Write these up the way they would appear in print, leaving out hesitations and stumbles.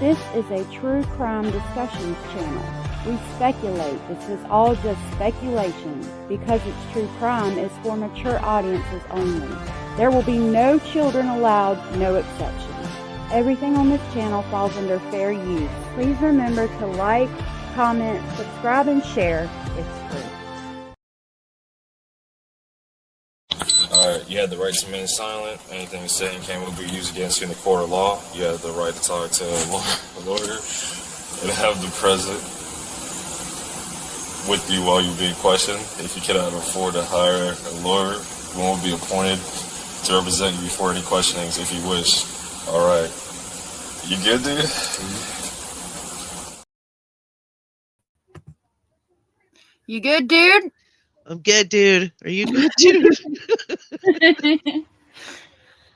This is a true crime discussions channel. We speculate. This is all just speculation. Because it's true crime, it's for mature audiences only. There will be no children allowed, no exceptions. Everything on this channel falls under fair use. Please remember to like, comment, subscribe, and share. It's free. Alright, you have the right to remain silent. Anything you say and can will be used against you in the court of law. You have the right to talk to a lawyer and have the present with you while you're being questioned. If you cannot afford to hire a lawyer, one will be appointed to represent you before any questionings if you wish. Alright. You good, dude? You good, dude? I'm good, dude. Are you good, dude?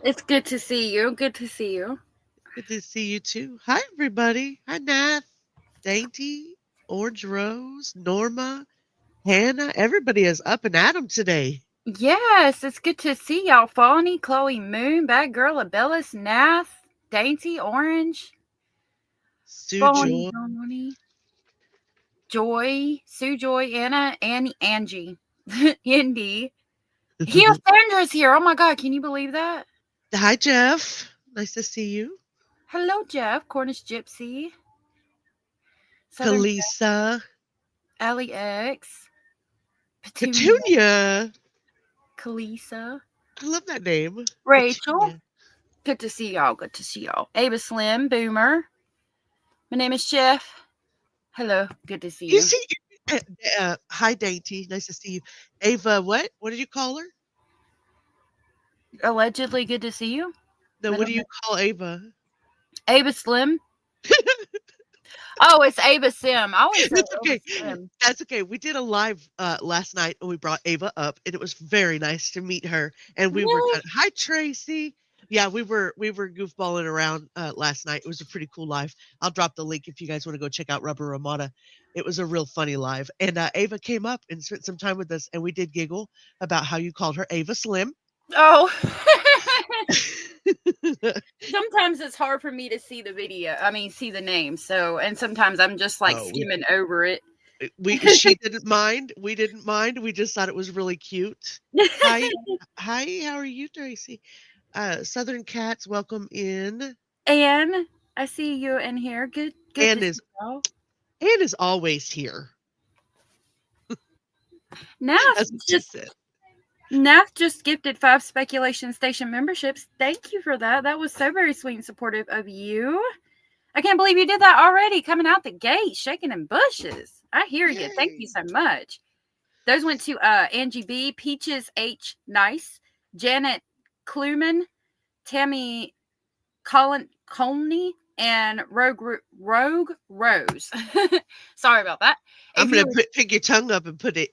It's good to see you. Good to see you. Good to see you, too. Hi, everybody. Hi, Nath, Dainty, Orange Rose, Norma, Hannah. Everybody is up and at 'em today. Yes, it's good to see y'all. Fawny, Chloe Moon, Bad Girl, Abellis, Nath, Dainty, Orange, Sue Fawny, Joy. Fawny, Joy, Sue Joy, Anna, Annie, Angie, Indy. Xiosandra's here. Oh my God, can you believe that? Hi, Jeff. Nice to see you. Hello, Jeff, Cornish Gypsy, Southern Kalisa. Allie X, Petunia. Kalisa, I love that name. Rachel. Petunia. Good to see y'all. Good to see y'all. Ava Slim, Boomer. My name is Jeff. Hello. Good to see you. You see, hi, Dainty. Nice to see you. Ava, what? What did you call her? Allegedly good to see you. No, what do you call Ava? Ava Slim. Oh, it's Ava Sim. I always say It's okay. Ava Slim. That's okay. We did a live last night and we brought Ava up and it was very nice to meet her. And we were hi Tracy. Yeah, we were goofballing around last night. It was a pretty cool live. I'll drop the link if you guys want to go check out Rubber Ramada. It was a real funny live. And Ava came up and spent some time with us and we did giggle about how you called her Ava Slim. Oh. Sometimes it's hard for me to see the video. See the name. So, and sometimes I'm just like skimming over it. She didn't mind. We didn't mind. We just thought it was really cute. Hi, how are you, Tracy? Southern Cats, welcome in. Anne, I see you in here. Good. Anne is always here. Nath just gifted 5 Speculation Station memberships. Thank you for that. That was so very sweet and supportive of you. I can't believe you did that already, coming out the gate, shaking in bushes. I hear you. Thank you so much. Those went to Angie B, Peaches H. Nice, Janet Kluman, Tammy Colney, and Rogue Rose. Sorry about that. I'm going to pick your tongue up and put it.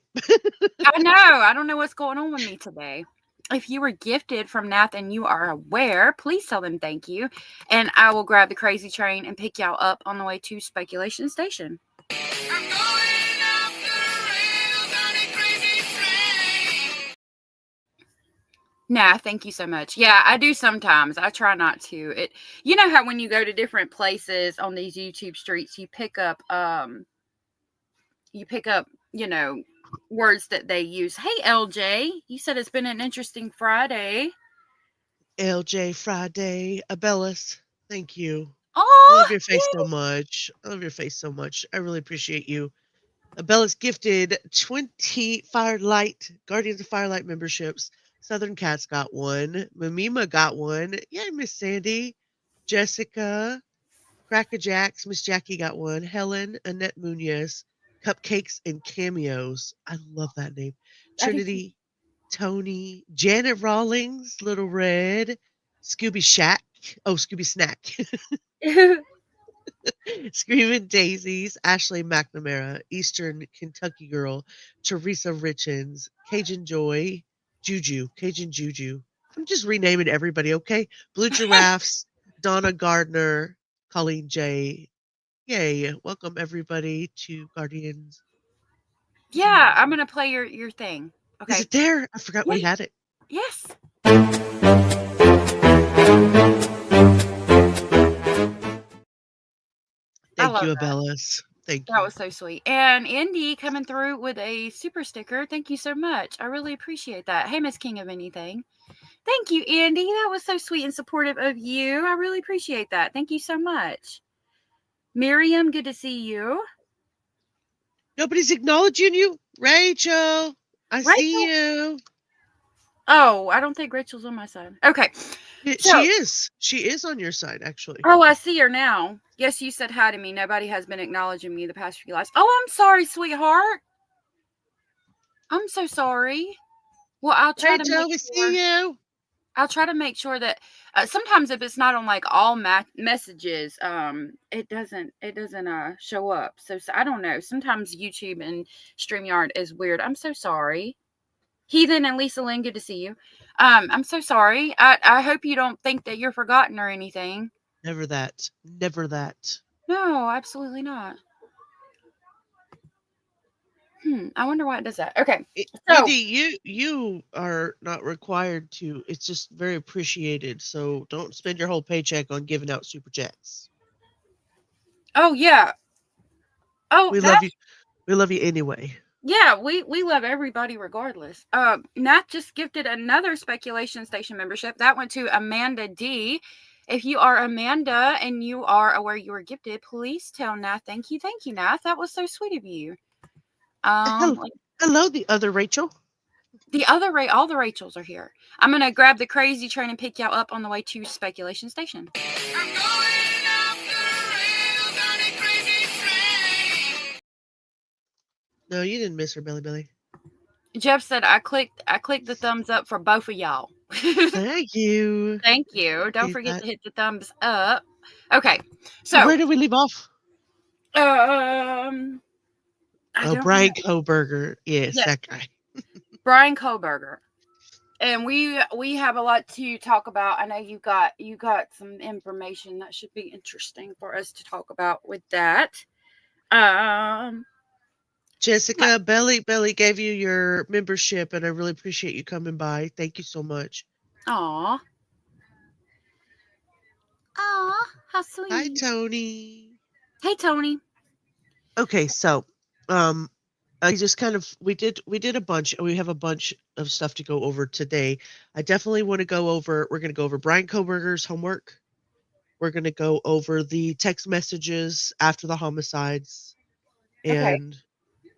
I know. I don't know what's going on with me today. If you were gifted from Nath and you are aware, please tell them thank you. And I will grab the crazy train and pick y'all up on the way to Speculation Station. I'm going off the rails on a crazy train. Nah, thank you so much. Yeah, I do sometimes. I try not to. You know how when you go to different places on these YouTube streets, you pick up, words that they use. Hey, LJ, you said it's been an interesting Friday. LJ Friday, Abellis, thank you. Oh, I love your face so much. I love your face so much. I really appreciate you. Abellis gifted 20 Firelight, Guardians of Firelight memberships. Southern Cats got one. Mamima got one. Yay, Miss Sandy. Jessica. Cracker Jacks. Miss Jackie got one. Helen. Annette Munoz. Cupcakes and Cameos. I love that name. Trinity. Tony. Janet Rawlings. Little Red. Scooby Shack. Oh, Scooby Snack. Screaming Daisies, Ashley McNamara, Eastern Kentucky Girl, Teresa Richens, Cajun Joy, Cajun Juju. I'm just renaming everybody, okay? Blue Giraffes, Donna Gardner, Colleen J. Yay. Welcome everybody to Guardians. Yeah, I'm going to play your thing. Okay. Is it there? I forgot we had it. Yes. Thank love you, that. Abellis. Thank That you. was so sweet. And Indy coming through with a super sticker. Thank you so much. I really appreciate that. Hey, Miss King of Anything. Thank you, Andy. That was so sweet and supportive of you. I really appreciate that. Thank you so much. Miriam, good to see you. Nobody's acknowledging you, Rachel. I see Rachel. you. Oh, I don't think Rachel's on my side. Okay. So, She is. She is on your side, actually. oh, I see her now. Yes, you said hi to me. Nobody has been acknowledging me the past few lives. Oh, I'm sorry, sweetheart. I'm so sorry. Well, I'll try to Rachel, make we sure. see you. I'll try to make sure that sometimes if it's not on like all messages, it doesn't show up. So I don't know. Sometimes YouTube and StreamYard is weird. I'm so sorry. Heathen and Lisa Lynn, good to see you. I'm so sorry. I hope you don't think that you're forgotten or anything. Never that. Never that. No, absolutely not. I wonder why it does that. Okay. So, Indy, you are not required to. It's just very appreciated. So don't spend your whole paycheck on giving out super chats. oh yeah. Oh, We that love you. We love you anyway. yeah, we love everybody regardless. Nat just gifted another speculation station membership. That went to Amanda D. If you are Amanda and you are aware you were gifted, please tell Nath. Thank you, Nath. That was so sweet of you. Hello, Like hello, the other Rachel. the other all the Rachels are here. I'm gonna grab the crazy train and pick y'all up on the way to speculation station. I'm going off the rails on a crazy train. No, you didn't miss her, Belly Belly. Jeff said I clicked the thumbs up for both of y'all. Thank you. Thank you. Don't Appreciate forget that. to hit the thumbs up. Okay. So So, where did we leave off? um I Oh, don't know. Brian Koberger. Yes, Yes, that guy. Bryan Koberger. And we have a lot to talk about. I know you got some information that should be interesting for us to talk about with that. Um Jessica, Belly gave you your membership, and I really appreciate you coming by. Thank you so much. aw. Aw, how Hi, sweet. Tony. Hey Tony. Okay, so I just kind of we did a bunch. We have a bunch of stuff to go over today. I definitely want to go over. We're going to go over Brian Koberger's homework. We're going to go over the text messages after the homicides, Okay. and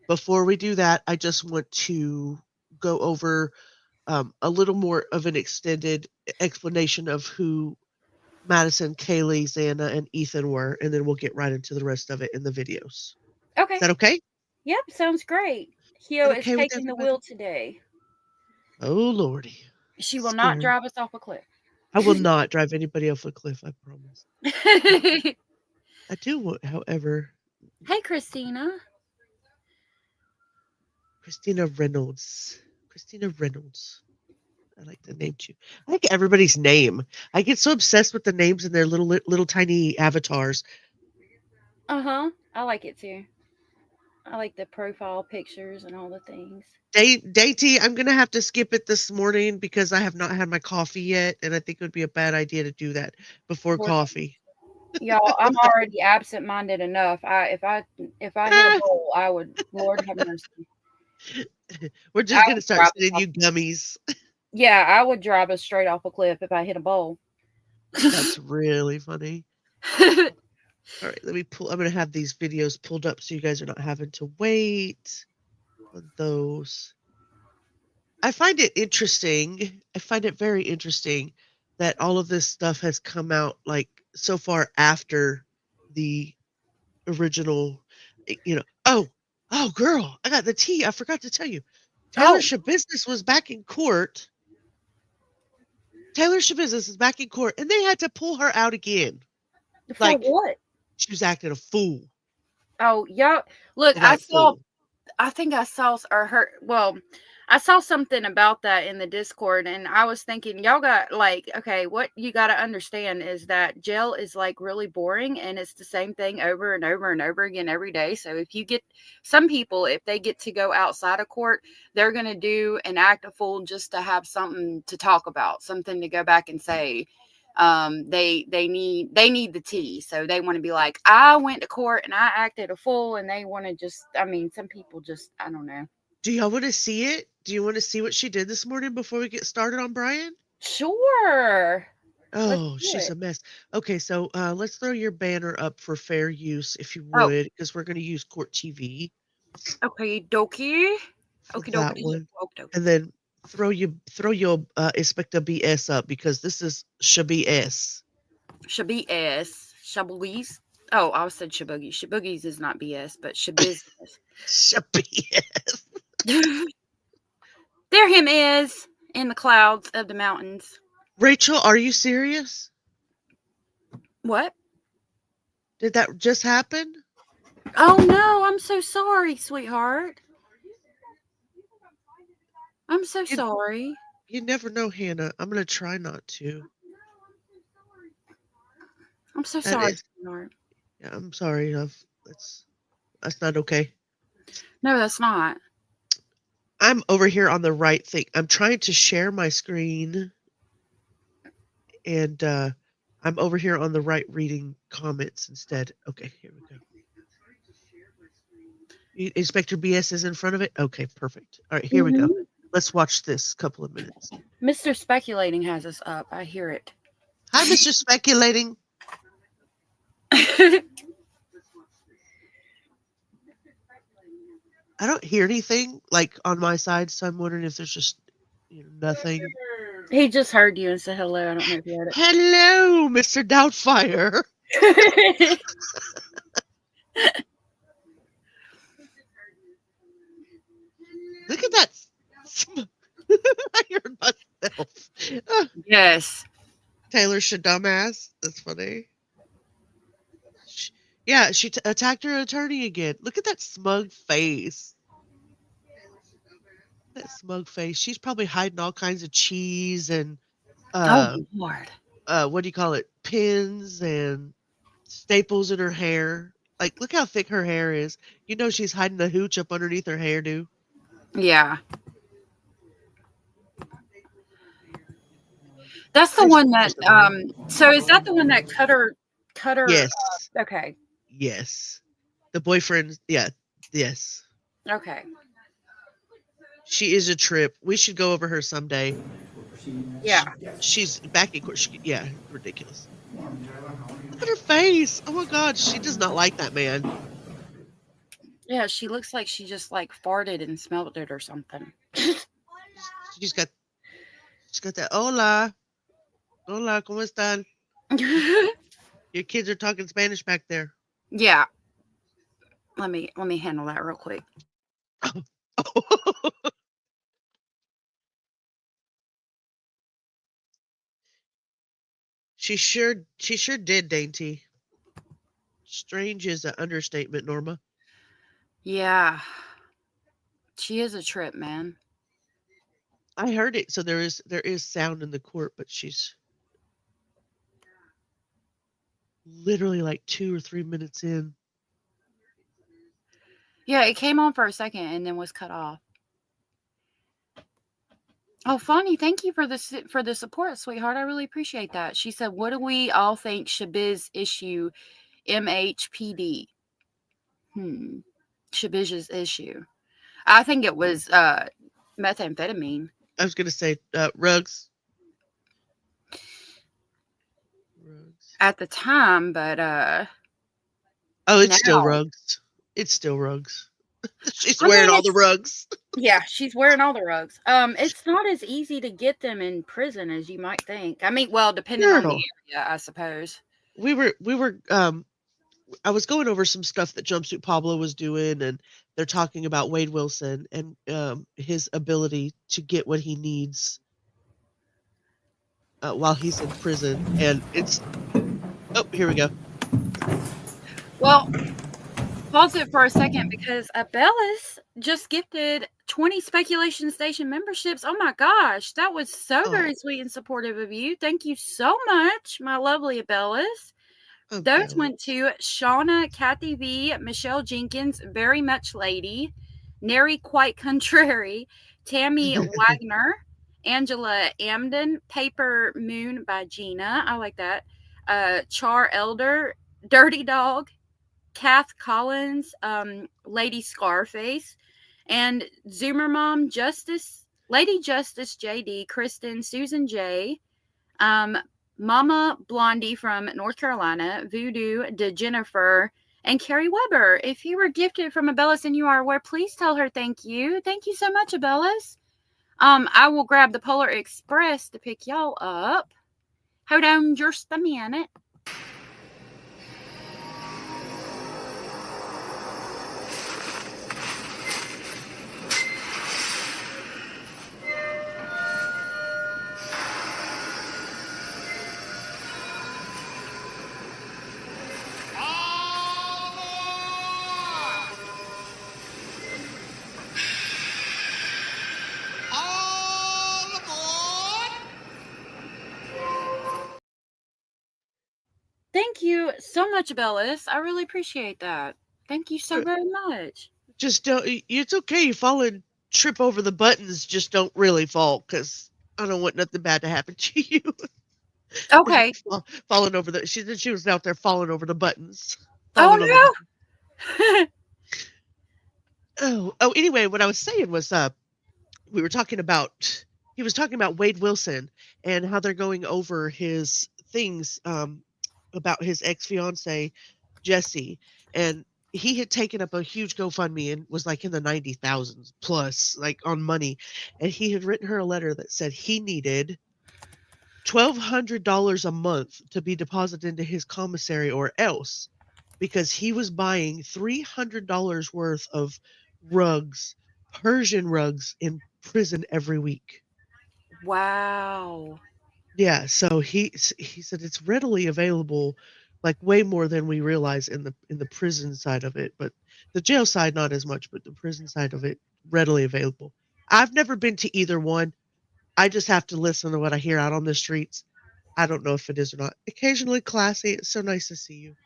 before we do that, I just want to go over a little more of an extended explanation of who Madison, Kaylee, Xana, and Ethan were, and then we'll get right into the rest of it in the videos. Is Okay. that okay? Is Yep, sounds great. Hio that is okay with taking the wheel everybody? today. Oh lordy, She will not scary. drive us off a cliff. I will not drive anybody off a cliff. I promise. Hey, I do want, however, Christina. Christina Reynolds. Christina Reynolds. I like the name too. I like everybody's name. I get so obsessed with the names and their little tiny avatars. Uh huh. I like it too. I like the profile pictures and all the things. Dainty, I'm gonna have to skip it this morning because I have not had my coffee yet, and I think it would be a bad idea to do that before Before coffee. y'all, I'm already absent-minded enough. If I hit a Ah, bowl, I would. Lord have mercy. we're I just gonna would start drop us sending off. you gummies. Yeah, I would drive us straight off a cliff if I hit a bowl. That's really funny. All right, let me pull. I'm gonna have these videos pulled up so you guys are not having to wait on those. I find it interesting. I find it very interesting that all of this stuff has come out like so far after the original, Oh, oh, girl, I got the tea. I forgot to tell you. Taylor Oh, Schabusiness was back in court. Taylor Schabusiness is back in court, and they had to pull her out again. for Like what? she was acting a fool. Oh, y'all. Look, A right fool. I think I saw or heard. Well, I saw something about that in the Discord, and I was thinking, y'all got like, okay, what you got to understand is that jail is like really boring, and it's the same thing over and over and over again every day. So if you get some people, if they get to go outside of court, they're gonna do and act a fool just to have something to talk about, something to go back and say. They need the tea, so they want to be like, I went to court and I acted a fool, and they want to just, I mean, some people just, I don't know. Do y'all want to see it? Do you want to see what she did this morning before we get started on Bryan? Sure, let's Oh, do she's it. a mess. Okay, so let's throw your banner up for fair use, if you Oh, would, because we're going to use Court TV okay, dokie. for Okie that dokie. one, Okie dokie. and then throw your Inspector BS up because this is Shabs. Shabs. Shabulis. Oh, I said Shaboogies. Shaboogies is not BS, but Schabusiness. Shabs. There him is in the clouds of the mountains. Rachel, are you serious? What? Did that just happen? Oh no, I'm so sorry, sweetheart. I'm so You, sorry. you never know, Hannah. I'm going to try not to. I'm so That sorry, is, sweetheart. yeah, I'm sorry, love. That's not okay. No, that's not. I'm over here on the right thing. I'm trying to share my screen, and I'm over here on the right reading comments instead. Okay, here we go. Inspector BS is in front of it. Okay, perfect. All right, here we go. Hmm. Let's watch this couple of minutes. Mr. Speculating has us up. I hear it. Hi, Mr. Speculating. I don't hear anything like on my side, so I'm wondering if there's just nothing. He just heard you and said hello. I don't know if you heard Hello, Mr. Doubtfire. it. Look at that. I heard myself. Yes. Taylor should dumbass. That's funny. Yeah, she attacked her attorney again. Look at that smug face. That smug face. She's probably hiding all kinds of cheese and Oh, uh Lord. what do you call it? Pins and staples in her hair. Like, look how thick her hair is. You know she's hiding the hooch up underneath her hairdo. Yeah. That's the I one that, suppose I'm right. so is that the one that cut her, Yes. okay. Yes. The boyfriend. Yeah. Yes. Okay. She is a trip. We should go over her someday. Yeah. She's back in court. Yeah, ridiculous. Look at her face. Oh my God, she does not like that man. Yeah, she looks like she just like farted and smelled it or something. She's got that. Hola, hola, cómo están? Your kids are talking Spanish back there. Yeah. Let me handle that real quick. She sure did, Dainty. Strange is an understatement, Norma. Yeah. She is a trip, man. I heard it. So there is sound in the court, but she's literally like 2 or 3 minutes in. Yeah, it came on for a second and then was cut off. Oh, Fonny, thank you for the support, sweetheart. I really appreciate that. She said, "What do we all think Shabiz issue MHPD?" Shabiz's issue. I think it was methamphetamine I was gonna say rugs. Rugs. at the time, but Oh, it's still now, rugs. It's still rugs. She's I wearing mean, all the rugs. yeah, she's wearing all the rugs. It's not as easy to get them in prison as you might think. I mean, well, depending on the Girl, area, I suppose. we were I was going over some stuff that Jumpsuit Pablo was doing, and they're talking about Wade Wilson and his ability to get what he needs while he's in prison. And it's here we go. Well, pause it for a second because Abellis just gifted 20 Speculation Station memberships. Oh my gosh, that was so Oh, very sweet and supportive of you. Thank you so much, my lovely Abellis. Those went Abellis. to Shauna, Kathy V, Michelle Jenkins, Very Much Lady, Nary Quite Contrary, Tammy Wagner, Angela Amden, Paper Moon by Gina. I like that. Char Elder, Dirty Dog, Kath Collins, Lady Scarface, and Zoomer Mom, Justice, Lady Justice JD, Kristen, Susan J, um, Mama Blondie from North Carolina, Voodoo, DeJennifer, and Carrie Weber. If you were gifted from Abellis and you are aware, please tell her thank you. Thank you so much, Abellis. I will grab the Polar Express to pick y'all up. Hold on just a minute. Thank you so much, Abellis. I really appreciate that. Thank you so very much. Just don't. It's okay. You fall and trip over the buttons. Just don't really fall, because I don't want nothing bad to happen to you. Okay. Falling over the. She said she was out there falling over the buttons. Oh Falling no. Oh. Anyway, what I was saying was, we were talking about. He was talking about Wade Wilson and how they're going over his things, about his ex-fiance Jesse, and he had taken up a huge GoFundMe and was like in the 90,000s plus, like, on money, and he had written her a letter that said he needed $1,200 a month to be deposited into his commissary or else, because he was buying $300 worth of rugs, Persian rugs, in prison every week. Wow. Yeah, so he said it's readily available, like way more than we realize in the prison side of it, but the jail side not as much, but the prison side of it readily available. I've never been to either one. I just have to listen to what I hear out on the streets. I don't know if it is or not. Occasionally classy. It's so nice to see you.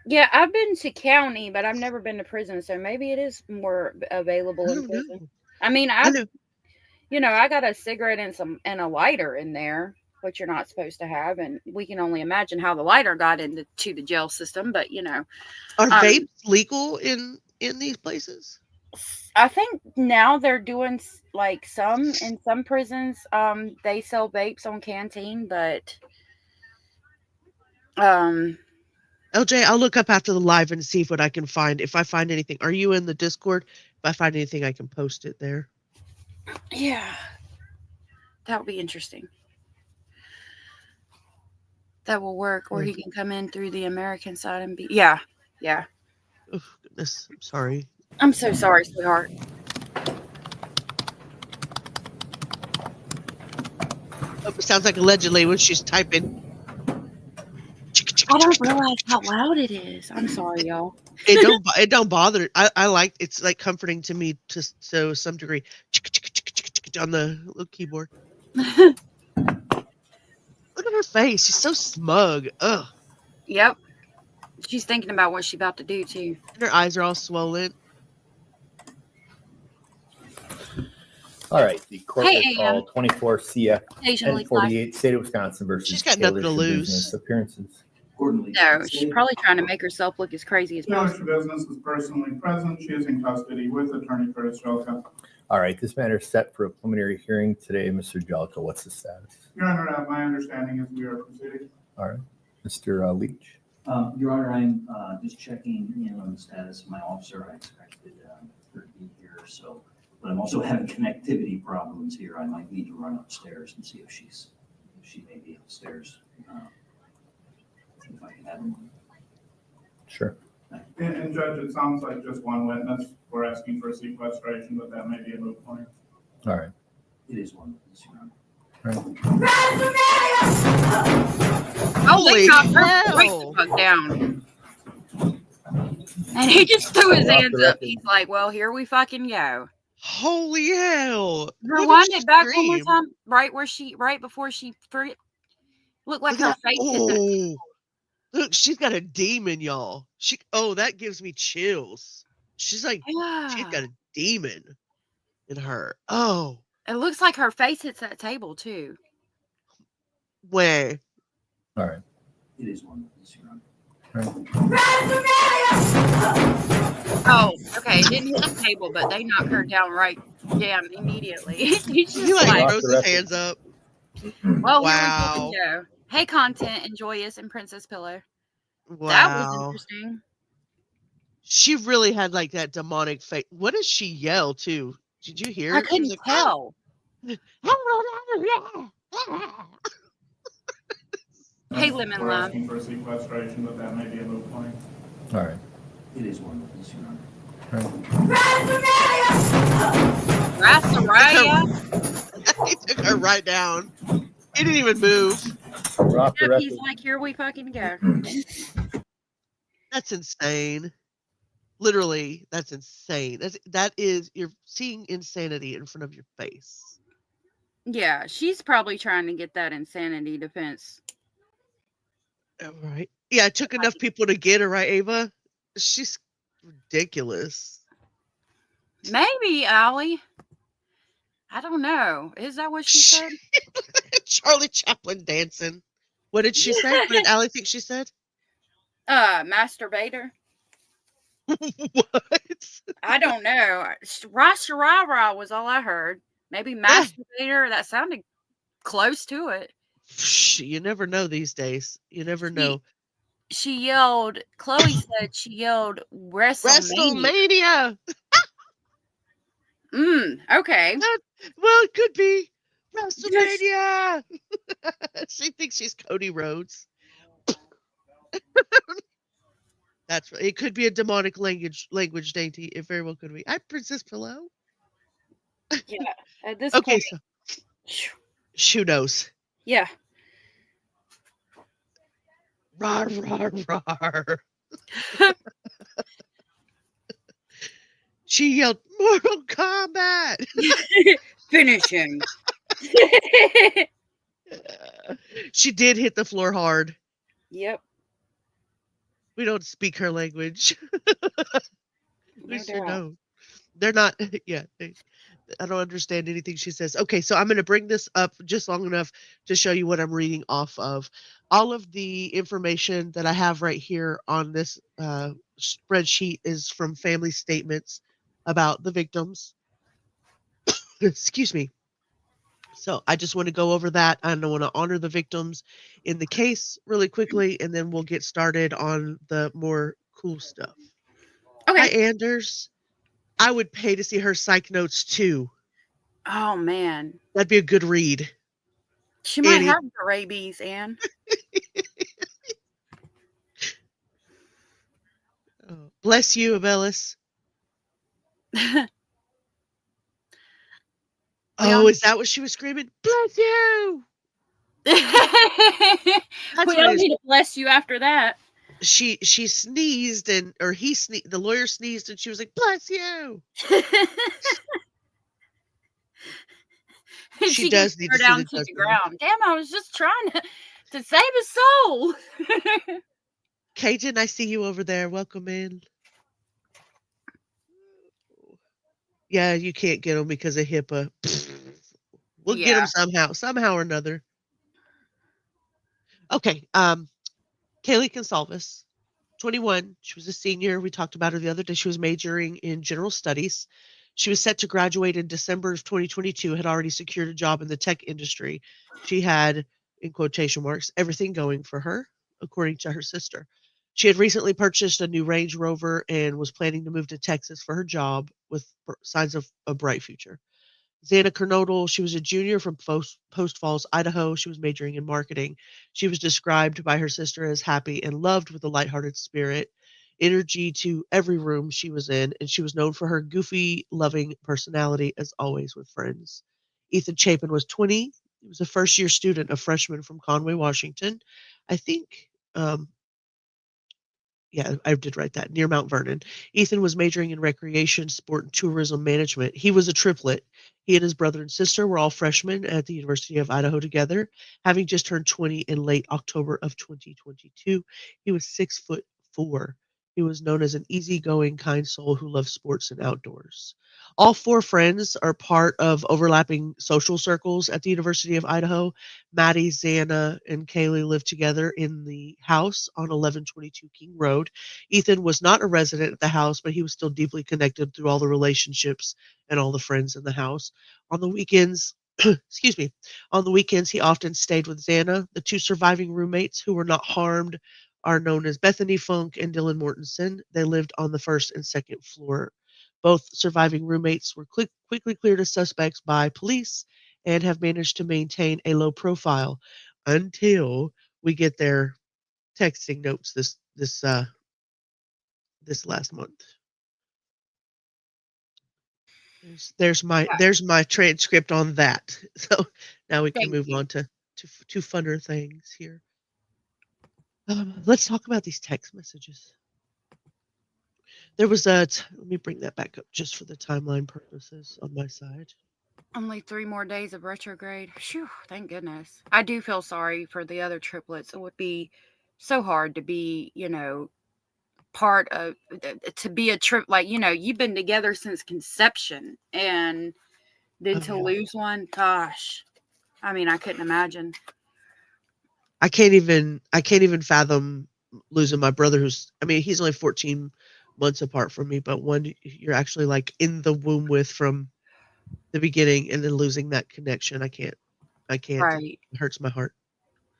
Yeah, I've been to county, but I've never been to prison, so maybe it is more available I in don't prison. know. I mean, I know. I got a cigarette and a lighter in there, which you're not supposed to have, and we can only imagine how the lighter got into the jail system. But Are um, vapes legal in these places? I think now they're doing like some in some prisons. They sell vapes on canteen, but um, LJ, I'll look up after the live and see what I can find. If I find anything, are you in the Discord? If I find anything, I can post it there. yeah, that would be interesting. That will work, or he can come in through the American side and be yeah. Oh, goodness. I'm sorry. I'm so sorry, sweetheart. Oh, it sounds like allegedly when she's typing. I don't realize how loud it is. I'm sorry, y'all. It don't bother. I like, it's like comforting to me to some degree on the little keyboard. Look at her face. She's so smug. Ugh. Yep. She's thinking about what she's about to do too. And her eyes are all swollen. All right, the court Hey, will call 24 CF Occasionally 1048 State of Wisconsin versus She's got Taylor nothing to lose. Schabusiness appearances. No, she's probably trying to make herself look as crazy as Taylor possible. Schabusiness is personally present. She is in custody with attorney Curtis Jelka. All right, this matter is set for a preliminary hearing today. Mr. Jelka, what's the status? Your Honor, my understanding is we are proceeding. All right, Mr. Leach. Your Honor, I'm just checking in on the status of my officer. I expected her to be here, but I'm also having connectivity problems here. I might need to run upstairs and see if she may be upstairs. If I can have her. Sure. And Judge, it sounds like just one witness. We're asking for sequestration, but that may be a moot point. All right. It is one witness, Your Honor. Holy hell! the fuck down. And he just threw his hands up. He's like, well, here we fucking go. Holy hell! Rewind it back one more time, right before she looked like her face. Oh, look, she's got a demon, y'all. That gives me chills. She's like, she's got a demon in her. Oh, It looks like her face hits that table too. Where? All right. It is one witness, Your Honor. Oh, okay. It didn't hit the table, but they knocked her down right down immediately. He's He just like like, throws his hands up. well, Wow. here we go. Hey, Content and Joyous and Princess Pillow. That was Wow. interesting. She really had like that demonic face. What does she yell too? Did you hear I it? She was couldn't like, tell. Hey, Lemon We're Lime. asking for sequestration, but that may be a moot point. All right. It is one witness, Your Honor. Rasaraya. He took her right down. He didn't even move. We're off the Yep, record. he's like, here we fucking go. That's insane. Literally, that's insane. You're seeing insanity in front of your face. Yeah, she's probably trying to get that insanity defense. All right. Yeah, it took enough people to get her, right, Ava? She's ridiculous. Maybe, Allie. I don't know. Is that what she said? Charlie Chaplin dancing. What did she say? What did Allie think she said? Masturbator. What? I don't know. Rasarara was all I heard. Maybe masturbator. That sounded close to it. You never know these days. You never know. She yelled. Chloe said she yelled WrestleMania. WrestleMania. Okay. Well, it could be WrestleMania. She thinks she's Cody Rhodes. That's right. It could be a demonic language dainty. It very well could be. I'm Princess Pillow. Yeah. At this Okay, point. so who knows? Yeah. Rar, rar, rar. She yelled, Mortal Kombat. Finish him. She did hit the floor hard. Yep. We don't speak her language. We No sure doubt. don't. They're not, yeah. I don't understand anything she says. Okay, so I'm going to bring this up just long enough to show you what I'm reading off of. All of the information that I have right here on this spreadsheet is from family statements about the victims. Excuse me. So I just want to go over that. I want to honor the victims in the case really quickly, and then we'll get started on the more cool stuff. Okay. Hi, Anders. I would pay to see her psych notes too. Oh man. That'd be a good read. She might Annie. have the rabies, Anne. Oh, bless you, Abelis. Oh, is that what she was screaming? Bless you! We what don't it is. need to bless you after that. She sneezed the lawyer sneezed and she was like, bless you. She does gets need her to see down the to the judgment. ground. Damn, I was just trying to save his soul. Cajun, I see you over there. Welcome in. Yeah, you can't get them because of HIPAA. We'll get them somehow or another. Okay, Kaylee Consalvis, 21. She was a senior. We talked about her the other day. She was majoring in general studies. She was set to graduate in December of 2022, had already secured a job in the tech industry. She had, in quotation marks, everything going for her, according to her sister. She had recently purchased a new Range Rover and was planning to move to Texas for her job with signs of a bright future. Xana Kernodle, she was a junior from Post Falls, Idaho. She was majoring in marketing. She was described by her sister as happy and loved with a lighthearted spirit, energy to every room she was in, and she was known for her goofy, loving personality, as always with friends. Ethan Chapin was 20. He was a first-year student, a freshman from Conway, Washington. I think yeah, I did write that, near Mount Vernon. Ethan was majoring in recreation, sport, and tourism management. He was a triplet. He and his brother and sister were all freshmen at the University of Idaho together, having just turned 20 in late October of 2022. He was 6'4". He was known as an easygoing, kind soul who loved sports and outdoors. All four friends are part of overlapping social circles at the University of Idaho. Maddie, Xana, and Kaylee lived together in the house on 1122 King Road. Ethan was not a resident at the house, but he was still deeply connected through all the relationships and all the friends in the house. On the weekends, excuse me, on the weekends, he often stayed with Xana. The two surviving roommates who were not harmed are known as Bethany Funk and Dylan Mortensen. They lived on the first and second floor. Both surviving roommates were quickly cleared as suspects by police and have managed to maintain a low profile until we get their texting notes this last month. There's my transcript on that. So now we can Thank move you. on to funner things here. Let's talk about these text messages. There was let me bring that back up just for the timeline purposes on my side. Only 3 more days of retrograde. Phew, thank goodness. I do feel sorry for the other triplets. It would be so hard to be, part of to be a trip like, you've been together since conception and then Oh to yeah. lose one, gosh. I mean, I couldn't imagine. I can't even fathom losing my brother who's I mean, he's only 14 months apart from me, but one you're actually like in the womb with from the beginning and then losing that connection. I can't. It Right. hurts my heart.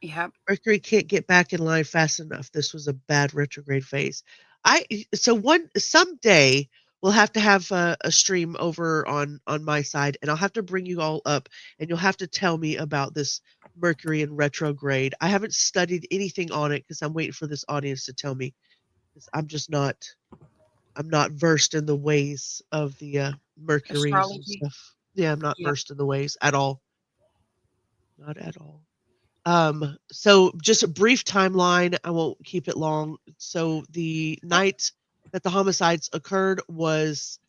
Yep. Mercury can't get back in line fast enough. This was a bad retrograde phase. I so one someday we'll have to have a stream over on my side, and I'll have to bring you all up, and you'll have to tell me about this Mercury in retrograde. I haven't studied anything on it because I'm waiting for this audience to tell me. 'Cause I'm not versed in the ways of the Mercuries and Astrology. stuff. Yeah, I'm not Yep. versed in the ways at all. Not at all. So just a brief timeline. I won't keep it long. So the night that the homicides occurred was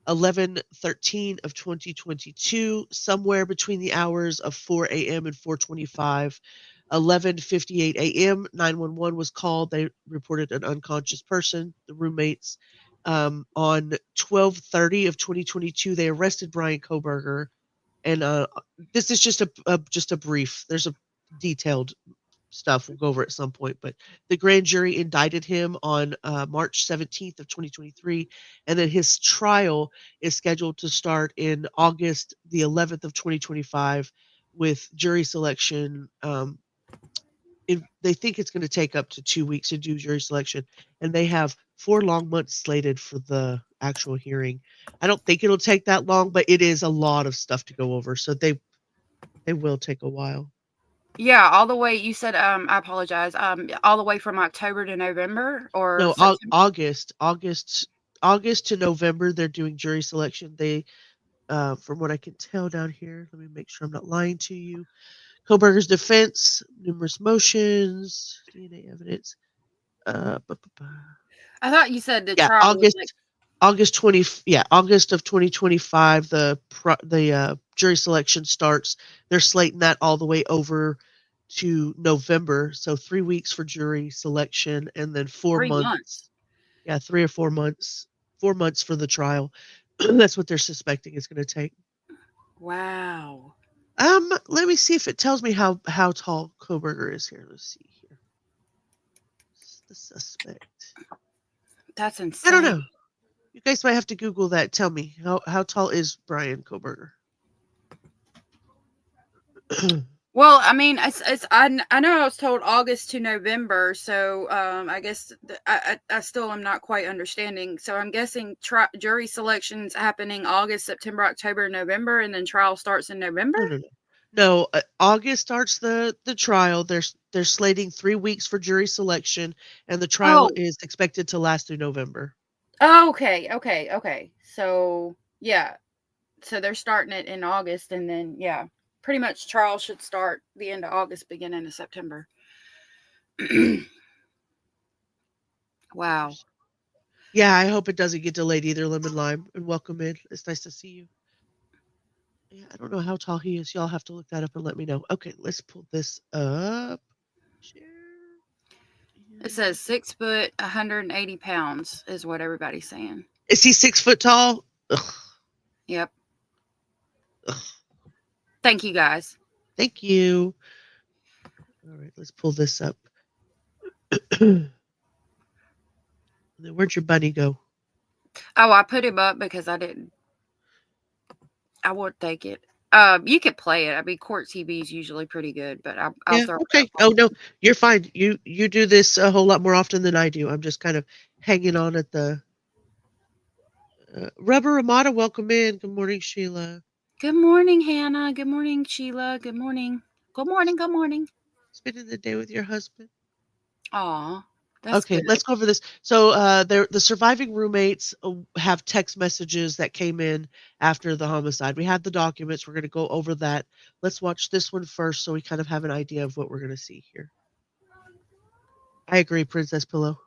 11/13 of 2022, somewhere between the hours of 4 a.m. and 4:25. 11:58 a.m. 911 was called. They reported an unconscious person, the roommates. On 12:30 of 2022, they arrested Bryan Koberger, and this is just a brief. There's a detailed stuff we'll go over at some point, but the grand jury indicted him on March 17th of 2023, and then his trial is scheduled to start in August the 11th of 2025 with jury selection. They think it's going to take up to 2 weeks to do jury selection, and they have 4 long months slated for the actual hearing. I don't think it'll take that long, but it is a lot of stuff to go over, so they will take a while. Yeah, all the way you said, I apologize. All the way from October to November or No, September? August to November, they're doing jury selection. They, from what I can tell down here, let me make sure I'm not lying to you. Koberger's defense, numerous motions, DNA evidence. Bu- bu- bu- I thought you said the Yeah, trial was like August of 2025. The jury selection starts. They're slating that all the way over to November, so 3 weeks for jury selection, and then 3 4 months. months. Yeah, 3 or 4 months. 4 months for the trial. That's what they're suspecting it's going to take. Wow. Let me see if it tells me how tall Koberger is here. Let's see here. The suspect. That's I don't insane. know. You guys might have to Google that. Tell me how tall is Bryan Koberger? Well, I mean, I know I was told August to November, so I guess I still am not quite understanding. So I'm guessing jury selections happening August, September, October, November, and then trial starts in November. No, no, no. No, August starts the trial. They're slating 3 weeks for jury selection, and the trial Oh, is expected to last through November. okay. So yeah, so they're starting it in August, and then yeah, pretty much trial should start the end of August, beginning of September. Wow. Yeah, I hope it doesn't get delayed either, Lemon Lime. And welcome in. It's nice to see you. Yeah, I don't know how tall he is. Y'all have to look that up and let me know. Okay, let's pull this up. Share. It says 6 foot, 180 pounds is what everybody's saying. Is he 6 foot tall? Ugh. Yep. Ugh. Thank you guys. Thank you. All right, let's pull this up. Where'd your bunny go? Oh, I put him up because I won't take it. You could play it. I mean, court TV is usually pretty good, but I'll Yeah, throw okay. it up. Oh no, you're fine. You do this a whole lot more often than I do. I'm just kind of hanging on at the Rubber Ramada. Welcome in. Good morning, Sheila. Good morning, Hannah. Good morning, Sheila. Good morning. Good morning. Good morning. Spending the day with your husband. Aw, that's Okay, good. let's go over this. So, the surviving roommates have text messages that came in after the homicide. We have the documents. We're going to go over that. Let's watch this one first, so we kind of have an idea of what we're going to see here. I agree, Princess Pillow.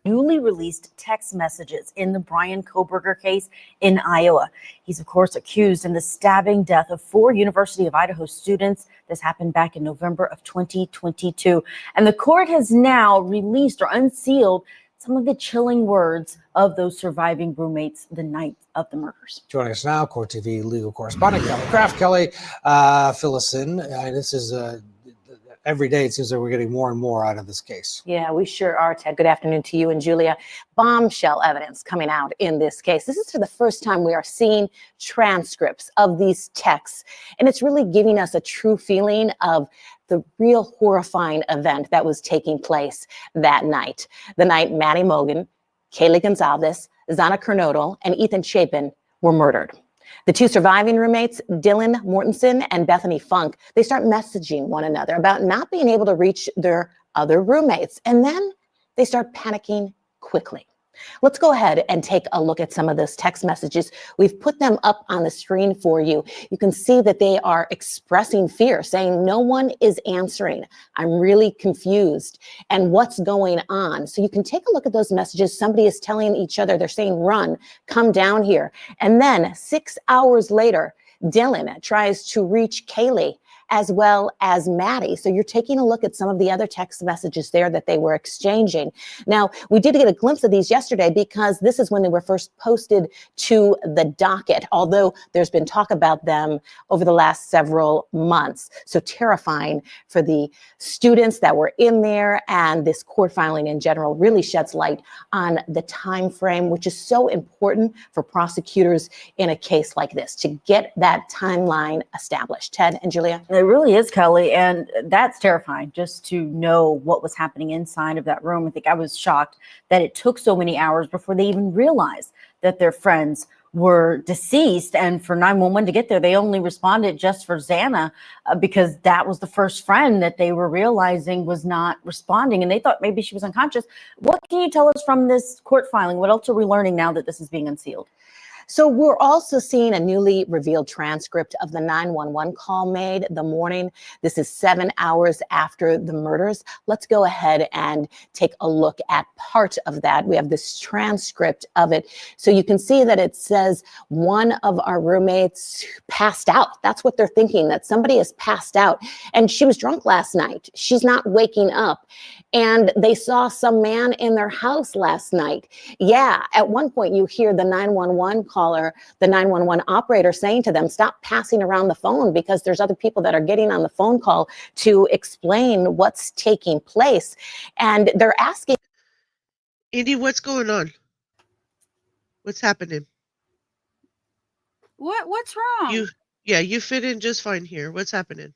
Newly released text messages in the Bryan Koberger case in Iowa. He's, of course, accused in the stabbing death of 4 University of Idaho students. This happened back in November of 2022. And the court has now released or unsealed some of the chilling words of those surviving roommates the night of the murders. Joining us now, Court TV legal correspondent Kelly Craft. Kelly, fill us in. This is every day it seems like we're getting more and more out of this case. Yeah, we sure are, Ted. Good afternoon to you and Julia. Bombshell evidence coming out in this case. This is for the first time we are seeing transcripts of these texts, and it's really giving us a true feeling of the real horrifying event that was taking place that night. The night Maddie Mogan, Kaylee Gonzalez, Zana Kernodle, and Ethan Chapin were murdered. The 2 surviving roommates, Dylan Mortensen and Bethany Funk, they start messaging one another about not being able to reach their other roommates. And then they start panicking quickly. Let's go ahead and take a look at some of those text messages. We've put them up on the screen for you. You can see that they are expressing fear, saying no one is answering. I'm really confused. And what's going on? So you can take a look at those messages. Somebody is telling each other, they're saying, run, come down here. And then 6 hours later, Dylan tries to reach Kaylee as well as Maddie. So you're taking a look at some of the other text messages there that they were exchanging. Now, we did get a glimpse of these yesterday because this is when they were first posted to the docket, although there's been talk about them over the last several months. So terrifying for the students that were in there, and this court filing in general really sheds light on the time frame, which is so important for prosecutors in a case like this, to get that timeline established. Ted and Julia? It really is, Kelly, and that's terrifying just to know what was happening inside of that room. I think I was shocked that it took so many hours before they even realized that their friends were deceased, and for 911 to get there, they only responded just for Xana because that was the first friend that they were realizing was not responding, and they thought maybe she was unconscious. What can you tell us from this court filing? What else are we learning now that this is being unsealed? So we're also seeing a newly revealed transcript of the 911 call made the morning. This is 7 hours after the murders. Let's go ahead and take a look at part of that. We have this transcript of it. So you can see that it says one of our roommates passed out. That's what they're thinking, that somebody has passed out. And she was drunk last night. She's not waking up. And they saw some man in their house last night. Yeah, at one point you hear the 911 caller, the 911 operator saying to them, stop passing around the phone because there's other people that are getting on the phone call to explain what's taking place. And they're asking, Indy, what's going on? What's happening? What's wrong? You fit in just fine here. What's happening?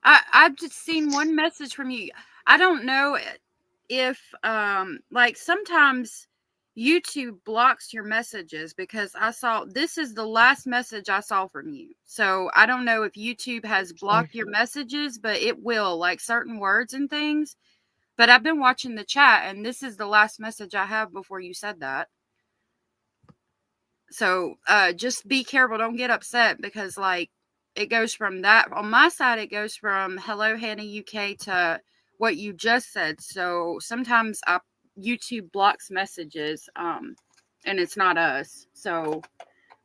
I've just seen one message from you. I don't know if like sometimes YouTube blocks your messages, because I saw this is the last message I saw from you. So I don't know if YouTube has blocked your messages, but it will, like certain words and things. But I've been watching the chat, and this is the last message I have before you said that. So just be careful. Don't get upset, because like it goes from that on my side, it goes from hello Hannah UK to what you just said. So sometimes YouTube blocks messages, and it's not us. So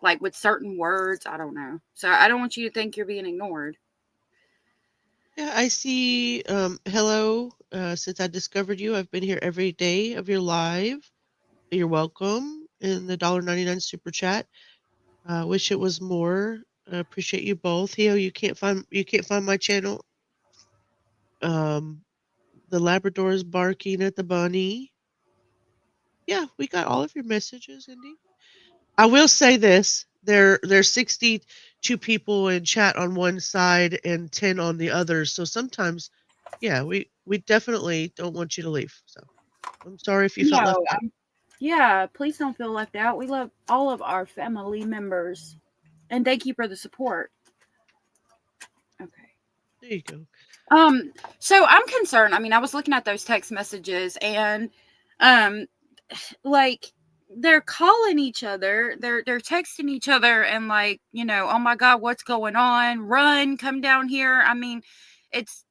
like with certain words, I don't know. So I don't want you to think you're being ignored. Yeah, I see. Hello. Since I discovered you, I've been here every day of your live. You're welcome. In the $1.99 super chat. Wish it was more. Appreciate you both. Theo, you can't find my channel. Um, the Labrador is barking at the bunny. Yeah, we got all of your messages, Indy. I will say this: there's 62 people in chat on one side and 10 on the other. So sometimes, yeah, we definitely don't want you to leave. So I'm sorry if you felt left No, out. yeah, please don't feel left out. We love all of our family members. And thank you for the support. Okay. There you go. So I'm concerned. I mean, I was looking at those text messages and um like they're calling each other, they're texting each other and like, oh my God, what's going on? Run, come down here. I mean, it's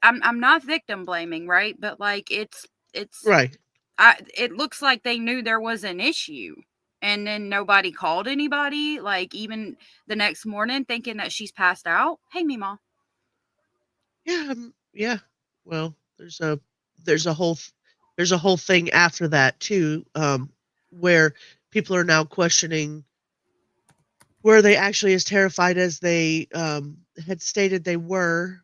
I'm not victim blaming, right? But like it's Right. it looks like they knew there was an issue and then nobody called anybody, like even the next morning thinking that she's passed out. Hey, Mima. Yeah. Yeah. Well, there's a whole there's a whole thing after that too, where people are now questioning were they actually as terrified as they had stated they were,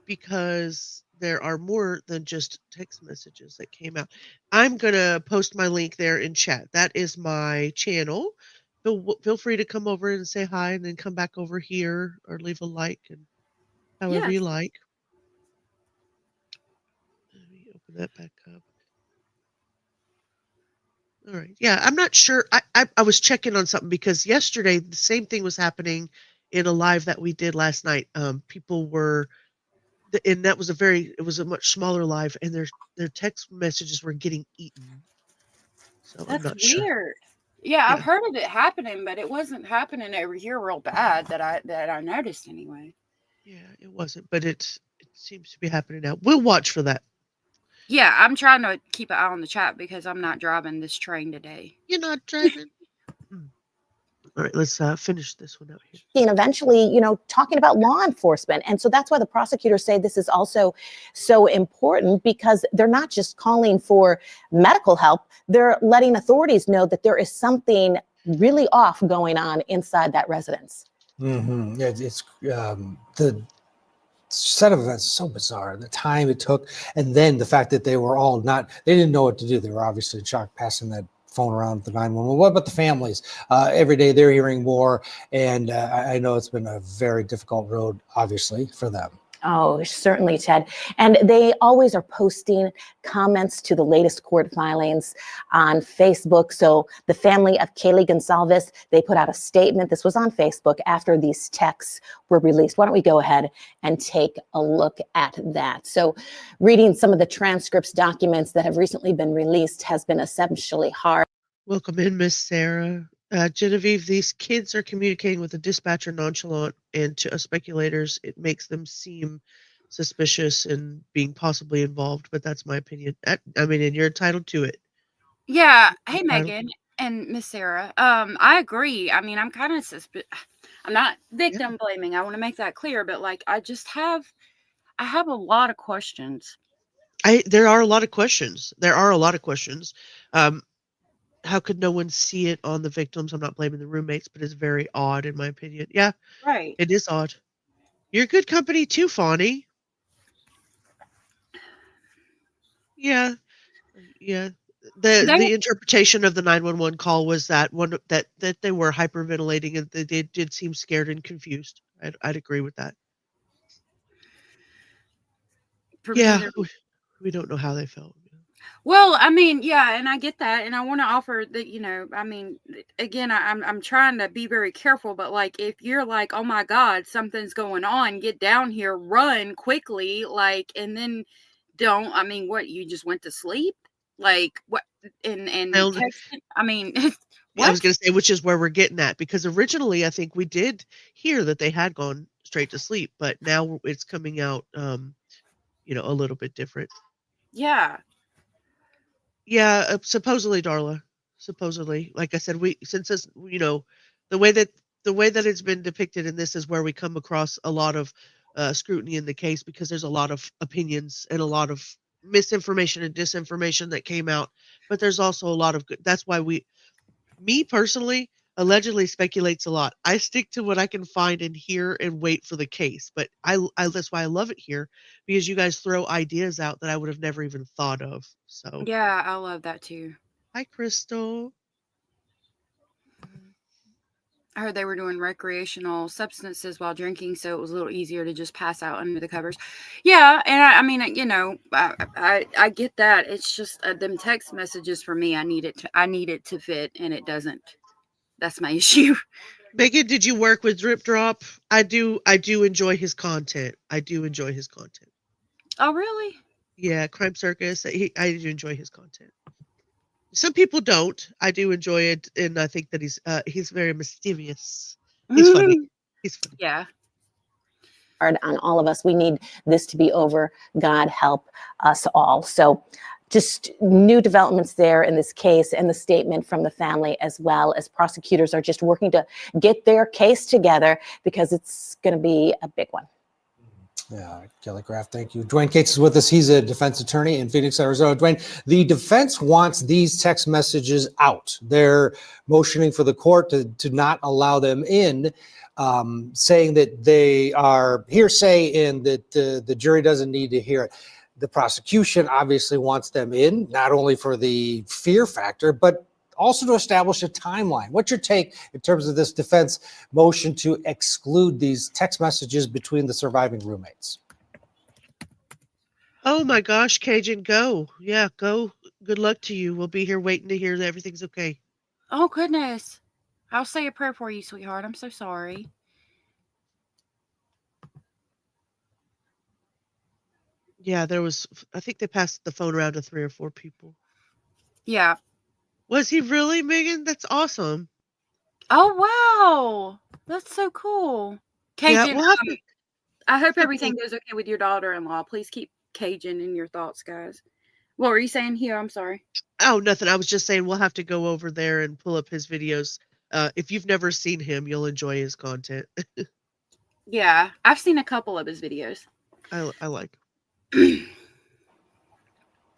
because there are more than just text messages that came out. I'm going to post my link there in chat. That is my channel. Feel free to come over and say hi and then come back over here or leave a like and however you Yes. like. Let me open that back up. All right. Yeah, I'm not sure. I was checking on something because yesterday the same thing was happening in a live that we did last night. People were and that was it was a much smaller live, and their text messages were getting eaten. So I'm That's not sure. weird. Yeah, I've Yeah, heard of it happening, but it wasn't happening over here real bad that I noticed anyway. yeah, it wasn't, but it seems to be happening now. We'll watch for that. Yeah, I'm trying to keep an eye on the chat because I'm not driving this train today. You're not driving. All right, let's finish this one out here. And eventually, talking about law enforcement. And so that's why the prosecutors say this is also so important, because they're not just calling for medical help, they're letting authorities know that there is something really off going on inside that residence. Mm-hmm. Yeah, it's the set of events is so bizarre. The time it took, and then the fact that they were all they didn't know what to do. They were obviously in shock, passing that phone around the 911. What about the families? Every day they're hearing more, and I know it's been a very difficult road, obviously, for them. Oh, certainly, Ted. And they always are posting comments to the latest court filings on Facebook. So the family of Kaylee Gonsalves, they put out a statement. This was on Facebook after these texts were released. Why don't we go ahead and take a look at that? So reading some of the transcripts, documents that have recently been released has been essentially hard. Welcome in, Miss Sarah. Genevieve, these kids are communicating with the dispatcher nonchalant, and to us speculators, it makes them seem suspicious and being possibly involved, but that's my opinion. I mean, and you're entitled to it. Yeah. Hey, You're entitled Megan and Miss Sarah. I agree. I mean, I'm kind of I'm not Yeah. victim blaming. I want to make that clear, but like, I have a lot of questions. There are a lot of questions. There are a lot of questions. How could no one see it on the victims? I'm not blaming the roommates, but it's very odd in my opinion. Yeah, Right. it is odd. You're good company too, Fawny. Yeah, yeah. They The interpretation of the 911 call was that that they were hyperventilating and they did seem scared and confused. I'd agree with that. because Yeah, they're we don't know how they felt. Well, I mean, yeah, and I get that, and I want to offer that. I mean, again, I'm trying to be very careful, but like, if you're like, oh my God, something's going on, get down here, run quickly, like, and then don't. I mean, what, you just went to sleep, like what, and Well, text? I mean, I what? was going to say, which is where we're getting at, because originally I think we did hear that they had gone straight to sleep, but now it's coming out, a little bit different. Yeah, Yeah, supposedly, Darla. Supposedly, like I said, since this, the way that the way that it's been depicted in this is where we come across a lot of scrutiny in the case because there's a lot of opinions and a lot of misinformation and disinformation that came out. But there's also a lot of good. That's why me personally, allegedly speculates a lot. I stick to what I can find and hear and wait for the case. But that's why I love it here because you guys throw ideas out that I would have never even thought of. So, Yeah, I love that too. hi, Crystal. I heard they were doing recreational substances while drinking, so it was a little easier to just pass out under the covers. Yeah, and I mean, I get that. It's just them text messages for me. I need it to fit, and it doesn't. That's my issue. Megan, did you work with Drip Drop? I do enjoy his content. I do enjoy his content. Oh, really? Yeah, Crime Circus. I do enjoy his content. Some people don't. I do enjoy it, and I think that he's very mischievous. He's funny. He's funny. Yeah. Hard on all of us. We need this to be over. God help us all. So just new developments there in this case and the statement from the family, as well as prosecutors are just working to get their case together because it's going to be a big one. Yeah, Kelly Craft, thank you. Dwayne Cates is with us. He's a defense attorney in Phoenix, Arizona. Dwayne, the defense wants these text messages out. They're motioning for the court to not allow them in, saying that they are hearsay and that the jury doesn't need to hear it. The prosecution obviously wants them in, not only for the fear factor, but also to establish a timeline. What's your take in terms of this defense motion to exclude these text messages between the surviving roommates? Oh my gosh, Cajun, go. Yeah, go. Good luck to you. We'll be here waiting to hear that everything's okay. Oh, goodness. I'll say a prayer for you, sweetheart. I'm so sorry. Yeah, I think they passed the phone around to 3 or 4 people. Yeah. Was he really, Megan? That's awesome. Oh, wow. That's so cool. Yeah, Cajun, we'll have to. I hope have to- everything goes okay with your daughter-in-law. Please keep Cajun in your thoughts, guys. What were you saying here? I'm sorry. Oh, nothing. I was just saying we'll have to go over there and pull up his videos. If you've never seen him, you'll enjoy his content. Yeah, I've seen a couple of his videos. I like.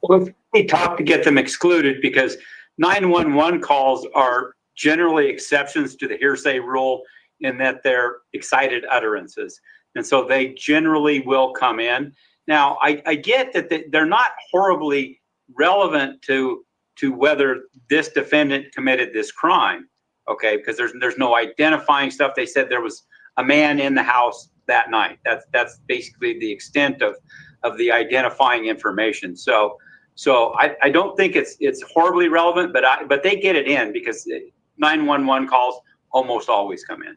Well, we talk to get them excluded because 911 calls are generally exceptions to the hearsay rule in that they're excited utterances. And so they generally will come in. Now, I get that they're not horribly relevant to whether this defendant committed this crime, okay? Because there's no identifying stuff. They said there was a man in the house that night. That's basically the extent of the identifying information. So I don't think it's horribly relevant, but they get it in because 911 calls almost always come in.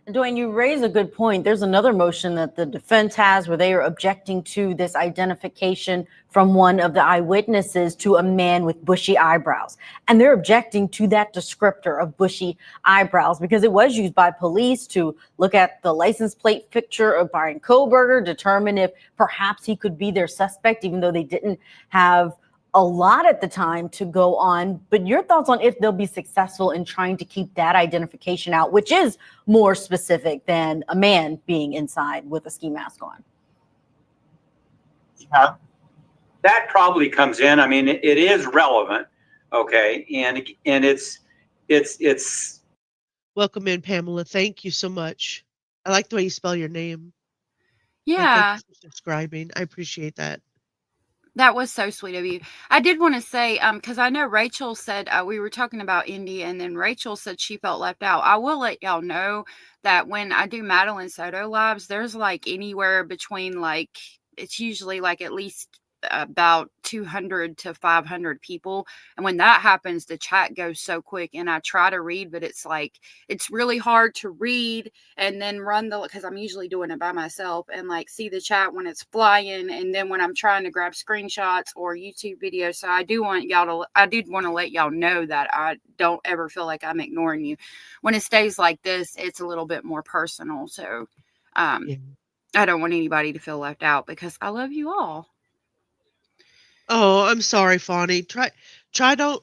Dwayne, you raise a good point. There's another motion that the defense has where they are objecting to this identification from one of the eyewitnesses to a man with bushy eyebrows. And they're objecting to that descriptor of bushy eyebrows because it was used by police to look at the license plate picture of Bryan Kohberger, determine if perhaps he could be their suspect, even though they didn't have a lot at the time to go on. But your thoughts on if they'll be successful in trying to keep that identification out, which is more specific than a man being inside with a ski mask on? Yeah, that probably comes in. I mean, it is relevant, okay, and it's. Welcome in, Pamela. Thank you so much. I like the way you spell your name. Yeah. Thank you for subscribing. I appreciate that. That was so sweet of you. I did want to say, because I know Rachel said we were talking about Indy, and then Rachel said she felt left out. I will let y'all know that when I do Madeline Soto lives, there's like anywhere between it's usually like at least about 200 to 500 people. And when that happens, the chat goes so quick, and I try to read, but it's really hard to read and then run because I'm usually doing it by myself and see the chat when it's flying. And then when I'm trying to grab screenshots or YouTube videos. So I did want to let y'all know that I don't ever feel like I'm ignoring you. When it stays like this, it's a little bit more personal. So I don't want anybody to feel left out because I love you all. Oh, I'm sorry, Fawny.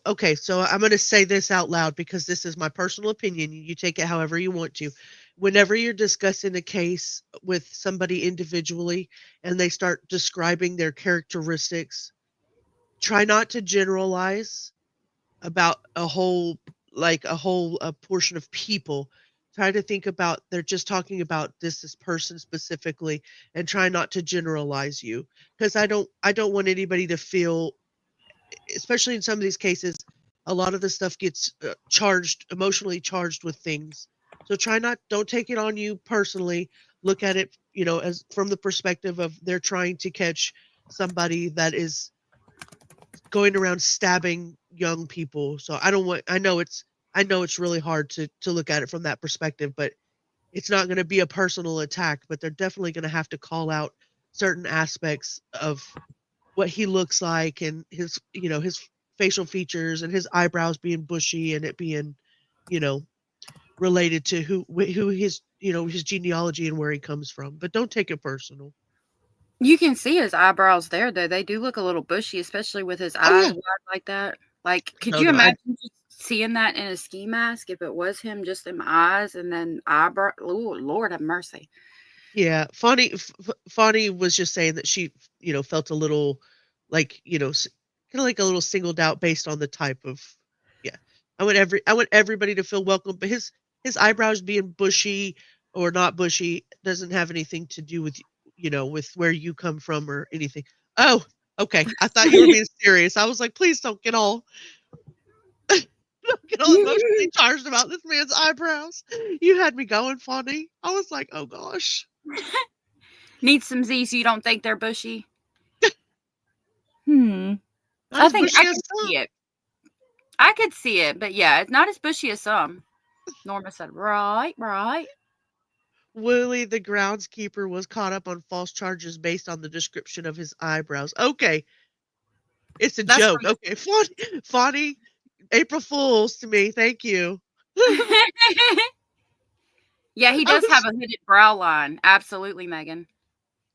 Okay, so I'm going to say this out loud because this is my personal opinion. You take it however you want to. whenever you're discussing a case with somebody individually and they start describing their characteristics, try not to generalize about a whole portion of people. Try to think about they're just talking about this person specifically, and try not to generalize you, because I don't want anybody to feel, especially in some of these cases, a lot of the stuff gets emotionally charged with things. So don't take it on you personally. Look at it, as from the perspective of they're trying to catch somebody that is going around stabbing young people. So I know it's really hard to look at it from that perspective, but it's not going to be a personal attack, but they're definitely going to have to call out certain aspects of what he looks like, and his facial features and his eyebrows being bushy, and it being, related to who his, his genealogy and where he comes from. But don't take it personal. You can see his eyebrows there, though. They do look a little bushy, especially with his eyes wide like that. Like, could you imagine just seeing that in a ski mask if it was him, just them eyes and then eyebrow? Oh, Lord have mercy. Yeah, Fonnie was just saying that she, felt a little like, kind of like a little singled out based on the type of, yeah. I want everybody to feel welcome, but his eyebrows being bushy or not bushy doesn't have anything to do with, with where you come from or anything. Oh, okay. I thought you were being serious. I was like, please don't get all emotionally charged about this man's eyebrows. You had me going, Fonnie. I was like, oh gosh. Need some Z so you don't think they're bushy? I think I could see it. I could see it, but yeah, it's not as bushy as some. Norma said, right. Willie, the groundskeeper, was caught up on false charges based on the description of his eyebrows. Okay. It's a joke. Okay. Fonnie, April Fools to me. Thank you. Yeah, he does have a hooded brow line. Absolutely, Megan.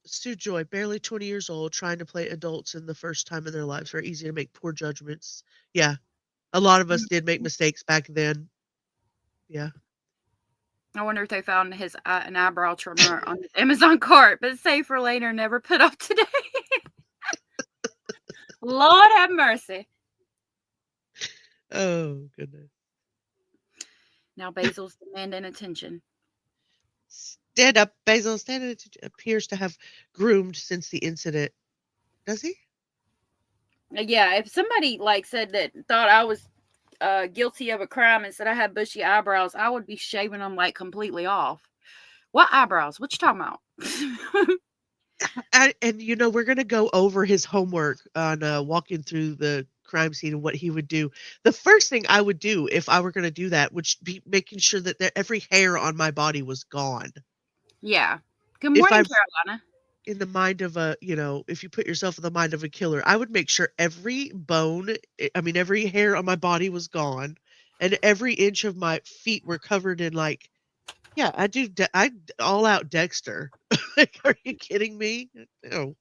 Stu Joy, barely 20 years old, trying to play adults in the first time in their lives. Very easy to make poor judgments. Yeah. A lot of us did make mistakes back then. Yeah. I wonder if they found an eyebrow trimmer on the Amazon cart, but save for later, never put off today. Lord have mercy. Oh, goodness. Now Basil's demanding attention. Stand up, Basil. Stand up. Appears to have groomed since the incident. Does he? Yeah, if somebody said that thought I was guilty of a crime and said I had bushy eyebrows, I would be shaving them completely off. What eyebrows? What you talking about? And we're gonna go over his homework on walking through the crime scene and what he would do. The first thing I would do if I were gonna do that would be making sure that every hair on my body was gone. Yeah. Good morning, Carolina. In the mind of if you put yourself in the mind of a killer, I would make sure every every hair on my body was gone, and every inch of my feet were covered in I all out Dexter. Are you kidding me? No.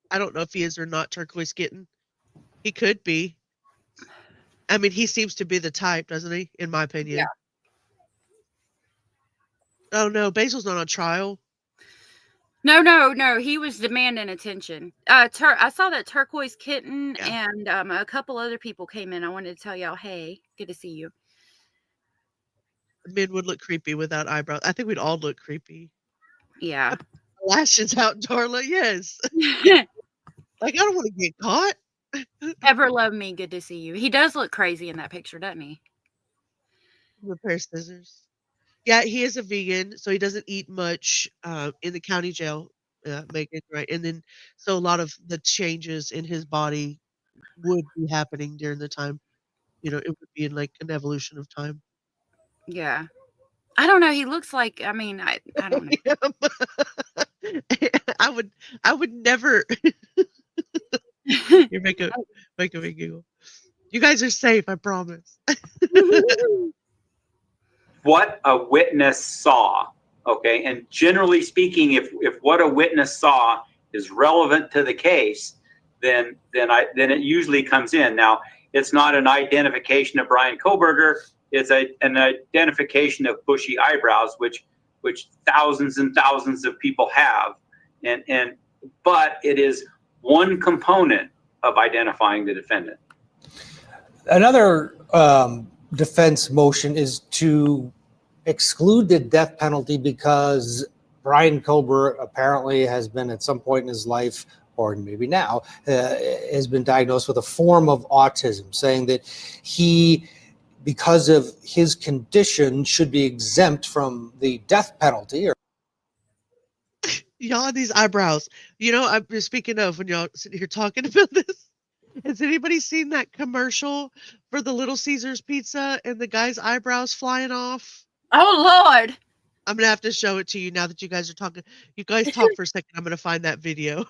I don't know if he is or not, Turquoise Kitten. He could be. I mean, he seems to be the type, doesn't he? In my opinion. Yeah. Oh no, Basil's not on trial. No. He was demanding attention. I saw that Turquoise Kitten and a couple other people came in. I wanted to tell y'all, hey, good to see you. Men would look creepy without eyebrows. I think we'd all look creepy. Yeah. Lashes out, Darla. Yes. I don't want to get caught. Ever love me. Good to see you. He does look crazy in that picture, doesn't he? With a pair of scissors. Yeah, he is a vegan, so he doesn't eat much in the county jail, Megan, right? And then, so a lot of the changes in his body would be happening during the time. It would be in an evolution of time. Yeah. I don't know. He looks like, I don't know. I would never. You make me giggle. You guys are safe, I promise. What a witness saw, okay? And generally speaking, if what a witness saw is relevant to the case, then it usually comes in. Now, it's not an identification of Bryan Kohberger. It's an identification of bushy eyebrows, which thousands and thousands of people have, but it is one component of identifying the defendant. Another defense motion is to exclude the death penalty because Bryan Colbert apparently has been at some point in his life, or maybe now, has been diagnosed with a form of autism, saying that he, because of his condition, should be exempt from the death penalty. Y'all, these eyebrows. You know, I'm just speaking of when y'all sitting here talking about this. Has anybody seen that commercial for the Little Caesars pizza and the guy's eyebrows flying off? Oh, Lord. I'm gonna have to show it to you now that you guys are talking. You guys talk for a second. I'm gonna find that video.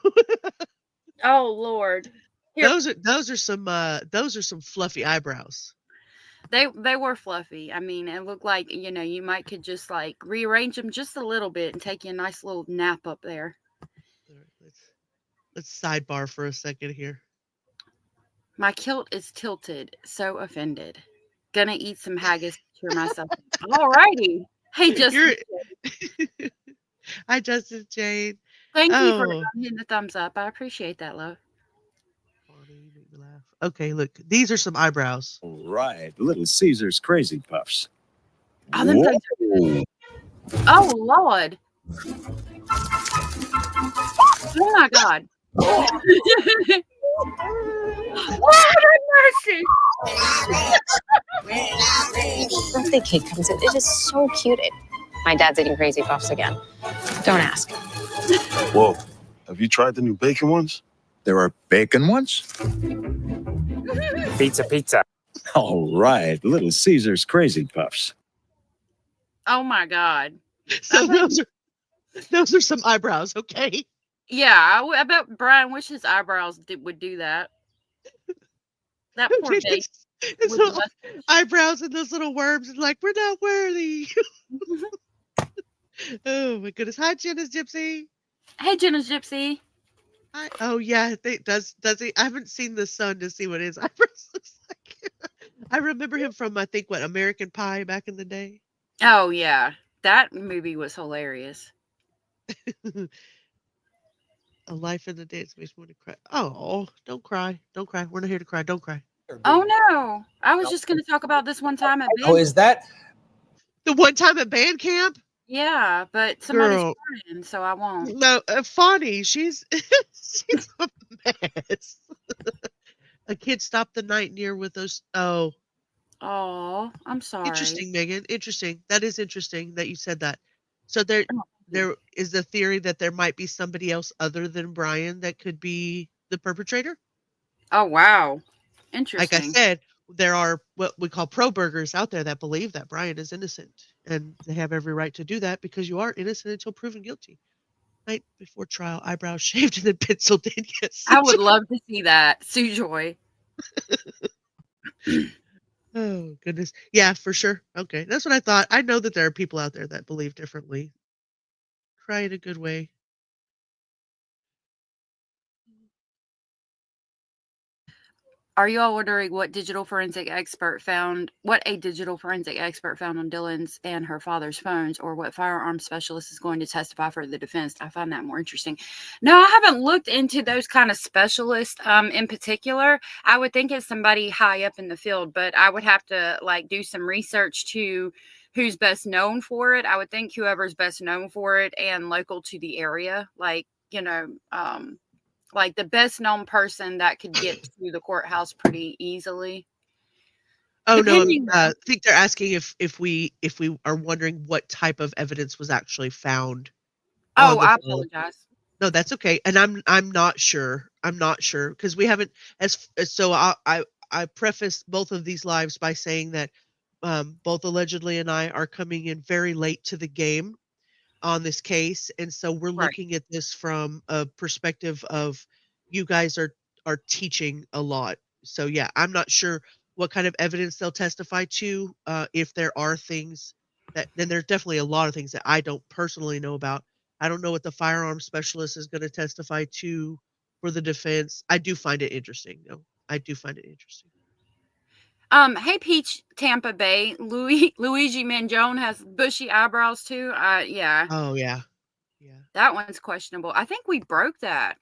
Oh, Lord. Here. Those are some fluffy eyebrows. They were fluffy. I mean, it looked like, you know, you might could just like rearrange them just a little bit and take you a nice little nap up there. All right, let's sidebar for a second here. My kilt is tilted, so offended. Gonna eat some haggis to cheer myself. All righty. Hey, Justin. Hi, Justin Jane. Thank you for hitting the thumbs up. I appreciate that, love. You make me laugh. Okay, look, these are some eyebrows. All right, Little Caesar's Crazy Puffs. Oh, them things are good. Oh, Lord. Oh, my God. Lord have mercy. Birthday cake comes in. It is so cute. My dad's eating Crazy Puffs again. Don't ask. Whoa, have you tried the new bacon ones? There are bacon ones? Pizza. All right, Little Caesar's Crazy Puffs. Oh, my God. So those are some eyebrows, okay? Yeah, I bet Bryan wish his eyebrows would do that. That poor baby. Eyebrows and those little worms, and like, we're not worthy. Oh my goodness! Hi, Jenna's Gypsy. Hey, Jenna's Gypsy. Hi. Oh yeah, does he? I haven't seen the son to see what his eyebrows looks like. I remember him from American Pie back in the day. Oh yeah, that movie was hilarious. A Life in the Dance makes me want to cry. Oh, don't cry. Don't cry. We're not here to cry. Don't cry. Oh no. I was just going to talk about this one time at band. Oh, is that the one time at band camp? Yeah, but somebody's crying, so I won't. No, Fonnie, she's a mess. A kid stopped the night near with us. Oh, I'm sorry. Interesting, Megan. Interesting. That is interesting that you said that. So there is the theory that there might be somebody else other than Bryan that could be the perpetrator. Oh, wow. Interesting. Like I said, there are what we call pro-burgers out there that believe that Bryan is innocent, and they have every right to do that because you are innocent until proven guilty. Night before trial, eyebrows shaved and then penciled in. Yes. I would love to see that. Sue Joy. Oh, goodness. Yeah, for sure. Okay. That's what I thought. I know that there are people out there that believe differently. Cry in a good way. Are you all wondering what a digital forensic expert found on Dylan's and her father's phones, or what firearm specialist is going to testify for the defense? I find that more interesting. No, I haven't looked into those kind of specialists in particular. I would think it's somebody high up in the field, but I would have to do some research to who's best known for it. I would think whoever's best known for it and local to the area, the best known person that could get to the courthouse pretty easily. Oh no, I think they're asking if we are wondering what type of evidence was actually found. Oh, I apologize. No, that's okay. And I'm not sure. I'm not sure because we haven't so I preface both of these lives by saying that both allegedly and I are coming in very late to the game on this case, and so we're looking at this from a perspective of you guys are teaching a lot. So yeah, I'm not sure what kind of evidence they'll testify to. If there are things then there's definitely a lot of things that I don't personally know about. I don't know what the firearm specialist is going to testify to for the defense. I do find it interesting though. I do find it interesting. Hey Peach, Tampa Bay. Luigi Mangione has bushy eyebrows too. Yeah, Oh yeah. Yeah. that one's questionable. I think we broke that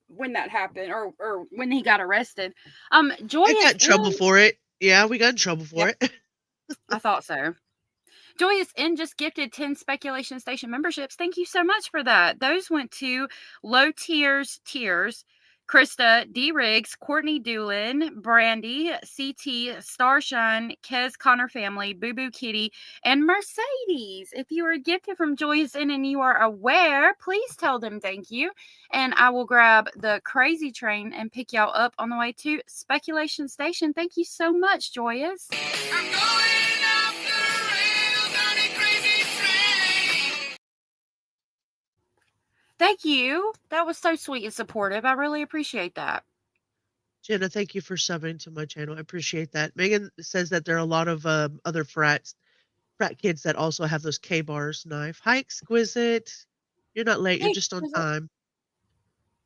when that happened, or when he got arrested. I Joyous got in trouble N. for it. Yeah, we got in trouble Yeah, for it. I thought so. Joyous N just gifted 10 Speculation Station memberships. Thank you so much for that. Those went to Low Tears, Krista, D Riggs, Courtney Doolin, Brandy, CT, Starshine, Kez Connor Family, Boo Boo Kitty, and Mercedes. If you are gifted from Joyous N and you are aware, please tell them thank you. And I will grab the crazy train and pick y'all up on the way to Speculation Station. Thank you so much, Joyous. I'm going off the rails on a crazy train. Thank you. That was so sweet and supportive. I really appreciate that. Jenna, thank you for subbing to my channel. I appreciate that. Megan says that there are a lot of other frat kids that also have those K-bars knife. Hi, Exquisite. You're not late. You're Hey, just on time.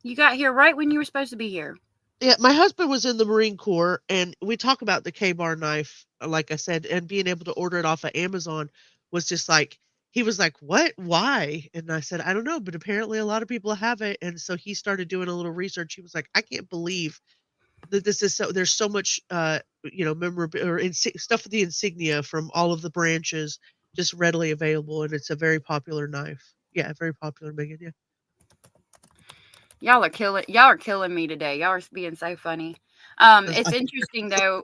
you got here right when you were supposed to be here. Yeah, my husband was in the Marine Corps, and we talk about the K-bar knife, like I said, and being able to order it off of Amazon was just like, he was like, "What? Why?" And I said, "I don't know, but apparently a lot of people have it." And so he started doing a little research. He was like, "I can't believe that this is so. There's so much, memorabilia or stuff with the insignia from all of the branches just readily available, and it's a very popular knife. Yeah, very popular, Megan. Yeah." Y'all are killing me today. Y'all are being so funny. It's interesting though.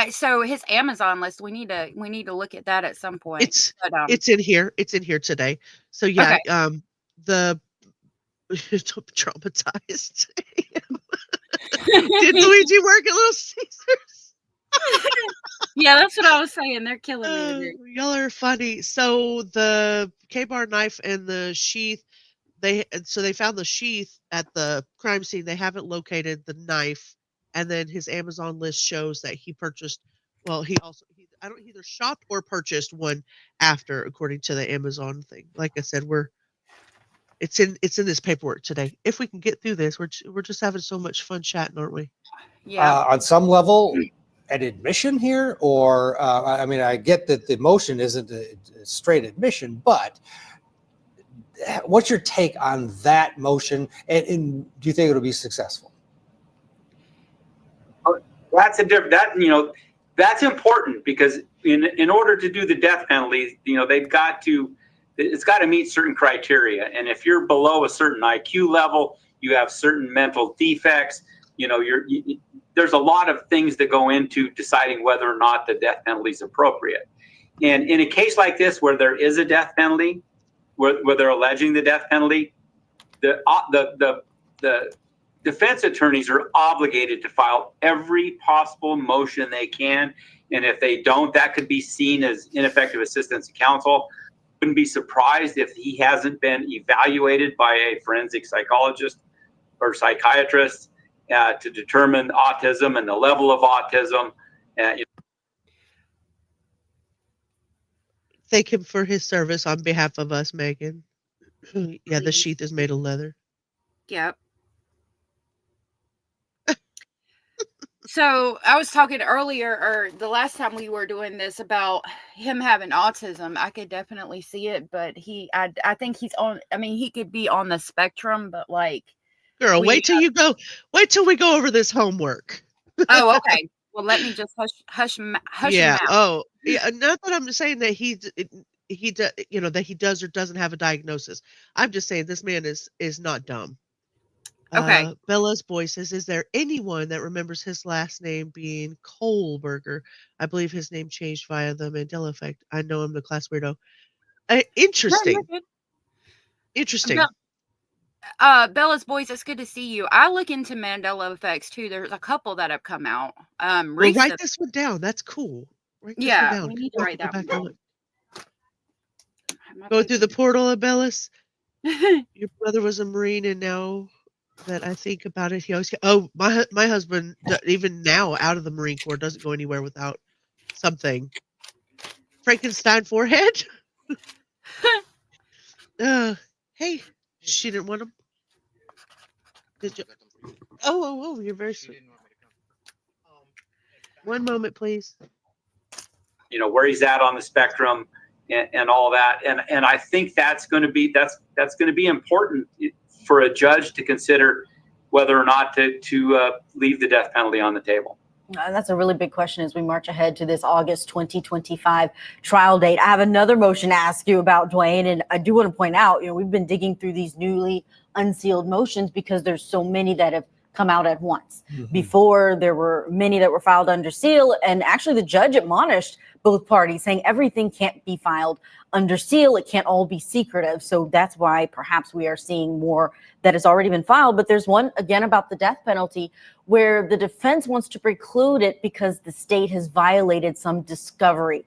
So his Amazon list, we need to look at that at some point. It's But it's in here. It's in here today. So yeah, okay. The traumatized. Did Luigi work at Little Caesars? Yeah, that's what I was saying. They're killing me today. Y'all are funny. So the K-bar knife and the sheath, they found the sheath at the crime scene. They haven't located the knife, and then his Amazon list shows that he purchased. Well, he either shopped or purchased one after, according to the Amazon thing. Like I said, it's in this paperwork today. If we can get through this, we're just having so much fun chatting, aren't we? Yeah. On some level, an admission here, or I mean, I get that the motion isn't a straight admission, but what's your take on that motion, and do you think it'll be successful? That's that's important because in order to do the death penalty, it's got to meet certain criteria. And if you're below a certain IQ level, you have certain mental defects, there's a lot of things that go into deciding whether or not the death penalty is appropriate. And in a case like this, where there is a death penalty, where they're alleging the death penalty, the defense attorneys are obligated to file every possible motion they can. And if they don't, that could be seen as ineffective assistance of counsel. Wouldn't be surprised if he hasn't been evaluated by a forensic psychologist or psychiatrist to determine autism and the level of autism. Thank him for his service on behalf of us, Megan. Yeah, the sheath is made of leather. Yep. So I was talking earlier, or the last time we were doing this, about him having autism. I could definitely see it, but I think he's on. I mean, he could be on the spectrum, but like, girl, wait till we go over this homework. Oh, okay. Well, let me just hush Yeah. him out. Oh, yeah. Not that I'm saying that that he does or doesn't have a diagnosis. I'm just saying this man is not dumb. Okay. Bella's boy says, "Is there anyone that remembers his last name being Kohlberger? I believe his name changed via the Mandela effect. I know I'm the class weirdo." Interesting. Interesting. Bella's boys, it's good to see you. I look into Mandela effects too. There's a couple that have come out. Well, write this one down. That's cool. Write this one down. We need to write that one down. Going through the portal, Bellis. Your brother was a Marine, and now that I think about it, he always. Oh, my husband, even now out of the Marine Corps, doesn't go anywhere without something. Frankenstein forehead. Hey, she didn't want him. Did you? Oh, you're very sweet. One moment, please. Where he's at on the spectrum and all that. And I think that's going to be important for a judge to consider whether or not to leave the death penalty on the table. That's a really big question as we march ahead to this August 2025 trial date. I have another motion to ask you about, Dwayne, and I do want to point out, we've been digging through these newly unsealed motions because there's so many that have come out at once. Mm-hmm. Before, there were many that were filed under seal, and actually the judge admonished both parties, saying everything can't be filed under seal. It can't all be secretive. So that's why perhaps we are seeing more that has already been filed. But there's one, again, about the death penalty, where the defense wants to preclude it because the state has violated some discovery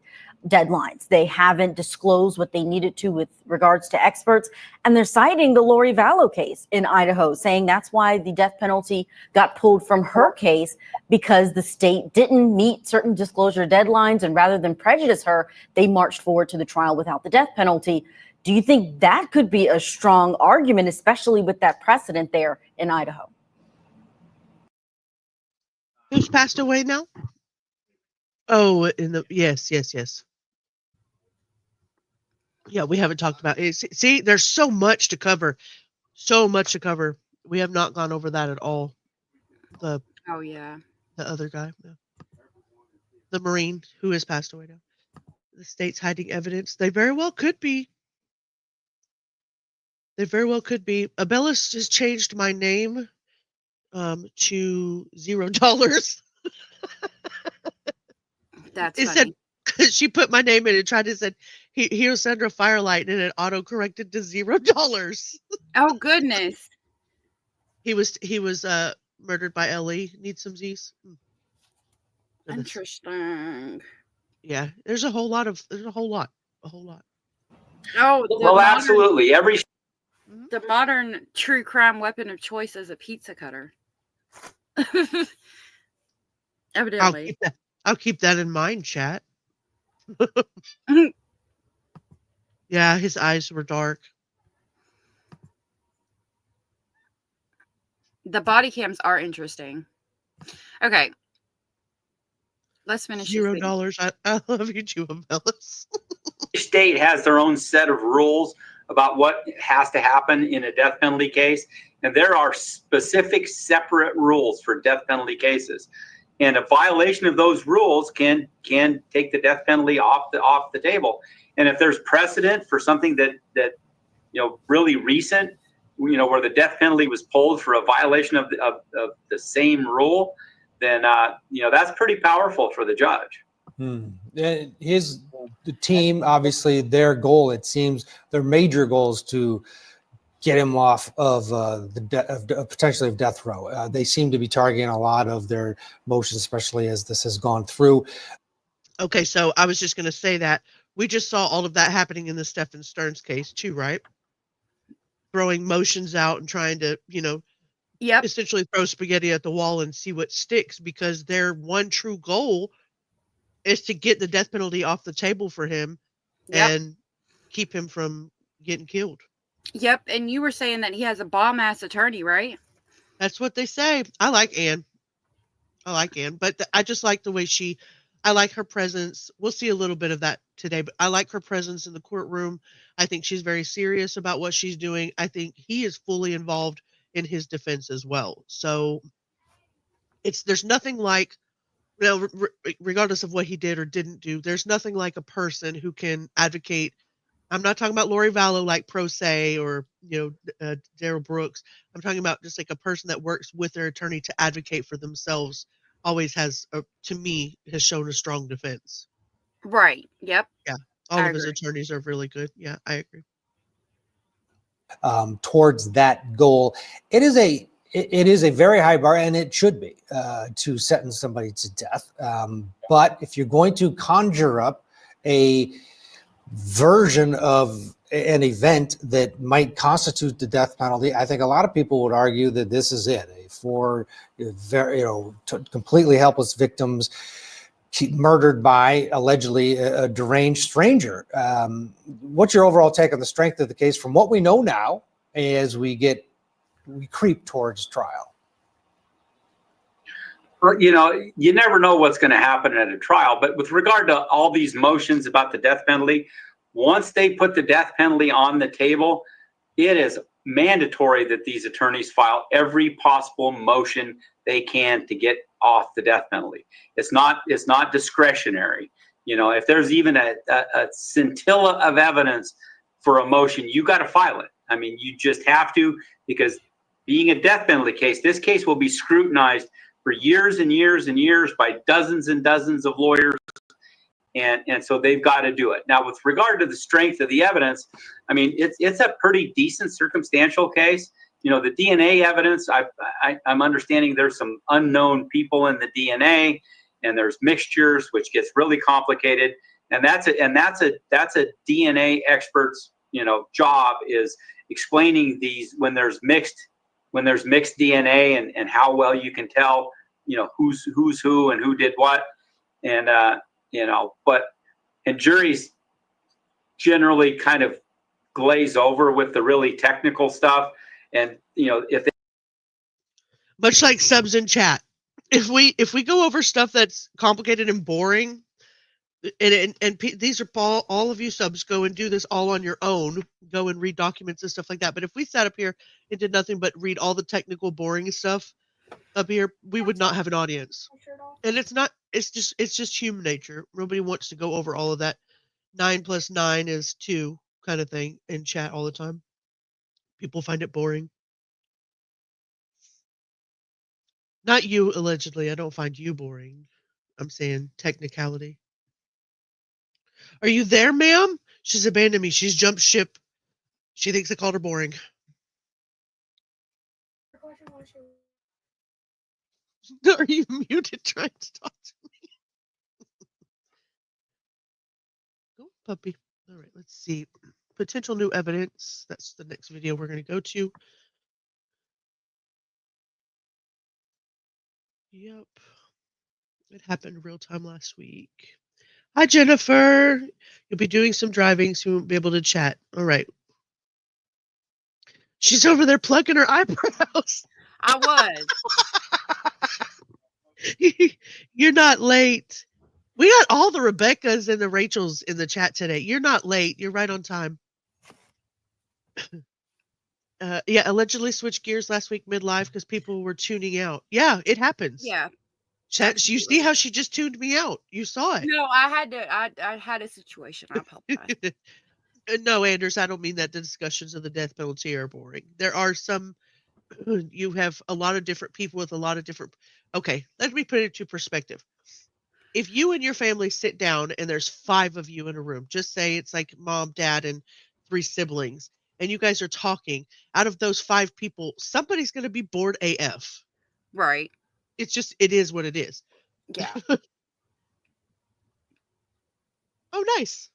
deadlines. They haven't disclosed what they needed to with regards to experts. And they're citing the Lori Vallow case in Idaho, saying that's why the death penalty got pulled from her case, because the state didn't meet certain disclosure deadlines. And rather than prejudice her, they marched forward to the trial without the death penalty. Do you think that could be a strong argument, especially with that precedent there in Idaho? Who's passed away now? Oh, yes. Yeah, we haven't talked about it. See, there's so much to cover. We have not gone over that at all. The other guy, the Marine who has passed away now. The state's hiding evidence. They very well could be. Abellis just changed my name to $0. That's it funny. Said she put my name in and tried to say Xiosandra firelyte, and it auto corrected to $0. Oh goodness. He was murdered by Ellie. Need some Z's. Interesting. Yeah, there's a whole lot. Oh, well, absolutely. The modern true crime weapon of choice is a pizza cutter. Evidently. I'll keep that in mind, chat. Yeah, his eyes were dark. The body cams are interesting. Okay. Let's finish. $0. I love you, Abellis. Each state has their own set of rules about what has to happen in a death penalty case. And there are specific separate rules for death penalty cases. And a violation of those rules can take the death penalty off the table. And if there's precedent for something that really recent, where the death penalty was pulled for a violation of the same rule, then that's pretty powerful for the judge. The team, obviously, their goal, it seems, their major goal is to get him off of potentially of death row. They seem to be targeting a lot of their motions, especially as this has gone through. Okay, so I was just going to say that we just saw all of that happening in the Stephen Stearns case too, right? Throwing motions out and trying to, essentially throw spaghetti at the wall and see what sticks, because their one true goal is to get the death penalty off the table for him and keep him from getting killed. Yep, and you were saying that he has a bomb-ass attorney, right? That's what they say. I like Anne, but I just like the way I like her presence. We'll see a little bit of that today, but I like her presence in the courtroom. I think she's very serious about what she's doing. I think he is fully involved in his defense as well. So there's nothing like, regardless of what he did or didn't do, there's nothing like a person who can advocate. I'm not talking about Lori Vallow like pro se or Daryl Brooks. I'm talking about just like a person that works with their attorney to advocate for themselves. Always has, to me, has shown a strong defense. Right. Yep. Yeah. All of his attorneys are really good. Yeah, I agree. Towards that goal, it is a very high bar, and it should be to sentence somebody to death. But if you're going to conjure up a version of an event that might constitute the death penalty, I think a lot of people would argue that this is it. For completely helpless victims murdered by allegedly a deranged stranger. What's your overall take on the strength of the case from what we know now as we creep towards trial? Well, you never know what's going to happen at a trial. But with regard to all these motions about the death penalty, once they put the death penalty on the table, it is mandatory that these attorneys file every possible motion they can to get off the death penalty. It's not discretionary. If there's even a scintilla of evidence for a motion, you got to file it. I mean, you just have to, because being a death penalty case, this case will be scrutinized for years and years and years by dozens and dozens of lawyers. And so they've got to do it. Now, with regard to the strength of the evidence, I mean, it's a pretty decent circumstantial case. The DNA evidence, I'm understanding there's some unknown people in the DNA, and there's mixtures, which gets really complicated. And that's a DNA expert's job, is explaining these when there's mixed DNA and how well you can tell who's who and who did what. And and juries generally kind of glaze over with the really technical stuff. And if they, much like subs in chat, if we go over stuff that's complicated and boring, and these are all of you subs, go and do this all on your own, go and read documents and stuff like that. But if we sat up here and did nothing but read all the technical boring stuff up here, we would not have an audience. And it's just human nature. Nobody wants to go over all of that 9 + 9 is 2 kind of thing in chat all the time. People find it boring. Not you, allegedly. I don't find you boring. I'm saying technicality. Are you there, ma'am? She's abandoned me. She's jumped ship. She thinks I called her boring. Are you muted trying to talk to me? Go, puppy. All right, let's see. Potential new evidence. That's the next video we're going to go to. Yep. It happened real time last week. Hi, Jennifer. You'll be doing some driving, so you won't be able to chat. All right. She's over there plucking her eyebrows. I was. You're not late. We got all the Rebeccas and the Rachels in the chat today. You're not late. You're right on time. Yeah, allegedly switched gears last week mid-live because people were tuning out. Yeah, it happens. Yeah. Chat, you see how she just tuned me out? You saw it. No, I had a situation. I apologize. No, Anders, I don't mean that the discussions of the death penalty are boring. There are some, you have a lot of different people with a lot of different. Okay, let me put it into perspective. If you and your family sit down and there's 5 of you in a room, just say it's like mom, dad, and 3 siblings, and you guys are talking, out of those 5 people, somebody's going to be bored AF. Right. It's just, it is what it is. Yeah. Oh, nice.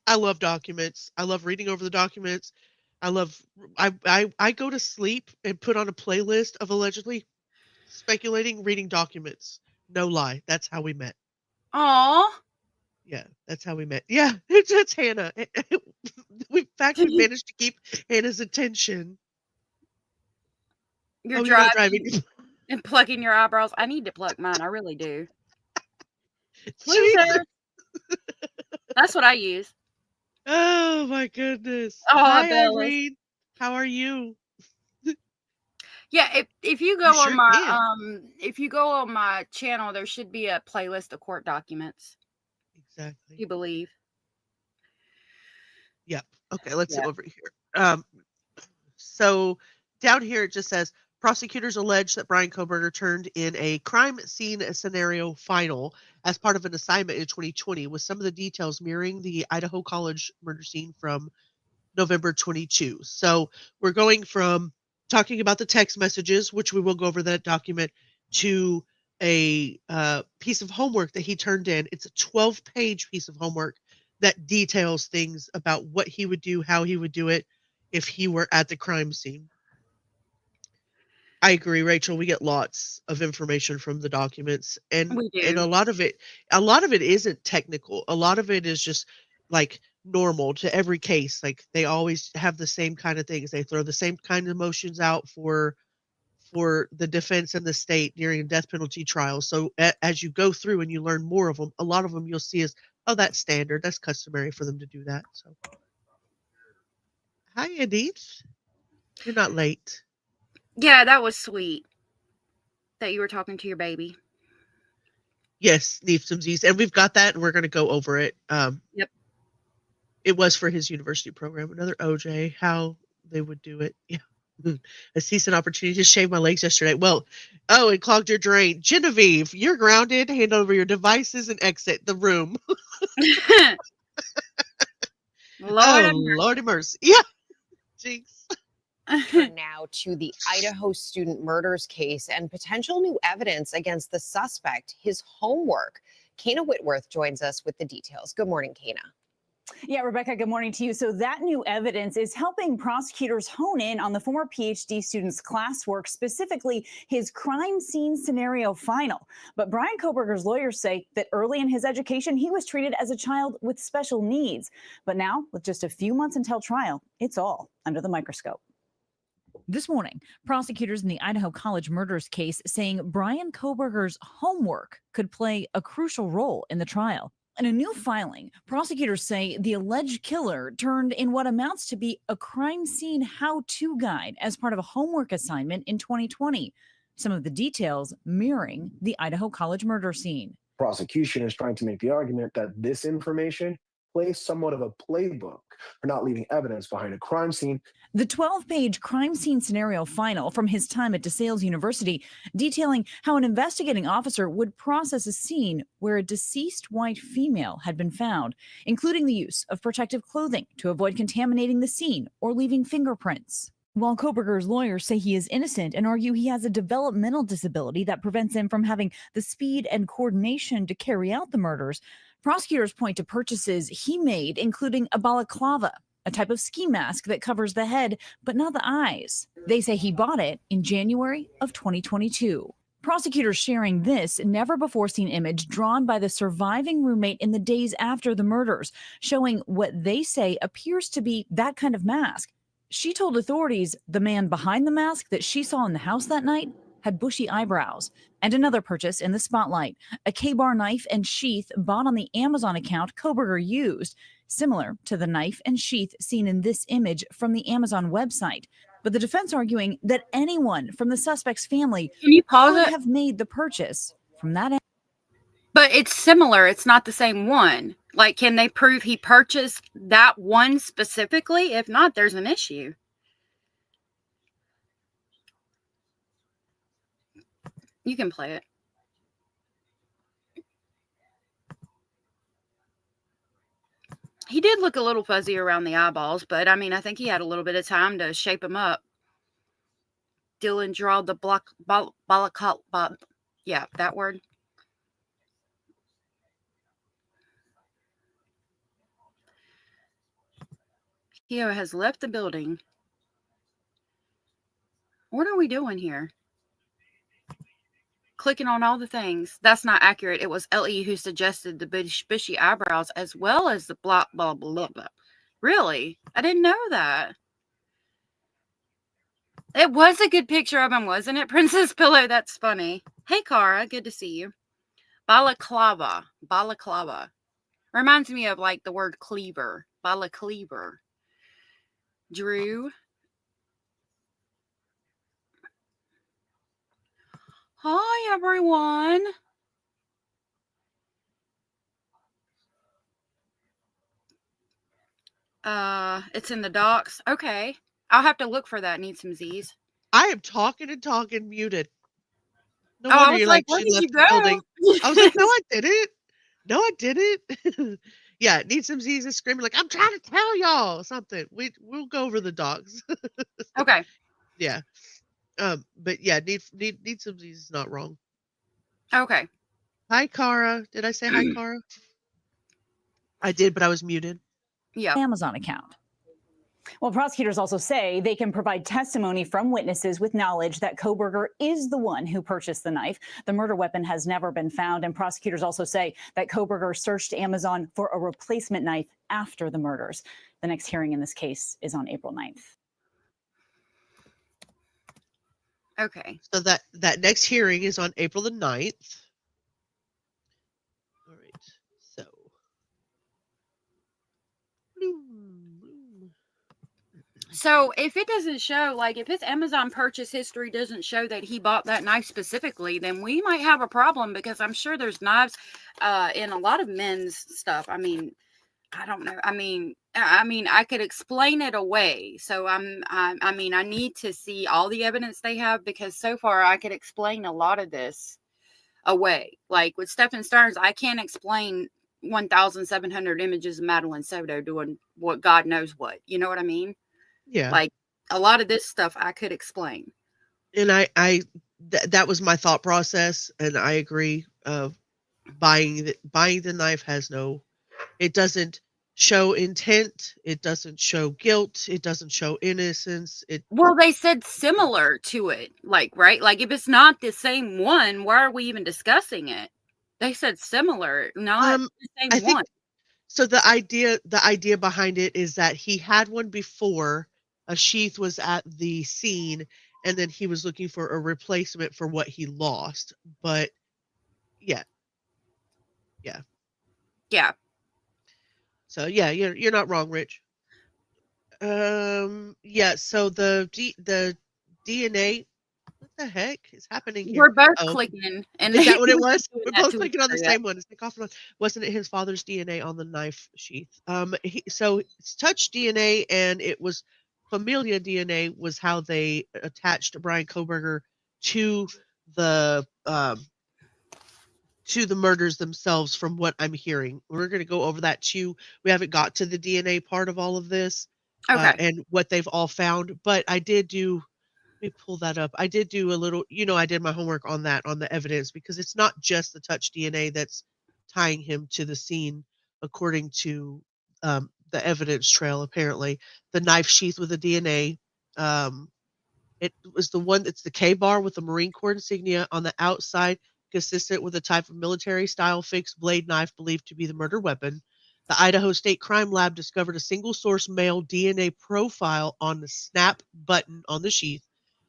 I love documents. I love reading over the documents. I go to sleep and put on a playlist of allegedly speculating, reading documents. No lie. That's how we met. Aw. Yeah, that's how we met. Yeah, it's Hannah. In fact, we managed to keep Hannah's attention. You're not driving and plucking your eyebrows. I need to pluck mine. I really do. That's what I use. Oh my goodness. Oh, Hi, Bellas. Irene. How are you? Yeah, if you go on my if you go on my channel, there should be a playlist of court documents. Exactly. You believe? Yep. Okay, let's see over here. So down here it just says prosecutors allege that Bryan Kohberger turned in a crime scene scenario final as part of an assignment in 2020, with some of the details mirroring the Idaho College murder scene from November 22. So we're going from talking about the text messages, which we will go over that document, to a piece of homework that he turned in. It's a 12-page piece of homework that details things about what he would do, how he would do it if he were at the crime scene. I agree, Rachel. We get lots of information from the documents, and a lot of it isn't technical. A lot of it is just like normal to every case. Like they always have the same kind of things. They throw the same kind of motions out for for the defense and the state during a death penalty trial. So as you go through and you learn more of them, a lot of them you'll see is, oh, that's standard. That's customary for them to do that. So, hi, Edith. You're not late. Yeah, that was sweet that you were talking to your baby. Yes, need some Z's. And we've got that, and we're going to go over it. Yep. It was for his university program. Another OJ, how they would do it. Yeah. A decent opportunity to shave my legs yesterday. Well, oh, and clogged your drain. Genevieve, you're grounded. Hand over your devices and exit the room. Lordy mercy. Yeah. Jinx. Turn now to the Idaho student murders case and potential new evidence against the suspect, his homework. Kana Whitworth joins us with the details. Good morning, Kana. Yeah, Rebecca, good morning to you. So that new evidence is helping prosecutors hone in on the former PhD student's classwork, specifically his crime scene scenario final. But Bryan Kohberger's lawyers say that early in his education, he was treated as a child with special needs. But now, with just a few months until trial, it's all under the microscope. This morning, prosecutors in the Idaho College murders case saying Bryan Kohberger's homework could play a crucial role in the trial. In a new filing, prosecutors say the alleged killer turned in what amounts to be a crime scene how-to guide as part of a homework assignment in 2020. Some of the details mirroring the Idaho College murder scene. Prosecution is trying to make the argument that this information plays somewhat of a playbook for not leaving evidence behind a crime scene. The 12-page crime scene scenario final from his time at DeSales University, detailing how an investigating officer would process a scene where a deceased white female had been found, including the use of protective clothing to avoid contaminating the scene or leaving fingerprints. While Kohberger's lawyers say he is innocent and argue he has a developmental disability that prevents him from having the speed and coordination to carry out the murders, prosecutors point to purchases he made, including a balaclava, a type of ski mask that covers the head but not the eyes. They say he bought it in January of 2022. Prosecutors sharing this never-before-seen image drawn by the surviving roommate in the days after the murders, showing what they say appears to be that kind of mask. She told authorities the man behind the mask that she saw in the house that night had bushy eyebrows. And another purchase in the spotlight, a K-bar knife and sheath bought on the Amazon account Kohberger used, similar to the knife and sheath seen in this image from the Amazon website. But the defense arguing that anyone from the suspect's family Can you pause could it? have made the purchase from that end. But it's similar. It's not the same one. Like, can they prove he purchased that one specifically? If not, there's an issue. You can play it. He did look a little fuzzy around the eyeballs, but I mean, I think he had a little bit of time to shape him up. Dylan draw the balaclava. Yeah, that word. Hio has left the building. What are we doing here? Clicking on all the things. That's not accurate. It was L.E. who suggested the bushy eyebrows as well as the blah, blah, blah, blah. Really? I didn't know that. It was a good picture of him, wasn't it, Princess Pillow? That's funny. Hey, Cara. Good to see you. Balaclava. Balaclava. Reminds me of, like, the word cleaver. Balacleaver. Drew. Hi, everyone. It's in the docs. Okay. I'll have to look for that. Need some Z's. I am talking and talking muted. No I wonder was you're like, like, where she did left you the go? building. I was like, no, I didn't. No, I didn't. Yeah, need some Z's is screaming like, I'm trying to tell y'all something. We'll go over the dogs. Okay. Yeah. But yeah, need some Z's is not wrong. Okay. Hi, Cara. Did I say hi, Cara? I did, but I was muted. Yeah. Amazon account. Well, prosecutors also say they can provide testimony from witnesses with knowledge that Kohberger is the one who purchased the knife. The murder weapon has never been found, and prosecutors also say that Kohberger searched Amazon for a replacement knife after the murders. The next hearing in this case is on April 9th. Okay. So that next hearing is on April the 9th. All right. So. So if it doesn't show, like if his Amazon purchase history doesn't show that he bought that knife specifically, then we might have a problem, because I'm sure there's knives in a lot of men's stuff. I mean, I don't know. I mean, I could explain it away. So I mean, I need to see all the evidence they have, because so far I could explain a lot of this away. Like with Stephen Stearns, I can't explain 1,700 images of Madeline Soto doing what God knows what. You know what I mean? Yeah. Like a lot of this stuff I could explain. And that was my thought process, and I agree. Buying the knife it doesn't show intent, it doesn't show guilt, it doesn't show innocence. Well, they said similar to it, like, right? Like if it's not the same one, why are we even discussing it? They said similar, not the I same think one. so. The idea behind it is that he had one before. A sheath was at the scene, and then he was looking for a replacement for what he lost. But yeah. So yeah, you're not wrong, Rich. Yeah. So the DNA. What the heck is happening here? We're both Oh, clicking, and is that what it he was? doing We're that both to each clicking on the other. same one. It's like off and on. Wasn't it his father's DNA on the knife sheath? So it's touch DNA, and it was familia DNA was how they attached Bryan Kohberger to the murders themselves, from what I'm hearing. We're going to go over that too. We haven't got to the DNA part of all of this, Okay. and what they've all found, but I did do. Let me pull that up. I did do a little, I did my homework on that, on the evidence, because it's not just the touch DNA that's tying him to the scene, according to the evidence trail. Apparently, the knife sheath with the DNA. It was the one that's the K bar with the Marine Corps insignia on the outside, consistent with a type of military style fixed blade knife believed to be the murder weapon. The Idaho State Crime Lab discovered a single source male DNA profile on the snap button on the sheath.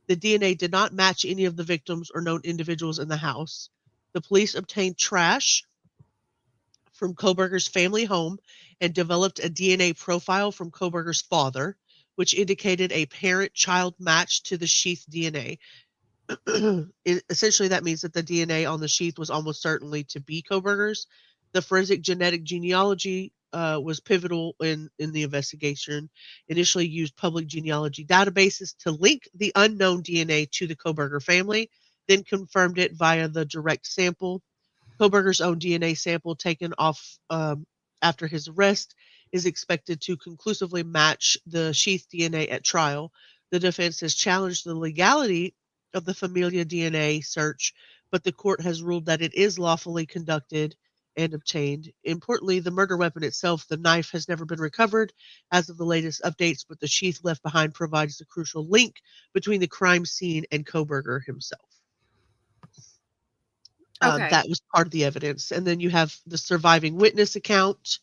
The DNA did not match any of the victims or known individuals in the house. The police obtained trash from Kohberger's family home and developed a DNA profile from Kohberger's father, which indicated a parent-child match to the sheath DNA. Essentially, that means that the DNA on the sheath was almost certainly to be Kohberger's. The forensic genetic genealogy was pivotal in the investigation. Initially used public genealogy databases to link the unknown DNA to the Kohberger family, then confirmed it via the direct sample. Kohberger's own DNA sample taken off after his arrest is expected to conclusively match the sheath DNA at trial. The defense has challenged the legality of the familia DNA search, but the court has ruled that it is lawfully conducted and obtained. Importantly, the murder weapon itself, the knife, has never been recovered as of the latest updates, but the sheath left behind provides the crucial link between the crime scene and Kohberger himself. Okay. That was part of the evidence. And then you have the surviving witness account,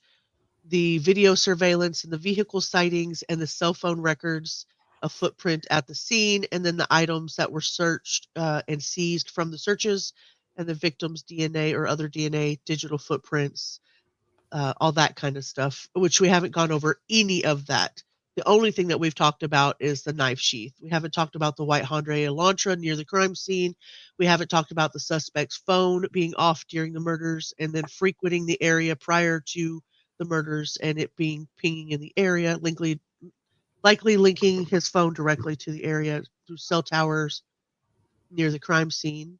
the video surveillance and the vehicle sightings, and the cell phone records, a footprint at the scene, and then the items that were searched and seized from the searches, and the victim's DNA or other DNA, digital footprints, all that kind of stuff, which we haven't gone over any of that. The only thing that we've talked about is the knife sheath. We haven't talked about the white Hyundai Elantra near the crime scene. We haven't talked about the suspect's phone being off during the murders and then frequenting the area prior to the murders and it being pinging in the area, likely linking his phone directly to the area through cell towers near the crime scene.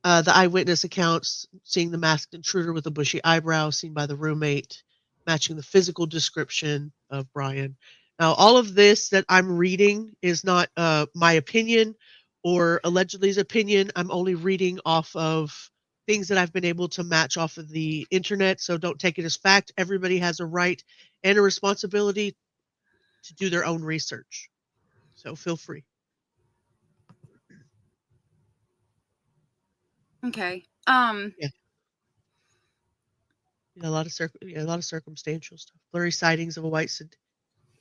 The eyewitness accounts seeing the masked intruder with a bushy eyebrow seen by the roommate, matching the physical description of Bryan. Now, all of this that I'm reading is not my opinion or allegedly's opinion. I'm only reading off of things that I've been able to match off of the internet. So don't take it as fact. Everybody has a right and a responsibility to do their own research. So feel free. Okay. Yeah. A lot of circumstantial stuff. Blurry sightings of a white.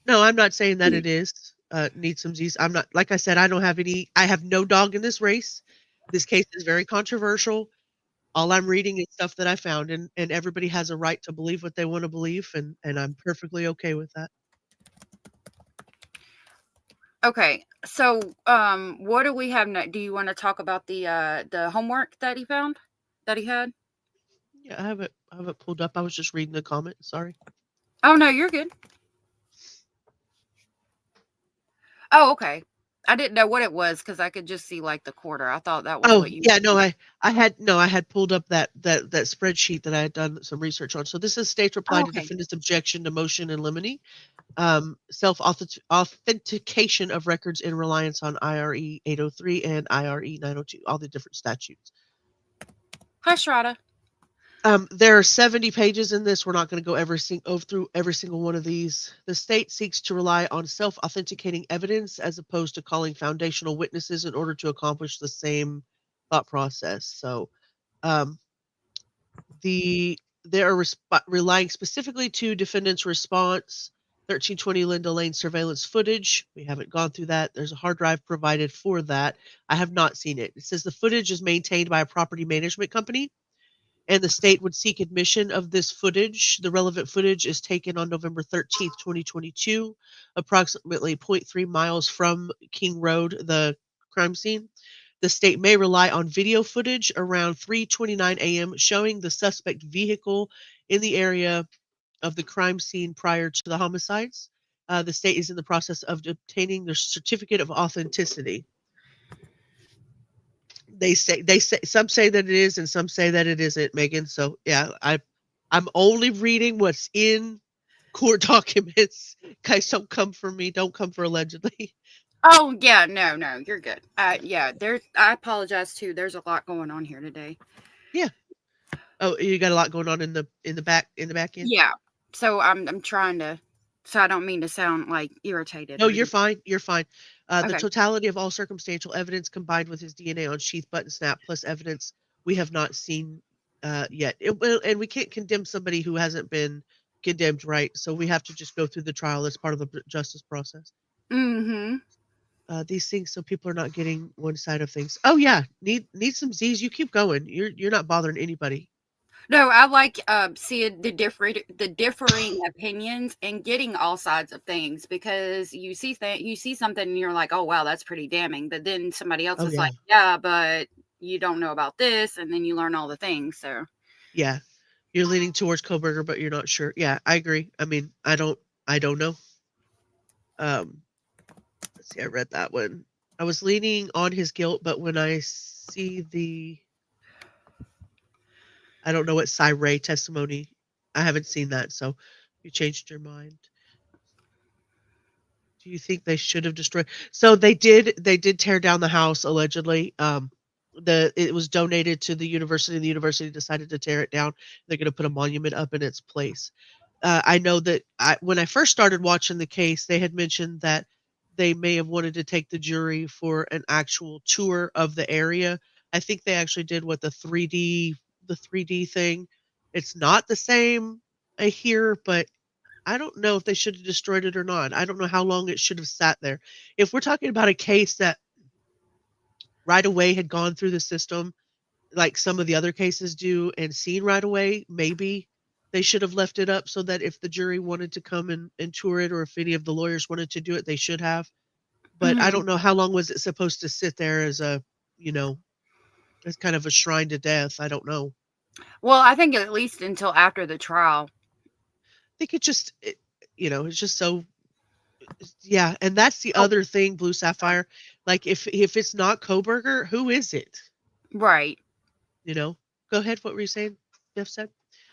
No, I'm not saying that it is. need some Z's. I'm not, like I said, I have no dog in this race. This case is very controversial. All I'm reading is stuff that I found, and everybody has a right to believe what they want to believe, and I'm perfectly okay with that. Okay, so what do we have next? Do you want to talk about the homework that he found, that he had? Yeah, I have it pulled up. I was just reading the comment. Sorry. Oh no, you're good. Oh, okay. I didn't know what it was because I could just see like the quarter. I thought that was Oh what you. yeah, no, I had pulled up that spreadsheet that I had done some research on. So this is state's reply Oh, to okay. defendant's objection to motion in limine, self authentication of records in reliance on IRE 803 and IRE 902, all the different statutes. Hi, Shraddha. There are 70 pages in this. We're not going to go through every single one of these. The state seeks to rely on self-authenticating evidence as opposed to calling foundational witnesses in order to accomplish the same thought process. So, they are relying specifically to defendant's response, 1320 Linda Lane surveillance footage. We haven't gone through that. There's a hard drive provided for that. I have not seen it. It says the footage is maintained by a property management company, and the state would seek admission of this footage. The relevant footage is taken on November 13th, 2022, approximately 0.3 miles from King Road, the crime scene. The state may rely on video footage around 3:29 a.m. showing the suspect vehicle in the area of the crime scene prior to the homicides. The state is in the process of obtaining their certificate of authenticity. They say some say that it is and some say that it isn't, Megan. So yeah, I'm only reading what's in court documents. Guys, don't come for me. Don't come for allegedly. Oh yeah, no, you're good. Yeah, I apologize too. There's a lot going on here today. Yeah. Oh, you got a lot going on in the back end. Yeah. So I'm trying to. So I don't mean to sound like irritated. No, or you're anything. fine. You're fine. The Okay. totality of all circumstantial evidence combined with his DNA on sheath button snap plus evidence we have not seen yet. And we can't condemn somebody who hasn't been condemned, right? So we have to just go through the trial as part of the justice process. Mm-hmm. These things, so people are not getting one side of things. Oh yeah, need some Z's. You keep going. You're not bothering anybody. No, I like seeing the differing opinions and getting all sides of things, because you see something and you're like, oh wow, that's pretty damning, but then somebody else Oh is yeah. like, yeah, but you don't know about this, and then you learn all the things. So Yeah. You're leaning towards Koberger, but you're not sure. Yeah, I agree. I mean, I don't know. Let's see, I read that one. I was leaning on his guilt, but when I see I don't know what Ray testimony, I haven't seen that, so you changed your mind. Do you think they should have destroyed? So they did tear down the house allegedly. It was donated to the university, and the university decided to tear it down. They're going to put a monument up in its place. I know that when I first started watching the case, they had mentioned that they may have wanted to take the jury for an actual tour of the area. I think they actually did what the 3D thing. It's not the same here, but I don't know if they should have destroyed it or not. I don't know how long it should have sat there. If we're talking about a case that right away had gone through the system, like some of the other cases do, and seen right away, maybe they should have left it up so that if the jury wanted to come and tour it, or if any of the lawyers wanted to do it, they should have. But I don't know how long was it supposed to sit there as a, as kind of a shrine to death. I don't know. well, I think at least until after the trial. I think it's just so. Yeah, and that's the other thing, Blue Sapphire. Like if it's not Koberger, who is it? Right. Go ahead. What were you saying? Jeff said.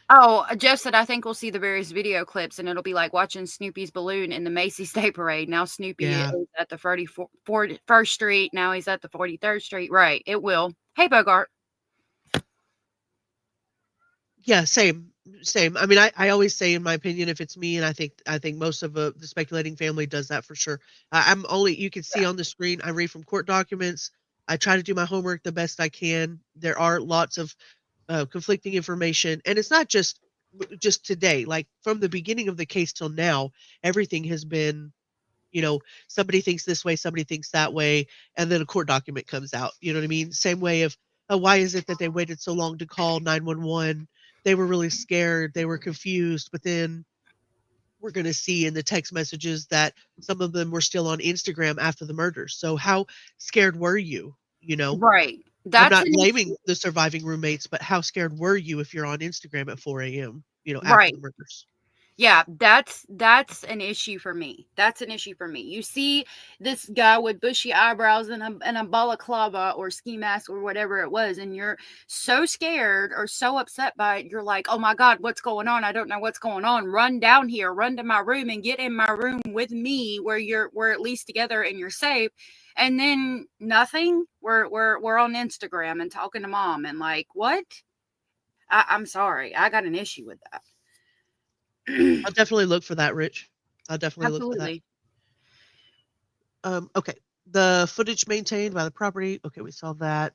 Oh, Jeff said, I think we'll see the various video clips and it'll be like watching Snoopy's balloon in the Macy's Day Parade. Now Snoopy Yeah. is at the 1st Street. Now he's at the 43rd Street. Right. It will. Hey, Bogart. Yeah, same. I mean, I always say, in my opinion, if it's me, and I think most of the speculating family does that for sure. You can see on the screen, I read from court documents. I try to do my homework the best I can. There are lots of conflicting information, and it's not just today. Like from the beginning of the case till now, everything has been, somebody thinks this way, somebody thinks that way, and then a court document comes out. You know what I mean? Same way of, why is it that they waited so long to call 911? They were really scared. They were confused. But then we're going to see in the text messages that some of them were still on Instagram after the murders. So how scared were you? Right. I'm That's not an blaming the surviving roommates, but how scared were you if you're on Instagram at 4 a.m., after right. the murders? Yeah, that's an issue for me. That's an issue for me. You see this guy with bushy eyebrows and a balaclava or ski mask or whatever it was, and you're so scared or so upset by it, you're like, oh my God, what's going on? I don't know what's going on. Run down here, run to my room and get in my room with me where we're at least together and you're safe. And then nothing. We're on Instagram and talking to mom and like, what? I'm sorry. I got an issue with that. I'll definitely look for that, Rich. I'll definitely look for that. Absolutely. Okay. The footage maintained by the property. Okay, we saw that.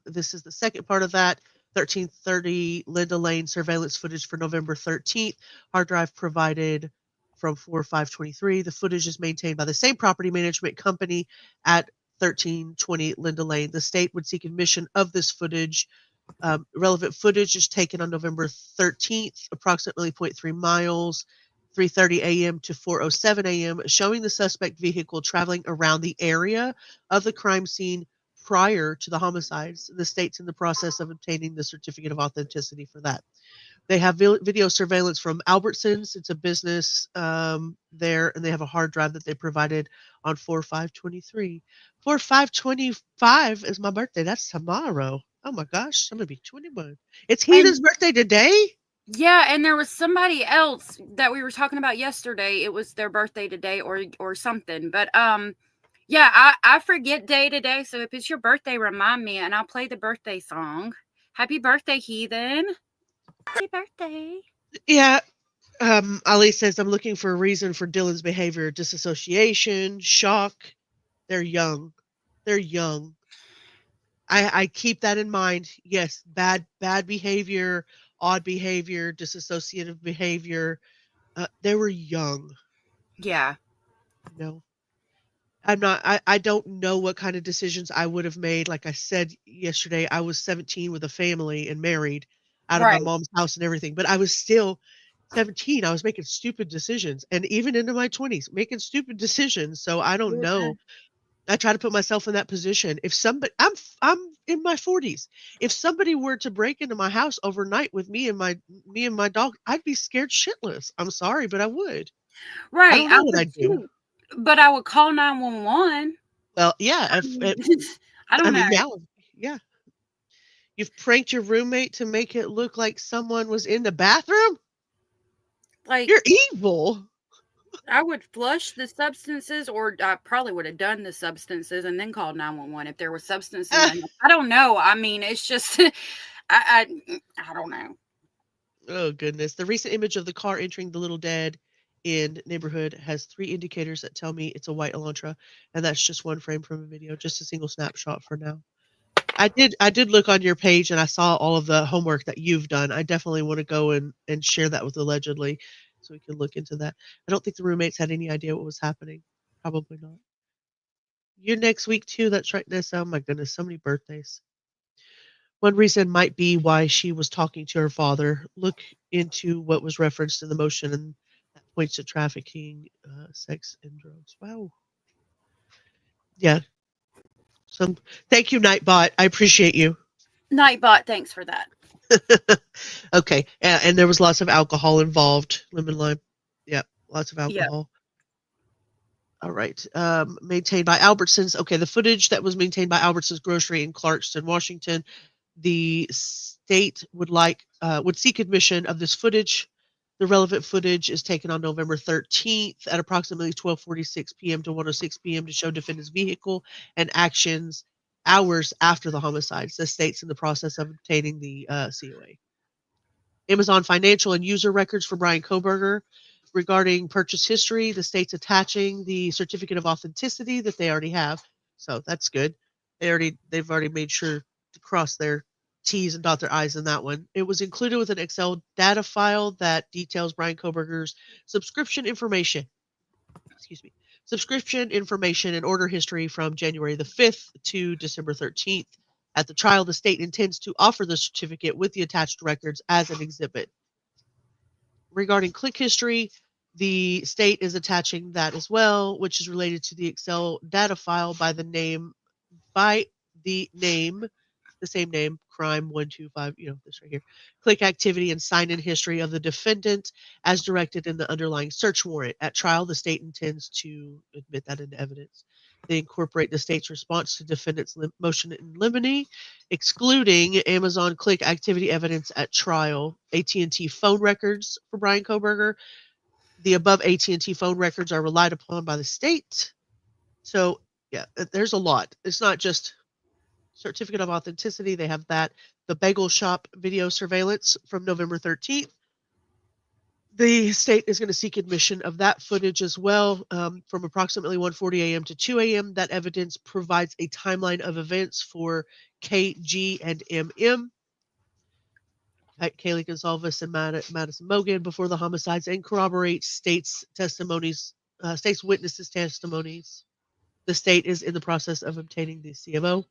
This is the second part of that. 1330 Linda Lane surveillance footage for November 13th. Hard drive provided from 4/5/23. The footage is maintained by the same property management company at 1320 Linda Lane. The state would seek admission of this footage. Relevant footage is taken on November 13th, approximately 0.3 miles, 3:30 a.m. to 4:07 a.m., showing the suspect vehicle traveling around the area of the crime scene prior to the homicides. The state's in the process of obtaining the certificate of authenticity for that. They have video surveillance from Albertsons. It's a business there, and they have a hard drive that they provided on 4/5/23. 4/5/25 is my birthday. That's tomorrow. Oh my gosh, I'm gonna be 21. It's Heathen's birthday today. Yeah, and there was somebody else that we were talking about yesterday. It was their birthday today or something. But yeah, I forget day to day. So if it's your birthday, remind me and I'll play the birthday song. Happy birthday, Heathen. Happy birthday. Yeah. Ali says, I'm looking for a reason for Dylan's behavior. Disassociation, shock. They're young. They're young. I keep that in mind. Yes, bad behavior, odd behavior, disassociative behavior. They were young. Yeah. I don't know what kind of decisions I would have made. Like I said yesterday, I was 17 with a family and married out of my Right. mom's house and everything, but I was still 17. I was making stupid decisions, and even into my 20s, making stupid decisions. So I don't know. I try to put myself in that position. If somebody, I'm in my 40s. If somebody were to break into my house overnight with me and my dog, I'd be scared shitless. I'm sorry, but I would. I Right. don't I know what would I'd do. too. But I would call 911. Well, yeah. I don't know. Now, yeah. You've pranked your roommate to make it look like someone was in the bathroom? Like, you're evil. I would flush the substances, or I probably would have done the substances and then called 911 if there was substances in it. I don't know. I mean, it's just, I don't know. Oh, goodness. The recent image of the car entering the Little Dead Inn neighborhood has 3 indicators that tell me it's a white Elantra, and that's just one frame from a video, just a single snapshot for now. I did look on your page, and I saw all of the homework that you've done. I definitely want to go and share that with Allegedly so we can look into that. I don't think the roommates had any idea what was happening. Probably not. You're next week too. That's right, Nessa. Oh my goodness, so many birthdays. One reason might be why she was talking to her father. Look into what was referenced in the motion, and that points to trafficking, sex, and drugs. Wow. Yeah. Thank you, Nightbot. I appreciate you. Nightbot, thanks for that. Okay, and there was lots of alcohol involved. Lemon lime. Yeah, lots of Yeah. alcohol. All right. Maintained by Albertsons. Okay, the footage that was maintained by Albertsons Grocery in Clarkston, Washington. The state would seek admission of this footage. The relevant footage is taken on November 13th at approximately 12:46 p.m. to 1:06 p.m. to show defendant's vehicle and actions hours after the homicides. The state's in the process of obtaining the COA. Amazon financial and user records for Bryan Kohberger regarding purchase history. The state's attaching the certificate of authenticity that they already have, so that's good. They've already made sure to cross their T's and dot their I's in that one. It was included with an Excel data file that details Bryan Kohberger's subscription information. Excuse me. subscription information and order history from January the 5th to December 13th. At the trial, the state intends to offer the certificate with the attached records as an exhibit. Regarding click history, the state is attaching that as well, which is related to the Excel data file by the same name, crime 125, this right here, click activity and sign-in history of the defendant as directed in the underlying search warrant. At trial, the state intends to admit that into evidence. They incorporate the state's response to defendant's motion in limine, excluding Amazon click activity evidence at trial, AT&T phone records for Bryan Kohberger. The above AT&T phone records are relied upon by the state. So, yeah, there's a lot. It's not just certificate of authenticity. They have that. The bagel shop video surveillance from November 13th. The state is going to seek admission of that footage as well from approximately 1:40 a.m. to 2 a.m. That evidence provides a timeline of events for KG and MM. Kaylee Gonzalez and Madison Mogan before the homicides and corroborates state's witnesses' testimonies. The state is in the process of obtaining the CMO,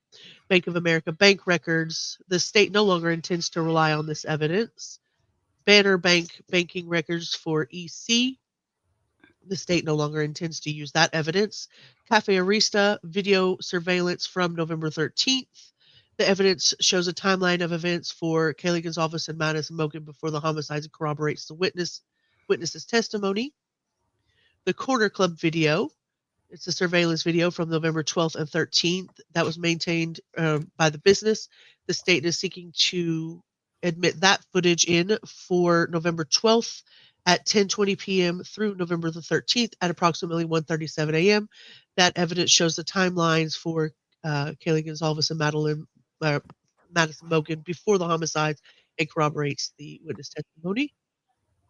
Bank of America bank records. The state no longer intends to rely on this evidence. Banner Bank banking records for EC. The state no longer intends to use that evidence. Cafe Arista video surveillance from November 13th. The evidence shows a timeline of events for Kaylee Gonzalez and Madison Mogan before the homicides and corroborates the witness's testimony. The Corner Club video. It's a surveillance video from November 12th and 13th that was maintained by the business. The state is seeking to admit that footage in for November 12th at 10:20 p.m. through November the 13th at approximately 1:37 a.m. That evidence shows the timelines for Kaylee Gonzalez and Madison Mogan before the homicides and corroborates the witness testimony.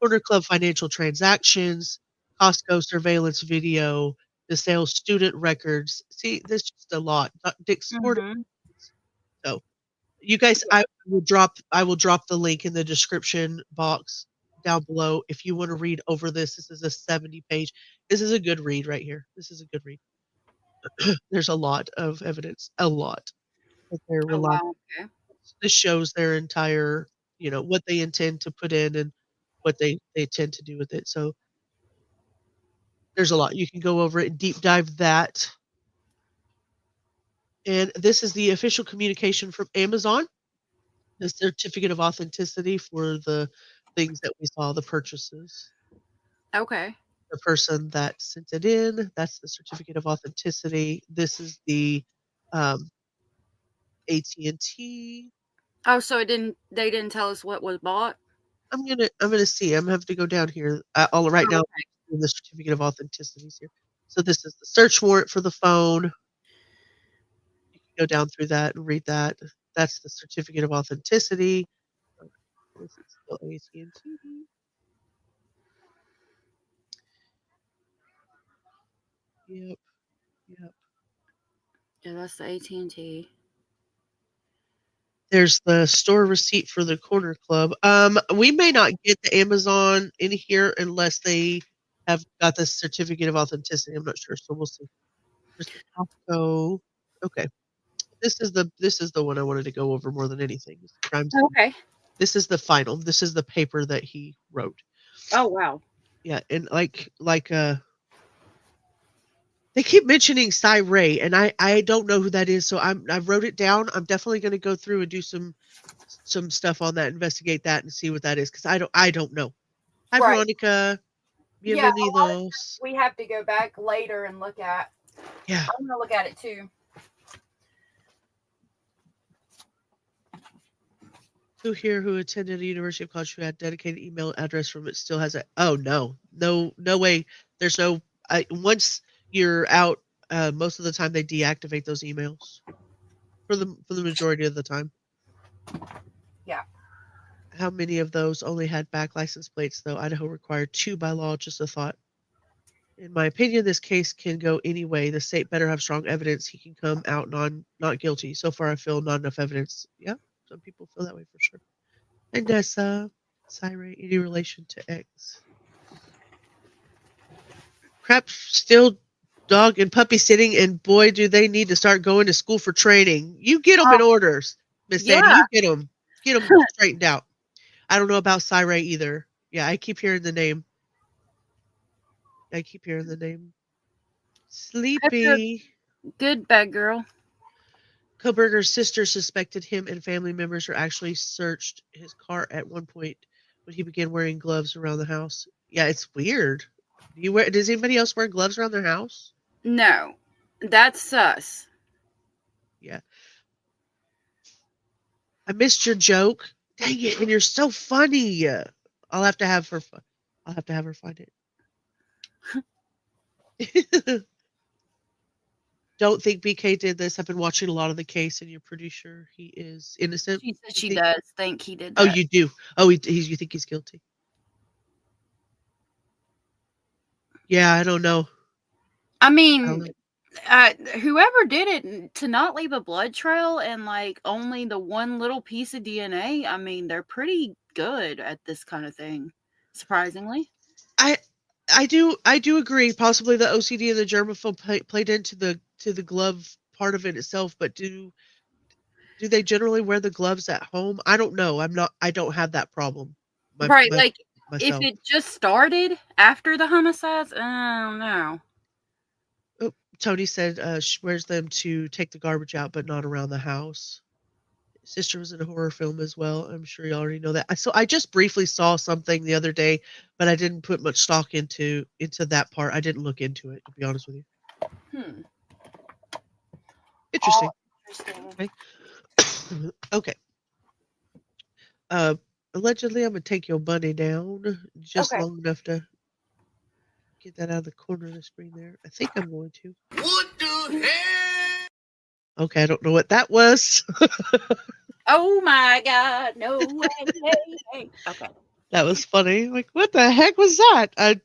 Corner Club financial transactions, Costco surveillance video, the sales student records. See, there's just a lot. Dick's Sporting. So, you guys, I will drop the link in the description box down below if you want to read over this. This is a 70-page. This is a good read right here. This is a good read. There's a lot of evidence, a lot that they're relying. Wow. Okay. This shows their entire, what they intend to put in and what they tend to do with it. So there's a lot. You can go over it and deep dive that. And this is the official communication from Amazon, the certificate of authenticity for the things that we saw, the purchases. Okay. The person that sent it in, that's the certificate of authenticity. This is the AT&T. Oh, so they didn't tell us what was bought? I'm gonna see. I'm gonna have to go down here. Right now, the certificate of authenticity is here. So this is the search warrant for the phone. You can go down through that and read that. That's the certificate of authenticity. This is still AT&T. Yep. Yeah, that's the AT&T. There's the store receipt for the Corner Club. We may not get the Amazon in here unless they have got the certificate of authenticity. I'm not sure, so we'll see. There's the Costco. Okay. This is the one I wanted to go over more than anything. Okay. This is the final. This is the paper that he wrote. Oh wow. Yeah, and they keep mentioning Cy Ray, and I don't know who that is, so I wrote it down. I'm definitely going to go through and do some stuff on that, investigate that, and see what that is because I don't know. Hi, Right. Veronica. Yeah, Bienvenidos. we have to go back later and look at. Yeah. I'm gonna look at it too. Who here who attended the University of College who had dedicated email address from it still has a? Oh no way. There's no. Once you're out, most of the time they deactivate those emails for the majority of the time. Yeah. How many of those only had back license plates though? Idaho required 2 by law. Just a thought. In my opinion, this case can go any way. The state better have strong evidence he can come out not guilty. So far, I feel not enough evidence. Yeah, some people feel that way for sure. And Nessa, Syray, any relation to X? Perhaps still dog and puppy sitting, and boy, do they need to start going to school for training. You get them in orders, Miss Sadie. Yeah. You get them straightened out. I don't know about Cyray either. Yeah, I keep hearing the name. Sleepy. Good bad girl. Koberger's sister suspected him and family members were actually searched his car at one point when he began wearing gloves around the house. Yeah, it's weird. Does anybody else wear gloves around their house? No, that's sus. Yeah. I missed your joke. Dang it, and you're so funny. I'll have to have her find it. Don't think BK did this. I've been watching a lot of the case, and you're pretty sure he is innocent. She said she does think he did that. Oh, you do. Oh, you think he's guilty? Yeah, I don't know. I mean, whoever did it, to not leave a blood trail and like only the one little piece of DNA, I mean, they're pretty good at this kind of thing, surprisingly. I do agree. Possibly the OCD and the germaphobe played into the glove part of it itself, but do they generally wear the gloves at home? I don't know. I don't have that problem. Right, like myself. if it just started after the homicides, I don't know. Oh, Tony said she wears them to take the garbage out, but not around the house. Sister was in a horror film as well. I'm sure you already know that. I just briefly saw something the other day, but I didn't put much stock into that part. I didn't look into it, to be honest with you. Interesting. Okay. Allegedly, I'm gonna take your bunny down just long enough to get that out of the corner of the screen there. I think I'm going to. What the hell? Okay, I don't know what that was. Oh my God! No way! Okay. That was funny. Like, what the heck was that?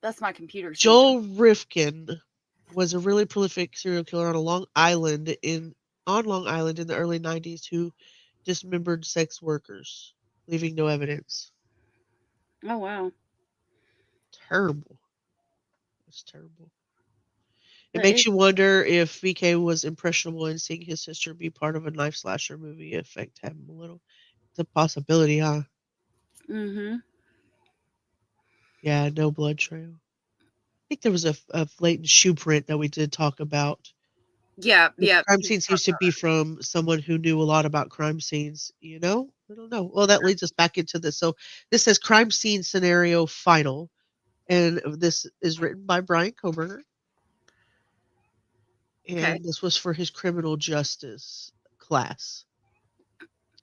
That's my computer. Joel Rifkin was a really prolific serial killer on Long Island in the early 90s who dismembered sex workers, leaving no evidence. Oh wow. Terrible. It's terrible. It makes you wonder if VK was impressionable and seeing his sister be part of a knife slasher movie affect him a little. It's a possibility, huh? Mm-hmm. Yeah, no blood trail. I think there was a latent shoe print that we did talk about. Yeah, yeah. Crime scene seems to be from someone who knew a lot about crime scenes, I don't know. Well, that leads us back into this. So this says crime scene scenario final, and this is written by Bryan Kohberger. And this was for his criminal justice class.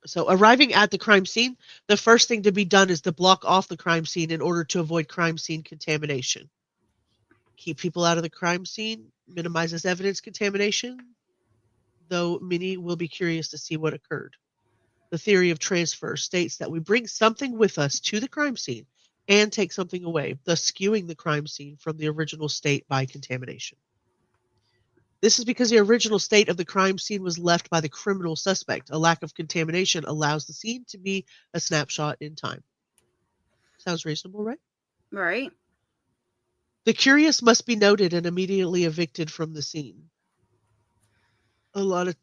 So arriving at the crime scene, the first thing to be done is to block off the crime scene in order to avoid crime scene contamination. Keep people out of the crime scene, minimizes evidence contamination, though many will be curious to see what occurred. The theory of transfer states that we bring something with us to the crime scene and take something away, thus skewing the crime scene from the original state by contamination. This is because the original state of the crime scene was left by the criminal suspect. A lack of contamination allows the scene to be a snapshot in time. Sounds reasonable, right? Right. The curious must be noted and immediately evicted from the scene. I don't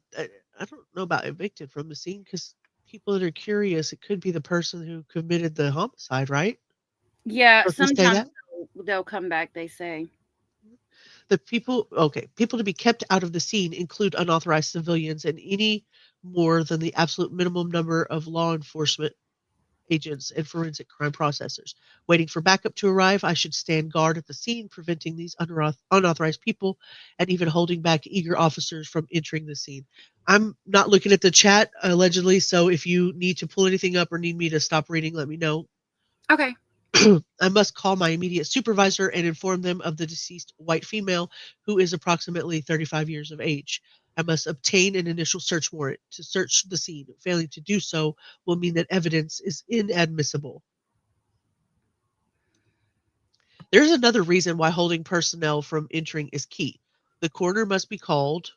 know about evicted from the scene because people that are curious, it could be the person who committed the homicide, right? Yeah, Does it say sometimes that? they'll come back, they say. People to be kept out of the scene include unauthorized civilians and any more than the absolute minimum number of law enforcement agents and forensic crime processors. Waiting for backup to arrive, I should stand guard at the scene, preventing these unauthorized people and even holding back eager officers from entering the scene. I'm not looking at the chat, allegedly, so if you need to pull anything up or need me to stop reading, let me know. Okay. I must call my immediate supervisor and inform them of the deceased white female who is approximately 35 years of age. I must obtain an initial search warrant to search the scene. Failing to do so will mean that evidence is inadmissible. There's another reason why holding personnel from entering is key. The coroner must be called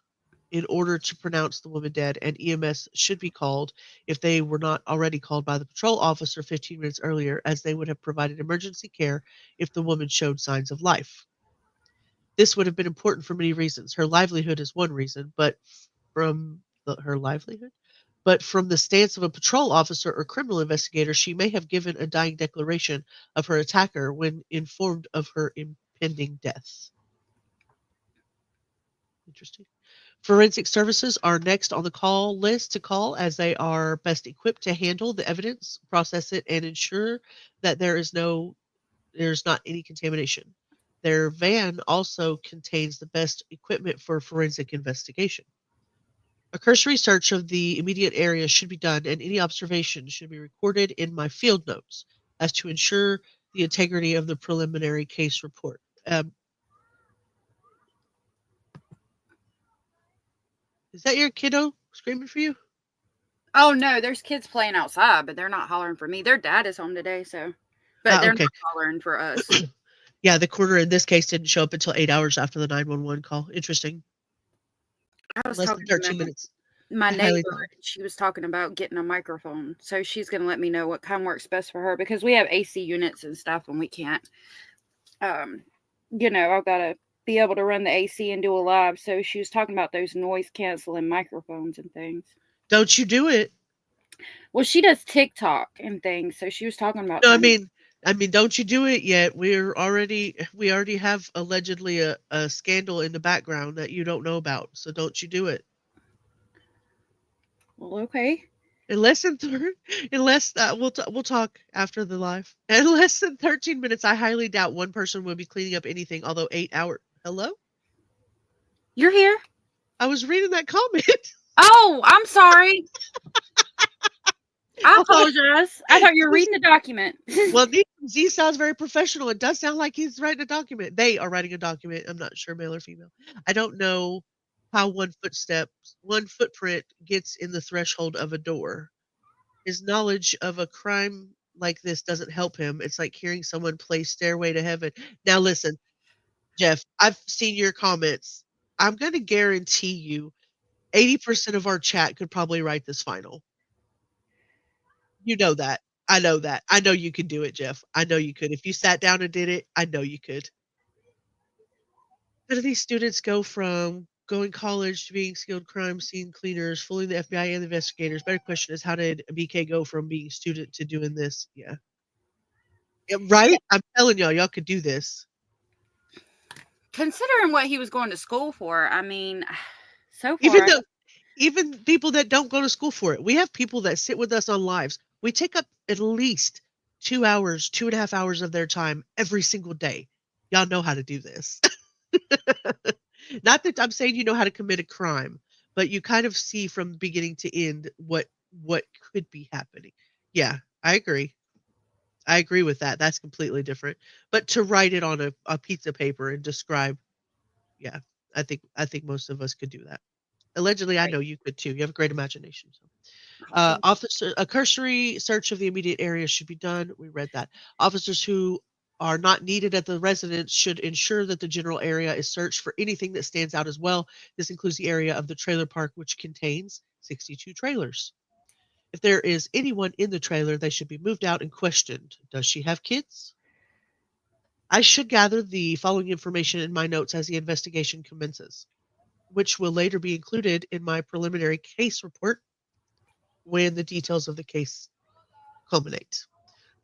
in order to pronounce the woman dead, and EMS should be called if they were not already called by the patrol officer 15 minutes earlier, as they would have provided emergency care if the woman showed signs of life. This would have been important for many reasons. Her livelihood is one reason, but from her livelihood? But from the stance of a patrol officer or criminal investigator, she may have given a dying declaration of her attacker when informed of her impending death. Interesting. Forensic services are next on the call list to call, as they are best equipped to handle the evidence, process it, and ensure that there's not any contamination. Their van also contains the best equipment for forensic investigation. A cursory search of the immediate area should be done, and any observations should be recorded in my field notes as to ensure the integrity of the preliminary case report. Is that your kiddo screaming for you? Oh no, there's kids playing outside, but they're not hollering for me. Their dad is home today, so but they're Okay. not hollering for us. Yeah, the coroner in this case didn't show up until 8 hours after the 911 call. Interesting. I was Less than talking 13 to minutes. my I highly neighbor, doubt. and she was talking about getting a microphone. So she's going to let me know what kind works best for her, because we have AC units and stuff and we can't, I've got to be able to run the AC and do a live. So she was talking about those noise canceling microphones and things. Don't you do it. Well, she does TikTok and things. So she was talking about No, trying I mean, don't you do it yet. We already have allegedly a scandal in the background that you don't know about. So don't you do it. Well, okay. In less than we'll talk after the live. In less than 13 minutes, I highly doubt one person will be cleaning up anything. Although 8 hours. Hello? You're here? I was reading that comment. Oh, I'm sorry. I apologize. I thought you were reading the document. Well, Z sounds very professional. It does sound like he's writing a document. They are writing a document. I'm not sure, male or female. I don't know how one footprint gets in the threshold of a door. His knowledge of a crime like this doesn't help him. It's like hearing someone play Stairway to Heaven. Now listen, Jeff, I've seen your comments. I'm going to guarantee you 80% of our chat could probably write this final. You know that. I know that. I know you could do it, Jeff. I know you could. If you sat down and did it, I know you could. How do these students go from going college to being skilled crime scene cleaners, fooling the FBI and the investigators? Better question is, how did BK go from being student to doing this? Yeah. Right? I'm telling y'all could do this. Considering what he was going to school for, I mean, so far. Even people that don't go to school for it. We have people that sit with us on lives. We take up at least 2 hours, 2.5 hours of their time every single day. Y'all know how to do this. Not that I'm saying you know how to commit a crime, but you kind of see from beginning to end what could be happening. Yeah, I agree. I agree with that. That's completely different. But to write it on a piece of paper and describe, yeah, I think most of us could do that. Allegedly, I know you could too. You have a great imagination. So. A cursory search of the immediate area should be done. We read that. Officers who are not needed at the residence should ensure that the general area is searched for anything that stands out as well. This includes the area of the trailer park, which contains 62 trailers. If there is anyone in the trailer, they should be moved out and questioned. Does she have kids? I should gather the following information in my notes as the investigation commences, which will later be included in my preliminary case report when the details of the case culminate.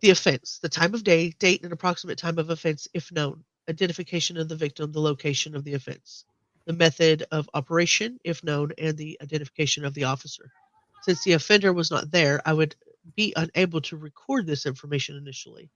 The offense, the time of day, date, and approximate time of offense, if known. Identification of the victim, the location of the offense. The method of operation, if known, and the identification of the officer. Since the offender was not there, I would be unable to record this information initially.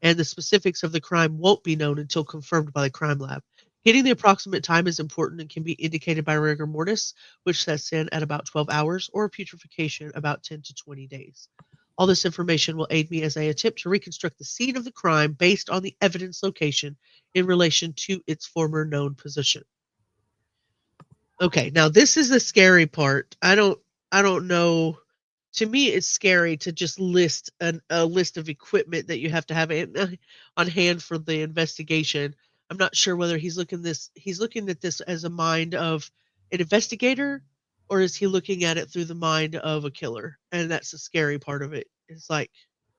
And the specifics of the crime won't be known until confirmed by the crime lab. Getting the approximate time is important and can be indicated by rigor mortis, which sets in at about 12 hours, or putrefaction about 10 to 20 days. All this information will aid me as I attempt to reconstruct the scene of the crime based on the evidence location in relation to its former known position. Okay, now this is the scary part. I don't know. To me, it's scary to just list a list of equipment that you have to have on hand for the investigation. I'm not sure whether he's looking at this as a mind of an investigator, or is he looking at it through the mind of a killer? And that's the scary part of it. It's like,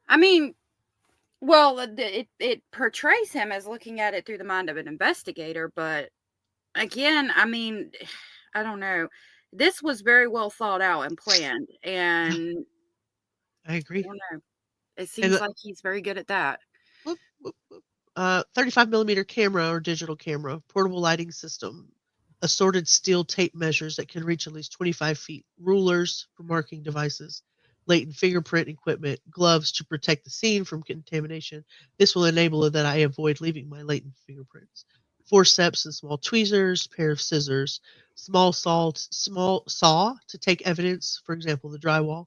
I mean, well, it portrays him as looking at it through the mind of an investigator, but again, I mean, I don't know. This was very well thought out and planned, and I I agree. don't know. It And seems like he's very good at that. 35 millimeter camera or digital camera, portable lighting system, assorted steel tape measures that can reach at least 25 feet, rulers for marking devices, latent fingerprint equipment, gloves to protect the scene from contamination. This will enable that I avoid leaving my latent fingerprints. Forceps and small tweezers, pair of scissors, small saw to take evidence, for example, the drywall,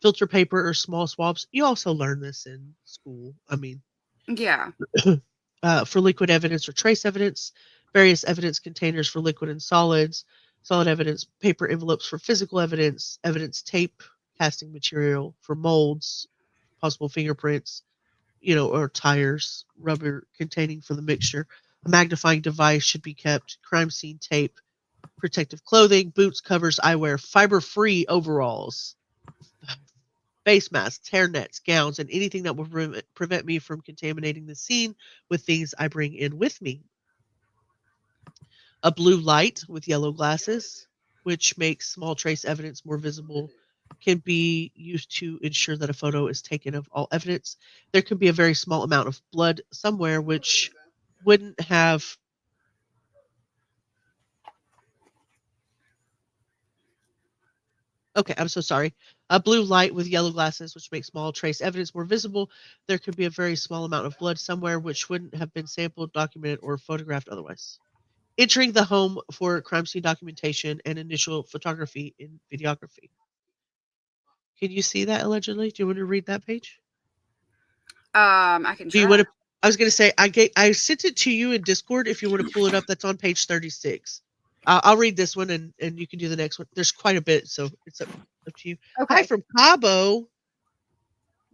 filter paper or small swabs. You also learn this in school. I mean, Yeah. for liquid evidence or trace evidence, various evidence containers for liquid and solids, solid evidence, paper envelopes for physical evidence, evidence tape, casting material for molds, possible fingerprints, or tires, rubber containing for the mixture. A magnifying device should be kept, crime scene tape, protective clothing, boots, covers, eyewear, fiber-free overalls, face masks, hair nets, gowns, and anything that will prevent me from contaminating the scene with things I bring in with me. A blue light with yellow glasses, which makes small trace evidence more visible, can be used to ensure that a photo is taken of all evidence. There can be a very small amount of blood somewhere which wouldn't have. Okay, I'm so sorry. A blue light with yellow glasses, which makes small trace evidence more visible. There could be a very small amount of blood somewhere which wouldn't have been sampled, documented, or photographed otherwise. Entering the home for crime scene documentation and initial photography in videography. Can you see that allegedly? Do you want to read that page? I can Do you try. want to? I was going to say I sent it to you in Discord. If you want to pull it up, that's on page 36. I'll read this one and you can do the next one. There's quite a bit, so it's up to you. Hi Okay. from Cabo.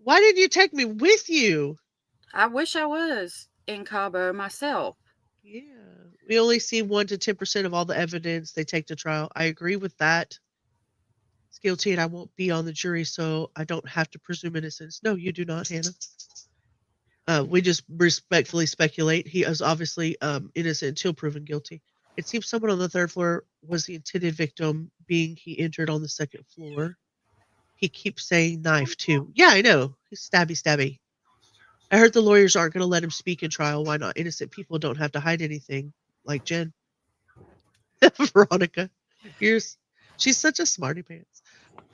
Why didn't you take me with you? I wish I was in Cabo myself. Yeah, we only see 1 to 10% of all the evidence they take to trial. I agree with that. It's guilty, and I won't be on the jury, so I don't have to presume innocence. No, you do not, Hannah. We just respectfully speculate he is obviously innocent until proven guilty. It seems someone on the third floor was the intended victim, being he entered on the second floor. He keeps saying knife too. Yeah, I know. He's stabby, stabby. I heard the lawyers aren't going to let him speak in trial. Why not? Innocent people don't have to hide anything, like Jen. Veronica, she's such a smarty pants.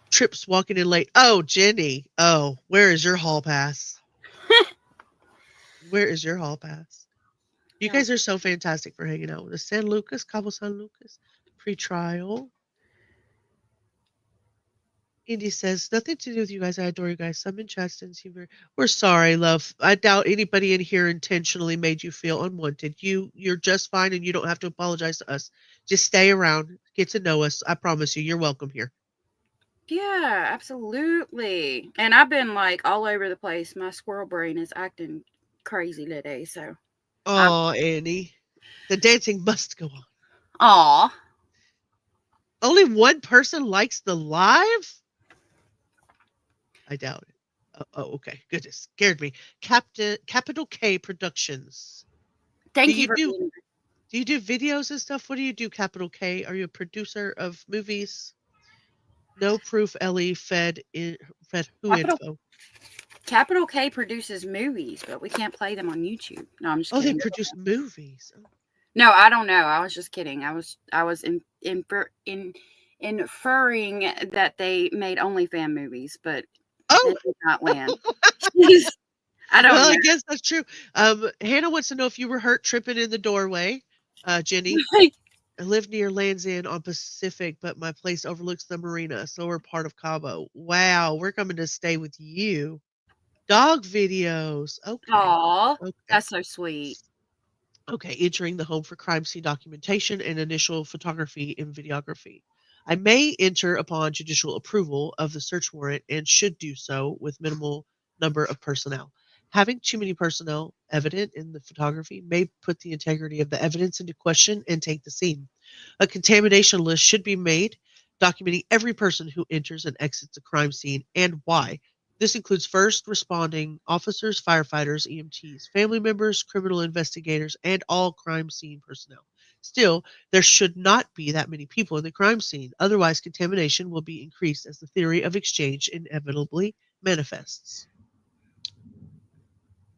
Trips walking in late. Oh, Jenny. Oh, where is your hall pass? Where is your hall pass? You guys are so fantastic for hanging out with us. San Lucas, Cabo San Lucas, pre-trial. Indy says, nothing to do with you guys. I adore you guys. Some in Chaston seem very. We're sorry, love. I doubt anybody in here intentionally made you feel unwanted. You're just fine, and you don't have to apologize to us. Just stay around, get to know us. I promise you, you're welcome here. Yeah, absolutely. And I've been like all over the place. My squirrel brain is acting crazy today, so. Oh, Annie, the dancing must go on. Aw. Only one person likes the live? I doubt it. Oh, okay. Goodness, scared me. Capital K Productions. Thank you for being here. Do you do videos and stuff? What do you do, Capital K? Are you a producer of movies? No proof, Ellie fed who info? Capital K produces movies, but we can't play them on YouTube. No, I'm just Oh, they kidding. produce movies. No, I don't know. I was just kidding. I was inferring that they made OnlyFans movies, but that did not land. I don't Well, know. I guess that's true. Hannah wants to know if you were hurt tripping in the doorway, Jenny. I live near Land's End on Pacific, but my place overlooks the marina, so we're part of Cabo. Wow, we're coming to stay with you. Dog videos. Okay. Aw, Okay. that's so sweet. Okay, entering the home for crime scene documentation and initial photography and videography. I may enter upon judicial approval of the search warrant and should do so with minimal number of personnel. Having too many personnel evident in the photography may put the integrity of the evidence into question and take the scene. A contamination list should be made, documenting every person who enters and exits a crime scene and why. This includes first responding officers, firefighters, EMTs, family members, criminal investigators, and all crime scene personnel. Still, there should not be that many people in the crime scene, otherwise, contamination will be increased as the theory of exchange inevitably manifests.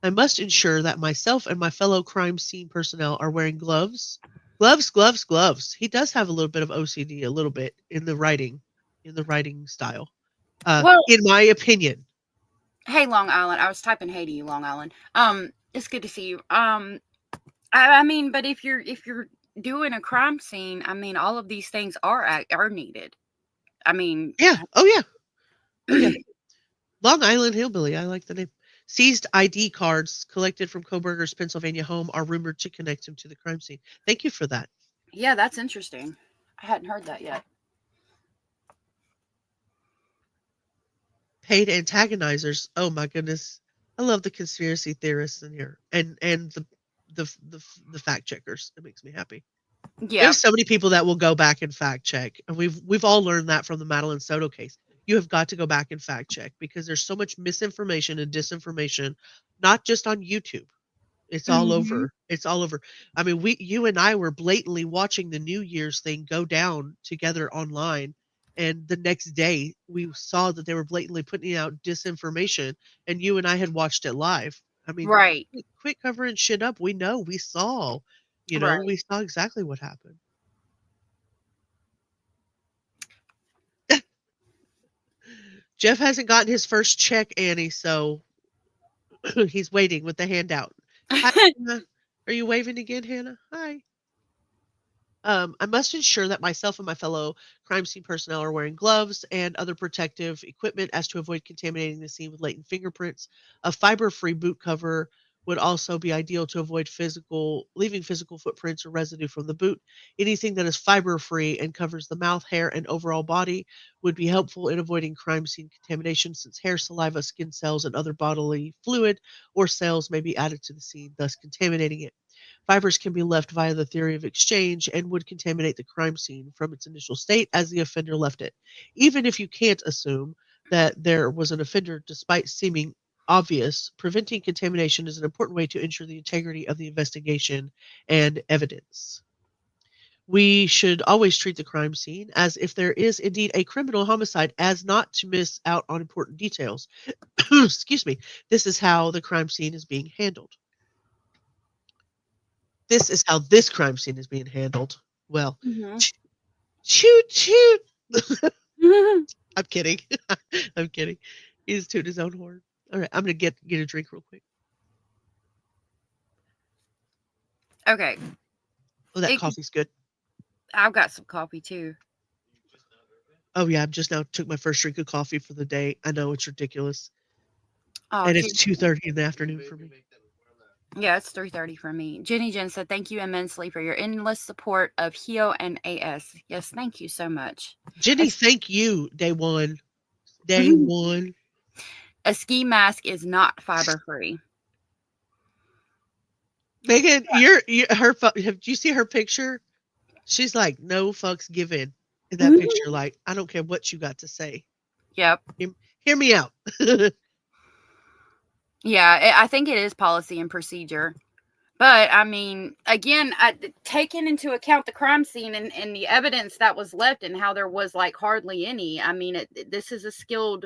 I must ensure that myself and my fellow crime scene personnel are wearing gloves. Gloves, gloves, gloves. He does have a little bit of OCD, a little bit in the writing style. Well, In my opinion. hey, Long Island. I was typing hey to you, Long Island. It's good to see you. I mean, but if you're doing a crime scene, I mean, all of these things are needed. I mean, Yeah. Oh yeah. Oh yeah. Long Island Hillbilly. I like the name. Seized ID cards collected from Koberger's Pennsylvania home are rumored to connect him to the crime scene. Thank you for that. yeah, that's interesting. I hadn't heard that yet. Paid antagonizers. Oh my goodness. I love the conspiracy theorists in here and the fact checkers. It makes me happy. Yeah. There's so many people that will go back and fact check, and we've all learned that from the Madeline Soto case. You have got to go back and fact check because there's so much misinformation and disinformation, not just on YouTube. It's all over. It's all over. I mean, you and I were blatantly watching the New Year's thing go down together online, and the next day we saw that they were blatantly putting out disinformation, and you and I had watched it live. I mean, Right. quit covering shit up. We know, we saw, Right. we saw exactly what happened. Jeff hasn't gotten his first check, Annie, so he's waiting with the handout. Hi, Hannah. Are you waving again, Hannah? Hi. I must ensure that myself and my fellow crime scene personnel are wearing gloves and other protective equipment as to avoid contaminating the scene with latent fingerprints. A fiber-free boot cover would also be ideal to avoid leaving physical footprints or residue from the boot. Anything that is fiber-free and covers the mouth, hair, and overall body would be helpful in avoiding crime scene contamination since hair, saliva, skin cells, and other bodily fluid or cells may be added to the scene, thus contaminating it. Fibers can be left via the theory of exchange and would contaminate the crime scene from its initial state as the offender left it. Even if you can't assume that there was an offender despite seeming obvious, preventing contamination is an important way to ensure the integrity of the investigation and evidence. We should always treat the crime scene as if there is indeed a criminal homicide, as not to miss out on important details. Excuse me. This is how the crime scene is being handled. This is how this crime scene is being handled. Well, shoot. I'm kidding. I'm kidding. He's tooting his own horn. All right, I'm gonna get a drink real quick. Okay. Oh, that coffee's good. I've got some coffee too. Oh yeah, I just now took my first drink of coffee for the day. I know it's ridiculous. Oh, and it's 2:30 in the afternoon for me. Yeah, it's 3:30 for me. Jenny Jen said, thank you immensely for your endless support of HEO and AS. Yes, thank you so much. Jenny, thank you, day one. Day one. A ski mask is not fiber free. Megan, do you see her picture? She's like, no fucks given in that picture. Like, I don't care what you got to say. Yep. Hear me out. Yeah, I think it is policy and procedure. But, I mean, again, taking into account the crime scene and the evidence that was left and how there was, like, hardly any, I mean, this is a skilled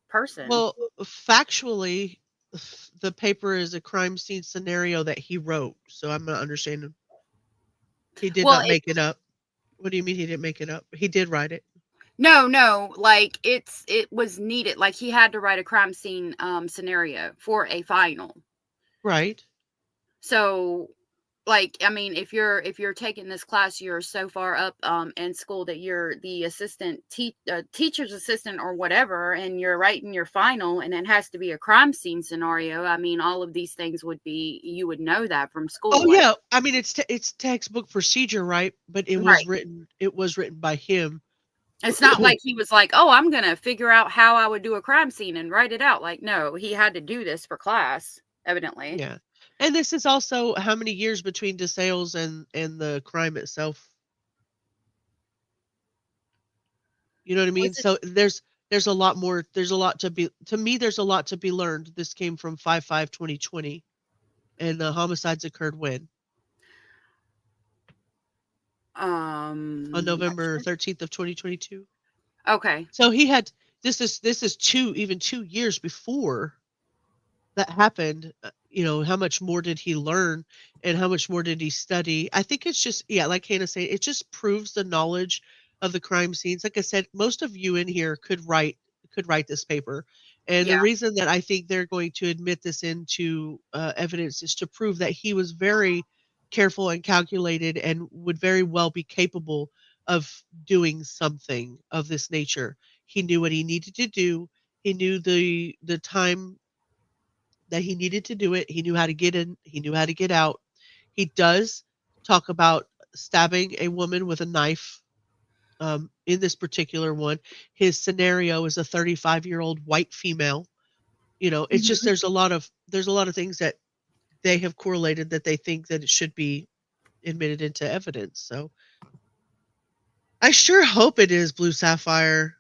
person. Well, factually, the paper is a crime scene scenario that he wrote. So I'm not understanding. He did not make it up. What do you mean he didn't make it up? He did write it. No, like it was needed. Like he had to write a crime scene scenario for a final. Right. So, like, I mean, if you're taking this class, you're so far up in school that you're the assistant teacher's assistant or whatever, and you're writing your final, and it has to be a crime scene scenario. I mean, all of these things you would know that from school. Oh yeah, I mean it's textbook procedure, right? But it was written by him. It's not like he was like, oh, I'm gonna figure out how I would do a crime scene and write it out. Like, no, he had to do this for class, evidently. Yeah. And this is also how many years between DeSales and the crime itself. You know what I mean? So there's a lot more. There's a lot to be. To me, there's a lot to be learned. This came from 5/5/2020, and the homicides occurred when on November 13th of 2022. Okay. So he had this is 2 years before that happened. You know, how much more did he learn and how much more did he study? I think it's just, yeah, like Hannah said, it just proves the knowledge of the crime scenes. Like I said, most of you in here could write this paper. And the Yeah. reason that I think they're going to admit this into evidence is to prove that he was very careful and calculated and would very well be capable of doing something of this nature. He knew what he needed to do. He knew the time that he needed to do it. He knew how to get in, he knew how to get out. He does talk about stabbing a woman with a knife. In this particular one, his scenario is a 35-year-old white female. You know, it's just Mhm. there's a lot of things that they have correlated that they think that it should be admitted into evidence. So I sure hope it is Blue Sapphire.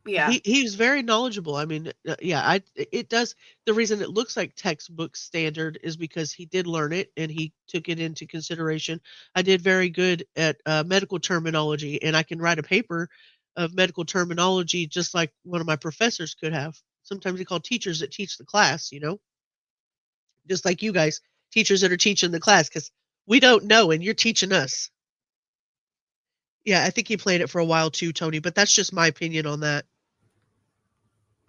Yeah. He's very knowledgeable. I mean, yeah, it does. The reason it looks like textbook standard is because he did learn it and he took it into consideration. I did very good at medical terminology, and I can write a paper of medical terminology just like one of my professors could have. Sometimes we call teachers that teach the class, you know, just like you guys, teachers that are teaching the class, because we don't know and you're teaching us. Yeah, I think he played it for a while too, Tony, but that's just my opinion on that.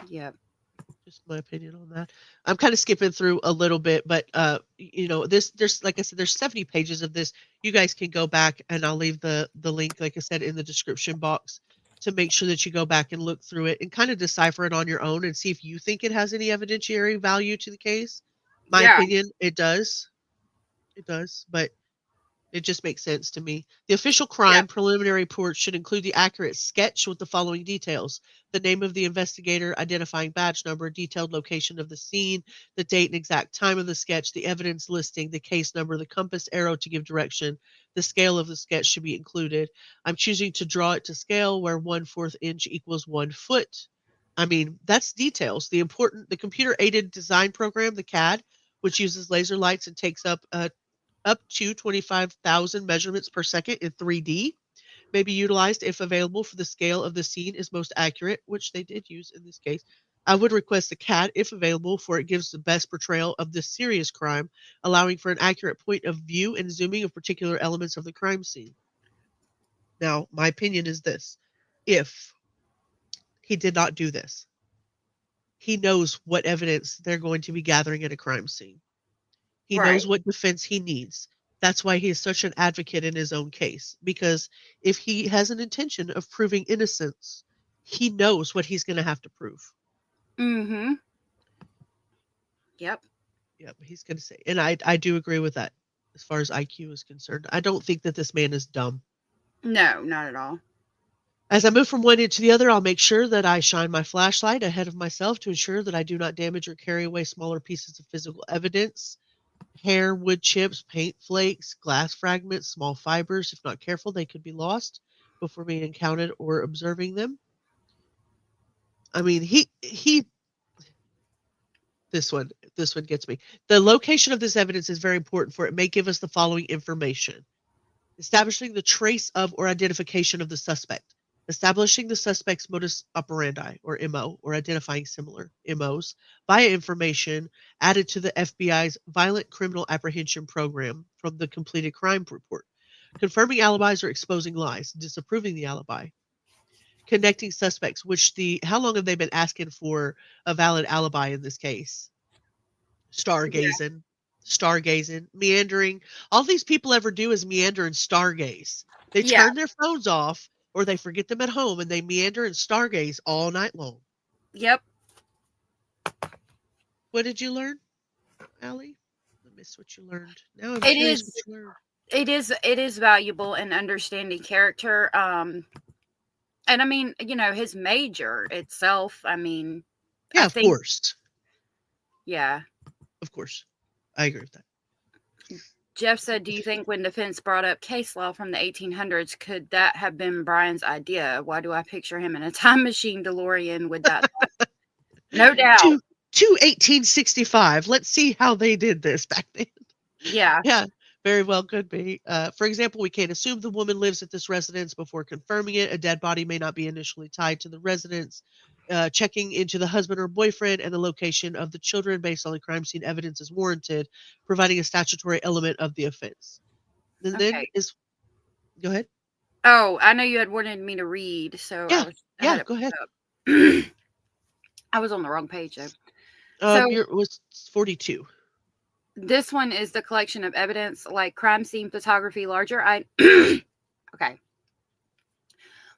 Yeah. Just my opinion on that. I'm kind of skipping through a little bit, but you know, there's like I said, there's 70 pages of this. You guys can go back, and I'll leave the link, like I said, in the description box to make sure that you go back and look through it and kind of decipher it on your own and see if you think it has any evidentiary value to the case. My Yeah. opinion, it does. It does, but it just makes sense to me. The official crime preliminary report should include the accurate sketch with the following details: the name of the investigator, identifying badge number, detailed location of the scene, the date and exact time of the sketch, the evidence listing, the case number, the compass arrow to give direction. The scale of the sketch should be included. I'm choosing to draw it to scale where 1/4 inch equals 1 foot. I mean, that's details. The computer aided design program, the CAD, which uses laser lights and takes up to 25,000 measurements per second in 3D, may be utilized if available for the scale of the scene is most accurate, which they did use in this case. I would request a CAD if available, for it gives the best portrayal of this serious crime, allowing for an accurate point of view and zooming of particular elements of the crime scene. Now, my opinion is this: if he did not do this, he knows what evidence they're going to be gathering at a crime scene. He Right. knows what defense he needs. That's why he is such an advocate in his own case, because if he has an intention of proving innocence, he knows what he's going to have to prove. Mm-hmm. Yep. Yep, he's going to say. And I do agree with that as far as IQ is concerned. I don't think that this man is dumb. No, not at all. As I move from one end to the other, I'll make sure that I shine my flashlight ahead of myself to ensure that I do not damage or carry away smaller pieces of physical evidence. Hair, wood chips, paint flakes, glass fragments, small fibers. If not careful, they could be lost before being encountered or observing them. I mean, this one gets me. The location of this evidence is very important, for it may give us the following information: establishing the trace of or identification of the suspect, establishing the suspect's modus operandi or MO, or identifying similar MOs via information added to the FBI's Violent Criminal Apprehension Program from the completed crime report, confirming alibis or exposing lies, disapproving the alibi, connecting suspects, how long have they been asking for a valid alibi in this case? Stargazing, meandering. All these people ever do is meander and stargaze. They Yeah. turn their phones off or they forget them at home and they meander and stargaze all night long. Yep. What did you learn, Allie? I missed what you learned. Now I'm It curious is. what you learned. It is valuable in understanding character. And I mean, his major itself. I mean, Yeah, I of think. course. Yeah. Of course. I agree with that. Jeff said, do you think when defense brought up case law from the 1800s, could that have been Bryan's idea? Why do I picture him in a time machine DeLorean with that? No doubt. To 1865. Let's see how they did this back then. Yeah. Yeah, very well could be. For example, we can't assume the woman lives at this residence before confirming it. A dead body may not be initially tied to the residence. Checking into the husband or boyfriend and the location of the children based on the crime scene evidence is warranted, providing a statutory element of the offense. And then Okay. Go ahead. Oh, I know you had wanted me to read, so I had it go ahead. pulled up. I was on the wrong page though. So It was 42. this one is the collection of evidence like crime scene photography, larger okay.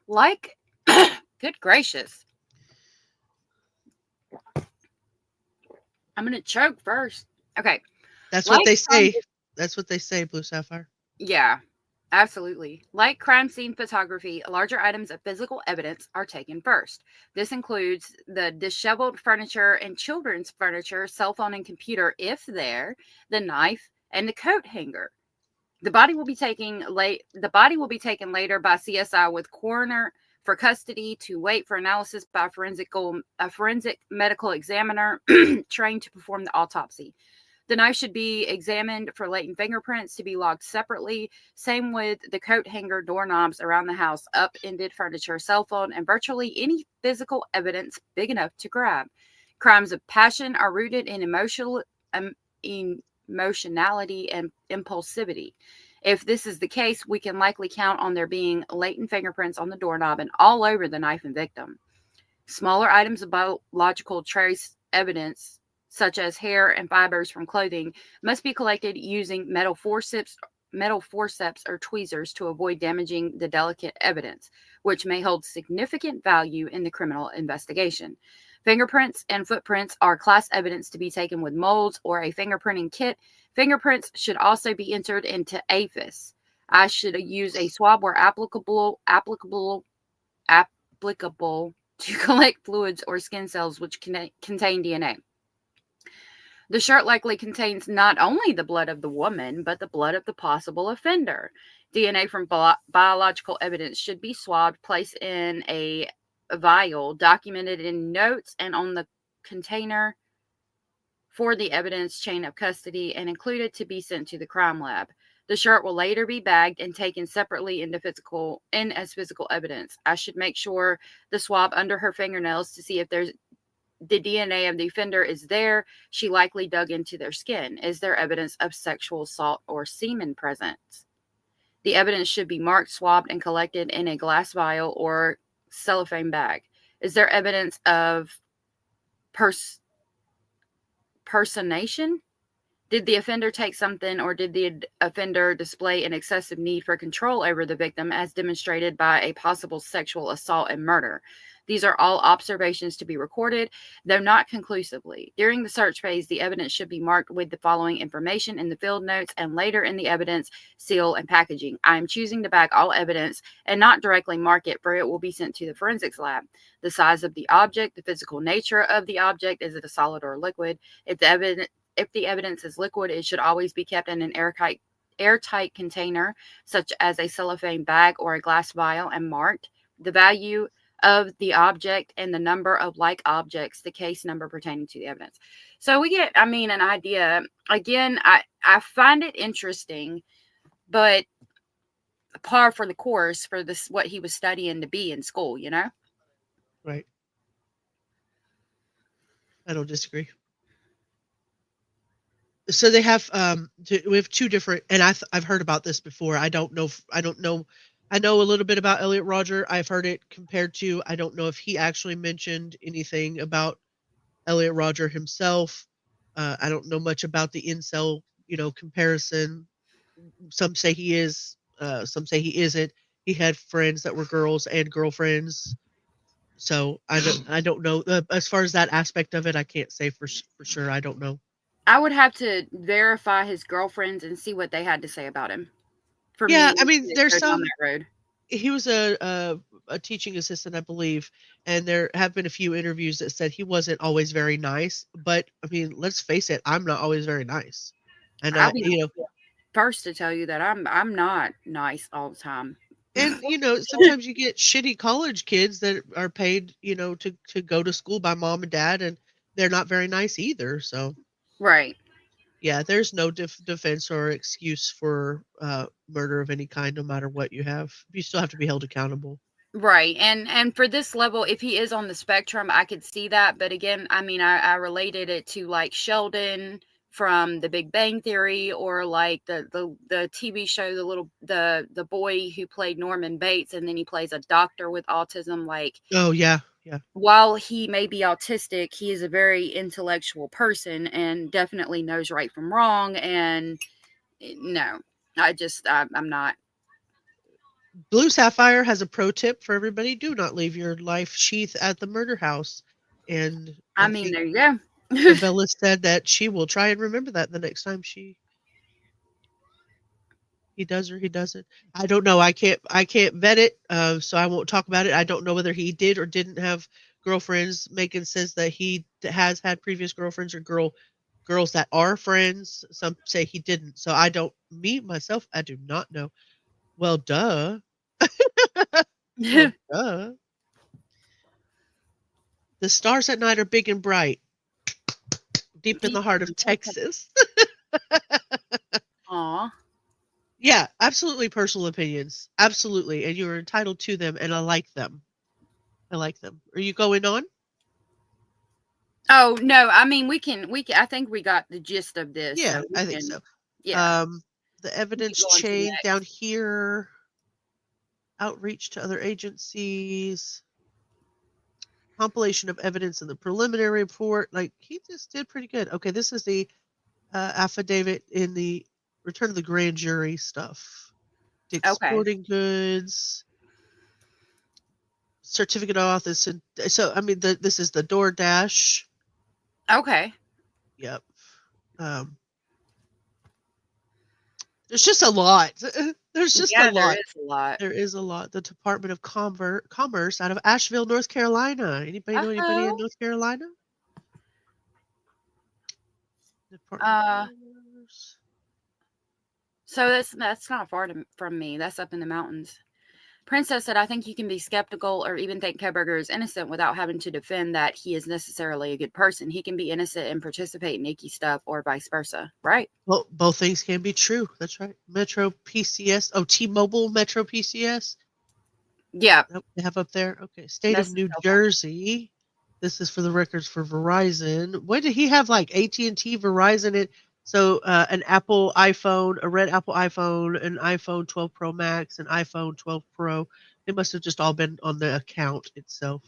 Like good gracious. I'm gonna choke first. Okay. That's Like what they say. crime- That's what they say, Blue Sapphire. Yeah, absolutely. Like crime scene photography, larger items of physical evidence are taken first. This includes the disheveled furniture and children's furniture, cell phone and computer, if there, the knife, and the coat hanger. The body will be taken later by CSI with coroner for custody to wait for analysis by a forensic medical examiner trained to perform the autopsy. The knife should be examined for latent fingerprints to be logged separately. Same with the coat hanger, doorknobs around the house, upended furniture, cell phone, and virtually any physical evidence big enough to grab. Crimes of passion are rooted in emotionality and impulsivity. If this is the case, we can likely count on there being latent fingerprints on the doorknob and all over the knife and victim. Smaller items of biological trace evidence, such as hair and fibers from clothing, must be collected using metal forceps or tweezers to avoid damaging the delicate evidence, which may hold significant value in the criminal investigation. Fingerprints and footprints are class evidence to be taken with molds or a fingerprinting kit. Fingerprints should also be entered into AFIS. I should use a swab where applicable to collect fluids or skin cells which contain DNA. The shirt likely contains not only the blood of the woman, but the blood of the possible offender. DNA from biological evidence should be swabbed, placed in a vial, documented in notes and on the container for the evidence chain of custody, and included to be sent to the crime lab. The shirt will later be bagged and taken separately as physical evidence. I should make sure the swab under her fingernails to see if the DNA of the offender is there. She likely dug into their skin. Is there evidence of sexual assault or semen present? The evidence should be marked, swabbed, and collected in a glass vial or cellophane bag. Is there evidence of personation? Did the offender take something, or did the offender display an excessive need for control over the victim as demonstrated by a possible sexual assault and murder? These are all observations to be recorded, though not conclusively. During the search phase, the evidence should be marked with the following information in the field notes and later in the evidence seal and packaging. I am choosing to bag all evidence and not directly mark it, for it will be sent to the forensics lab. The size of the object, the physical nature of the object, is it a solid or a liquid? If the evidence is liquid, it should always be kept in an airtight container, such as a cellophane bag or a glass vial, and marked. The value of the object and the number of like objects, the case number pertaining to the evidence. So we get, an idea. Again, I find it interesting, but par for the course for this, what he was studying to be in school, Right. I don't disagree. So they have we have two different, and I've heard about this before. I don't know. I know a little bit about Elliot Rodger. I've heard it compared to. I don't know if he actually mentioned anything about Elliot Rodger himself. I don't know much about the incel, comparison. Some say he is. Some say he isn't. He had friends that were girls and girlfriends. So I don't know. As far as that aspect of it, I can't say for sure. I don't know. I would have to verify his girlfriends and see what they had to say about him. Yeah, There's there's on some. that road. He was a teaching assistant, I believe, and there have been a few interviews that said he wasn't always very nice. But let's face it, I'm not always very nice. And I'll be you know, the first to tell you that I'm not nice all the time. and you know, sometimes you get shitty college kids that are paid, you know, to go to school by mom and dad, and they're not very nice either. So Right. yeah, there's no defense or excuse for murder of any kind, no matter what you have. You still have to be held accountable. Right. And for this level, if he is on the spectrum, I could see that. But again, I mean, I related it to like Sheldon from The Big Bang Theory, or like the TV show, the boy who played Norman Bates, and then he plays a doctor with autism. Like, Oh yeah, yeah. while he may be autistic, he is a very intellectual person and definitely knows right from wrong. And no, I'm not. Blue Sapphire has a pro tip for everybody: do not leave your life sheath at the murder house. And I I mean, think there you go. Abella said that she will try and remember that the next time he does or he doesn't. I don't know. I can't vet it, so I won't talk about it. I don't know whether he did or didn't have girlfriends. Megan says that he has had previous girlfriends or girls that are friends. Some say he didn't. So I don't. Me myself, I do not know. Well, duh. Well, duh. The stars at night are big and bright, deep in the heart of Texas. Aw. Yeah, absolutely personal opinions. Absolutely. And you're entitled to them, and I like them. I like them. Are you going on? Oh, no, I mean, we can I think we got the gist of this, Yeah, so we I think can, so. yeah. The We evidence can go on to chain down next. here, outreach to other agencies, compilation of evidence in the preliminary report. Like, he just did pretty good. Okay, this is the affidavit in the return of the grand jury stuff. Dick's Okay. Sporting Goods, certificate of office, and so I mean, this is the DoorDash. Okay. Yep. There's just a lot. There's just a Yeah, there lot. is a lot. There is a lot. The Department of Commerce out of Asheville, North Carolina. Anybody know anybody in Uh-oh. North Carolina? Department of Uh, Commerce. so that's not far from me. That's up in the mountains. Princess said, I think you can be skeptical or even think Koberger is innocent without having to defend that he is necessarily a good person. He can be innocent and participate in icky stuff, or vice versa, right? Well, both things can be true. That's right. Metro PCS. Oh, T-Mobile Metro PCS. Yeah. Nope, they have up there. Okay. State That's of the New cell phone. Jersey. This is for the records for Verizon. What did he have? Like AT&T, Verizon, it. So an Apple iPhone, a red Apple iPhone, an iPhone 12 Pro Max, an iPhone 12 Pro. They must have just all been on the account itself.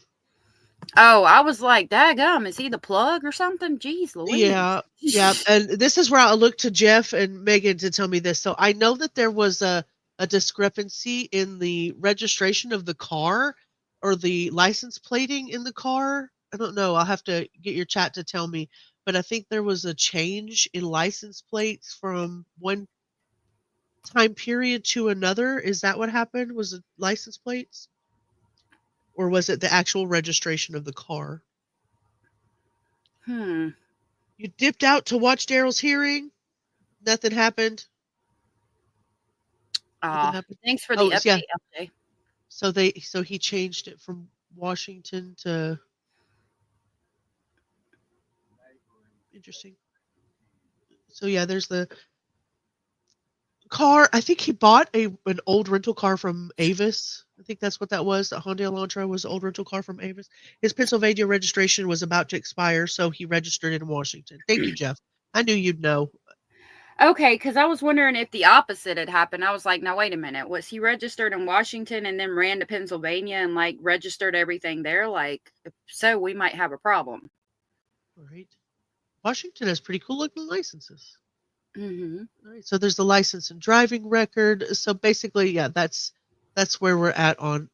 Oh, I was like, daggum, is he the plug or something? Jeez Louise. Yeah, yeah. And this is where I look to Jeff and Megan to tell me this. So I know that there was a discrepancy in the registration of the car or the license plating in the car. I don't know. I'll have to get your chat to tell me. But I think there was a change in license plates from one time period to another. Is that what happened? Was it license plates? Or was it the actual registration of the car? Hmm. You dipped out to watch Daryl's hearing? Nothing happened? Nothing happened? Thanks for Oh, the yeah. update, LJ. So he changed it from Washington to interesting. So yeah, there's the car. I think he bought an old rental car from Avis. I think that's what that was. The Hyundai Elantra was an old rental car from Avis. His Pennsylvania registration was about to expire, so he registered it in Washington. Thank you, Jeff. I knew you'd know. Okay, because I was wondering if the opposite had happened. I was like, now wait a minute. Was he registered in Washington and then ran to Pennsylvania and like registered everything there? Like, if so we might have a problem. Right. Washington has pretty cool looking licenses. Mm-hmm. All right. So there's the license and driving record. So basically, yeah, that's where we're at on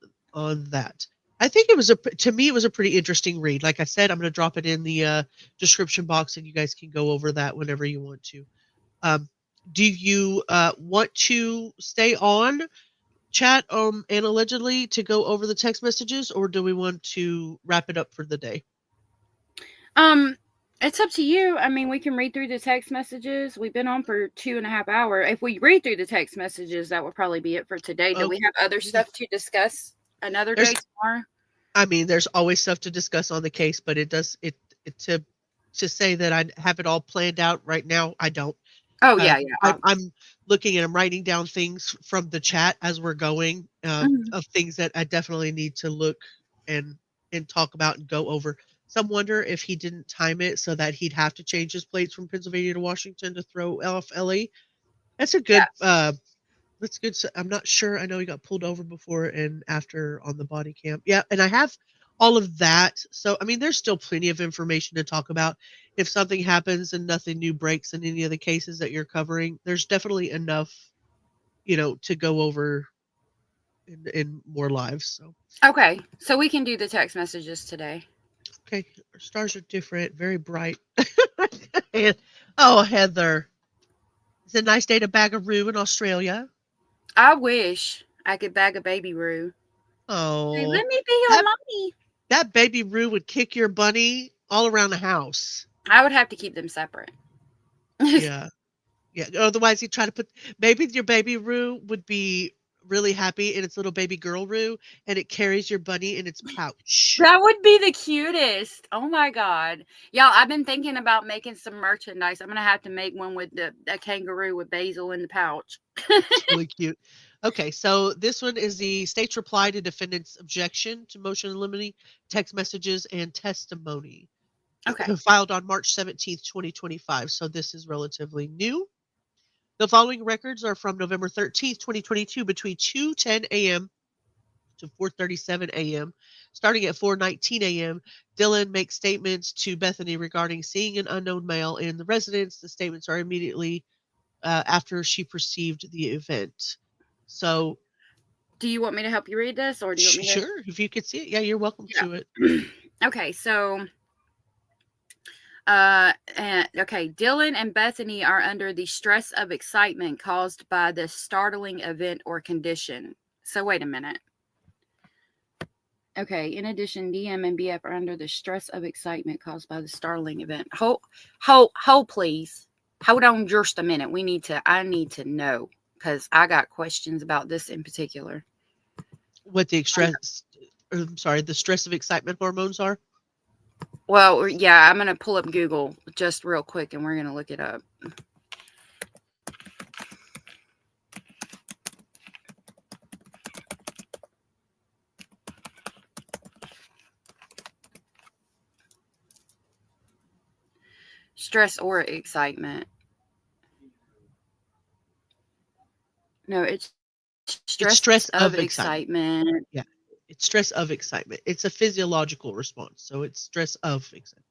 that. I think to me it was a pretty interesting read. Like I said, I'm going to drop it in the description box, and you guys can go over that whenever you want to. Do you want to stay on chat and allegedly to go over the text messages, or do we want to wrap it up for the day? It's up to you. I mean, we can read through the text messages. We've been on for 2.5 hours. If we read through the text messages, that would probably be it for today. Do we have other stuff to discuss another day tomorrow? I mean, there's always stuff to discuss on the case, but it to say that I have it all planned out right now, I don't. Oh yeah. I'm looking and I'm writing down things from the chat as we're going, of things that I definitely need to look and talk about and go over. Some wonder if he didn't time it so that he'd have to change his plates from Pennsylvania to Washington to throw off LA. That's a good. That's good. I'm not sure. I know he got pulled over before and after on the body cam. Yeah, and I have all of that. So I mean, there's still plenty of information to talk about. If something happens and nothing new breaks in any of the cases that you're covering, there's definitely enough, to go over in more lives. So Okay, so we can do the text messages today. okay, our stars are different, very bright. And, oh, Heather, it's a nice day to bag a roo in Australia. I wish I could bag a baby roo. Oh, Hey, let me be your mommy. That baby roo would kick your bunny all around the house. I would have to keep them separate. Yeah. Otherwise, you try to put your baby roo would be really happy in its little baby girl roo, and it carries your bunny in its pouch. That would be the cutest. Oh my god, y'all! I've been thinking about making some merchandise. I'm gonna have to make one with a kangaroo with Basil in the pouch. Really cute. Okay, so this one is the state's reply to defendant's objection to motion in limine, text messages, and testimony. Okay. Filed on March 17th, 2025. So this is relatively new. The following records are from November 13th, 2022, between 2:10 a.m. to 4:37 a.m. Starting at 4:19 a.m., Dylan makes statements to Bethany regarding seeing an unknown male in the residence. The statements are immediately after she perceived the event. So, do you want me to help you read this, or do you want me to? Sure, if you could see it, yeah, you're welcome to it. Okay, so. Okay, Dylan and Bethany are under the stress of excitement caused by this startling event or condition. So wait a minute. Okay, in addition, DM and BF are under the stress of excitement caused by the startling event. Hold, please. Hold on just a minute. I need to know, because I got questions about this in particular. What the the stress of excitement hormones are? Well, yeah, I'm going to pull up Google just real quick and we're going to look it up. Stress or excitement. No, it's stress of excitement. Yeah, it's stress of excitement. It's a physiological response, so it's stress of excitement.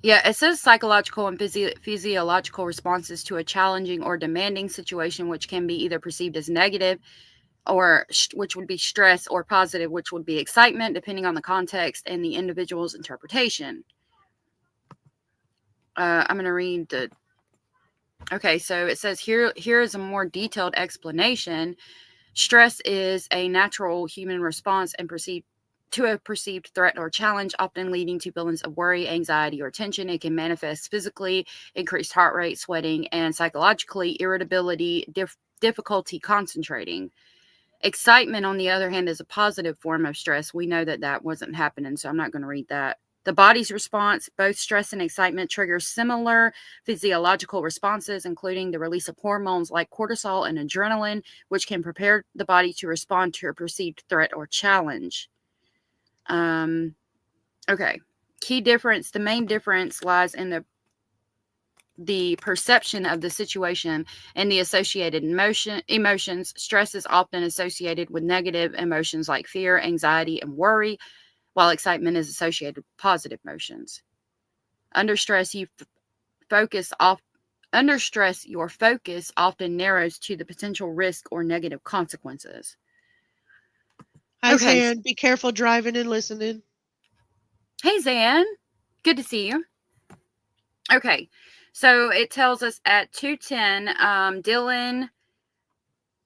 Yeah, it says psychological and physiological responses to a challenging or demanding situation, which can be either perceived as negative, or which would be stress, or positive, which would be excitement, depending on the context and the individual's interpretation. I'm going to read the... Okay, so it says here is a more detailed explanation. Stress is a natural human response and to a perceived threat or challenge, often leading to feelings of worry, anxiety, or tension. It can manifest physically, increased heart rate, sweating, and psychologically, irritability, difficulty concentrating. Excitement, on the other hand, is a positive form of stress. We know that wasn't happening, so I'm not going to read that. The body's response, both stress and excitement, triggers similar physiological responses, including the release of hormones like cortisol and adrenaline, which can prepare the body to respond to a perceived threat or challenge. Okay. Key difference. The main difference lies in the perception of the situation and the associated emotions. Stress is often associated with negative emotions like fear, anxiety, and worry, while excitement is associated with positive emotions. Under stress, your focus often narrows to the potential risk or negative consequences. Hi, Zan. Be careful driving and listening. Hey, Zan. Good to see you. Okay. So it tells us at 2:10, Dylan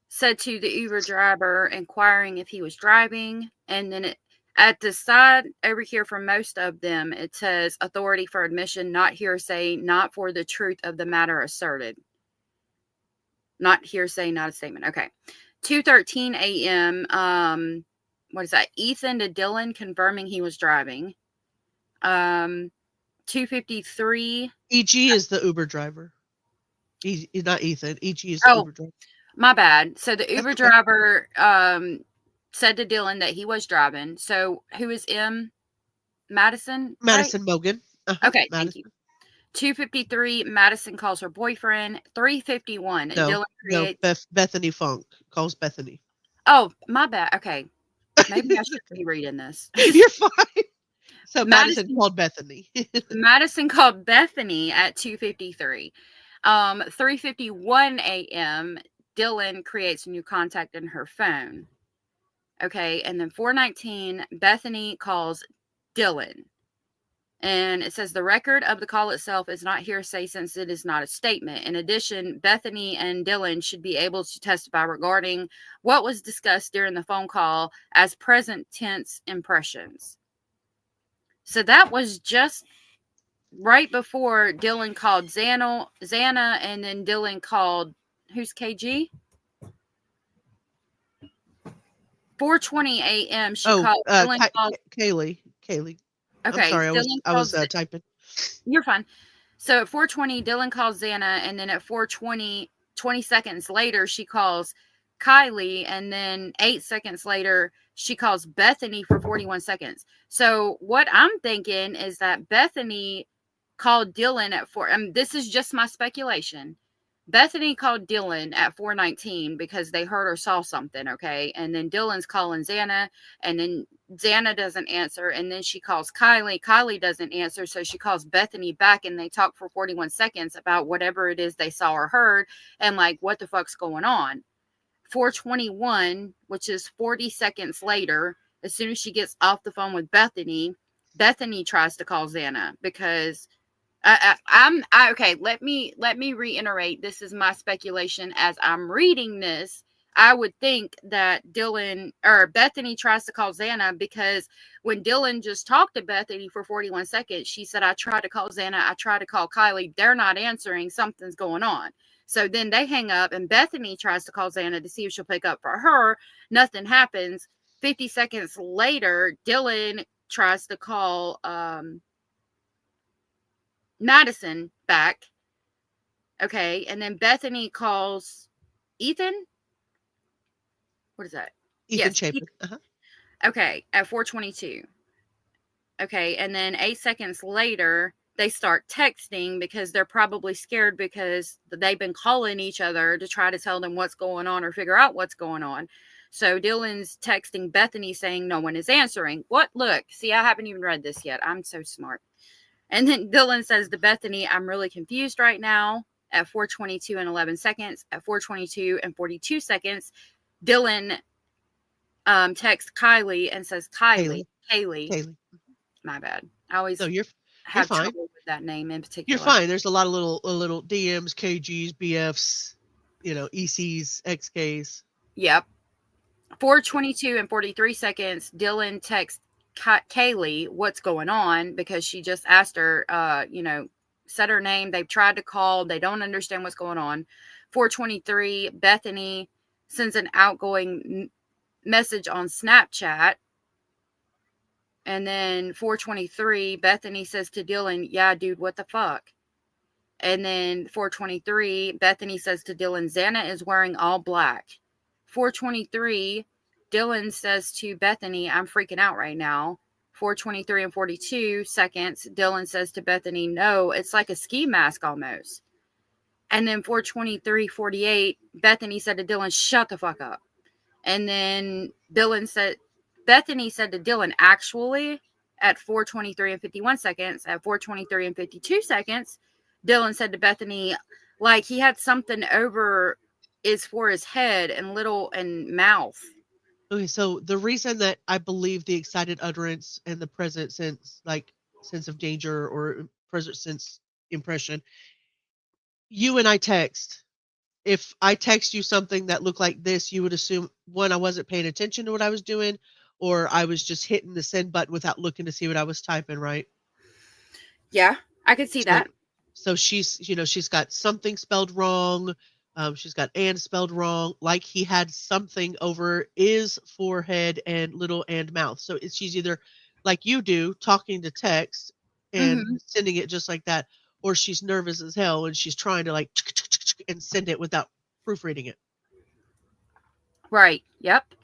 said to the Uber driver, inquiring if he was driving, and then At the side over here for most of them, it says authority for admission, not hearsay, not for the truth of the matter asserted. Not hearsay, not a statement. Okay. 2:13 a.m. What is that? Ethan to Dylan confirming he was driving. 2:53. EG is the Uber driver. Not Ethan. EG is the Oh, Uber driver. my bad. So the Uber okay. driver said to Dylan that he was driving. So who is M? Madison? Madison Right? Mogan. Okay, thank Madison. you. 2:53, Madison calls her boyfriend. 3:51, No, Dylan no. creates. Bethany Funk calls Bethany. Oh, my bad. Okay, maybe I should be reading this. You're fine. So Madison called Bethany. Madison called Bethany at 2:53. 3:51 a.m. Dylan creates a new contact in her phone. Okay, and then 4:19, Bethany calls Dylan. And it says the record of the call itself is not hearsay since it is not a statement. In addition, Bethany and Dylan should be able to testify regarding what was discussed during the phone call as present tense impressions. So that was just right before Dylan called Xana, and then Dylan called, who's KG? 4:20 a.m. She called. Dylan called Kaylee. Okay, I'm sorry, I was typing. You're fine. So at 4:20, Dylan calls Xana, and then at 4:20, 20 seconds later, she calls Kylie, and then 8 seconds later, she calls Bethany for 41 seconds. So what I'm thinking is that Bethany called Dylan at 4. This is just my speculation. Bethany called Dylan at 4:19 because they heard or saw something, okay? And then Dylan's calling Xana, and then Xana doesn't answer, and then she calls Kylie. Kylie doesn't answer, so she calls Bethany back, and they talk for 41 seconds about whatever it is they saw or heard, and like, what the fuck's going on? 4:21, which is 40 seconds later, as soon as she gets off the phone with Bethany, Bethany tries to call Xana because okay. Let me reiterate. This is my speculation as I'm reading this. I would think that Dylan or Bethany tries to call Xana because when Dylan just talked to Bethany for 41 seconds, she said, I tried to call Xana. I tried to call Kylie. They're not answering. Something's going on. So then they hang up and Bethany tries to call Xana to see if she'll pick up for her. Nothing happens. 50 seconds later, Dylan tries to call Madison back. Okay. And then Bethany calls Ethan. What is that? Ethan Chapin. Okay. At 4:22. Okay. And then 8 seconds later, they start texting because they're probably scared because they've been calling each other to try to tell them what's going on or figure out what's going on. So Dylan's texting Bethany saying no one is answering. What? Look, see, I haven't even read this yet. I'm so smart. And then Dylan says to Bethany, I'm really confused right now at 4:22 and 11 seconds. At 4:22 and 42 seconds, Dylan texts Kylie and says, Kaylee. My bad. I always have fine. trouble with that name in particular. You're fine. There's a lot of little DMs, KGs, BFs, ECs, XKs. Yep. 4:22 and 43 seconds, Dylan texts Kaylee what's going on because she just asked her, said her name. They've tried to call. They don't understand what's going on. 4:23, Bethany sends an outgoing message on Snapchat. And then 4:23, Bethany says to Dylan, yeah, dude, what the fuck? And then 4:23, Bethany says to Dylan, Xana is wearing all black. 4:23, Dylan says to Bethany, I'm freaking out right now. 4:23 and 42 seconds, Dylan says to Bethany, no, it's like a ski mask almost. And then 4:23:48, Bethany said to Dylan, shut the fuck up. And then Bethany said to Dylan, actually, at 4:23 and 51 seconds, at 4:23 and 52 seconds, Dylan said to Bethany, like he had something over for his head and mouth. Okay, so the reason that I believe the excited utterance and the present sense of danger or present sense impression, you and I text. If I text you something that looked like this, you would assume, one, I wasn't paying attention to what I was doing, or I was just hitting the send button without looking to see what I was typing, right? Yeah, I could see that. So she's, she's got something spelled wrong. She's got and spelled wrong, like he had something over is forehead and little and mouth. So she's either like you do, talking to text and sending it just like that, or she's nervous as hell and she's trying to like and send it without proofreading it. Right. Yep.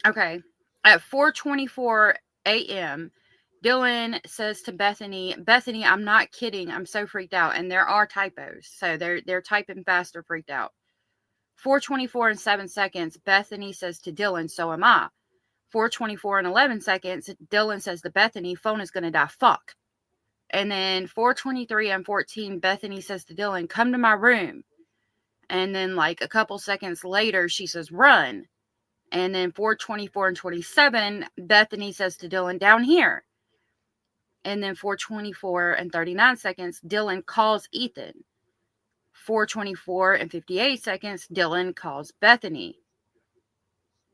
Okay. At 4:24 a.m., Dylan says to Bethany, "Bethany, I'm not kidding. I'm so freaked out." And there are typos, so they're typing faster, freaked out. 4:24 and 7 seconds, Bethany says to Dylan, "So am I." 4:24 and 11 seconds, Dylan says to Bethany, "Phone is gonna die. Fuck." And then 4:23 and 14, Bethany says to Dylan, "Come to my room." And then like a couple seconds later, she says, "Run." And then 4:24 and 27, Bethany says to Dylan, "Down here." And then 4:24 and 39 seconds, Dylan calls Ethan. 4:24 and 58 seconds, Dylan calls Bethany.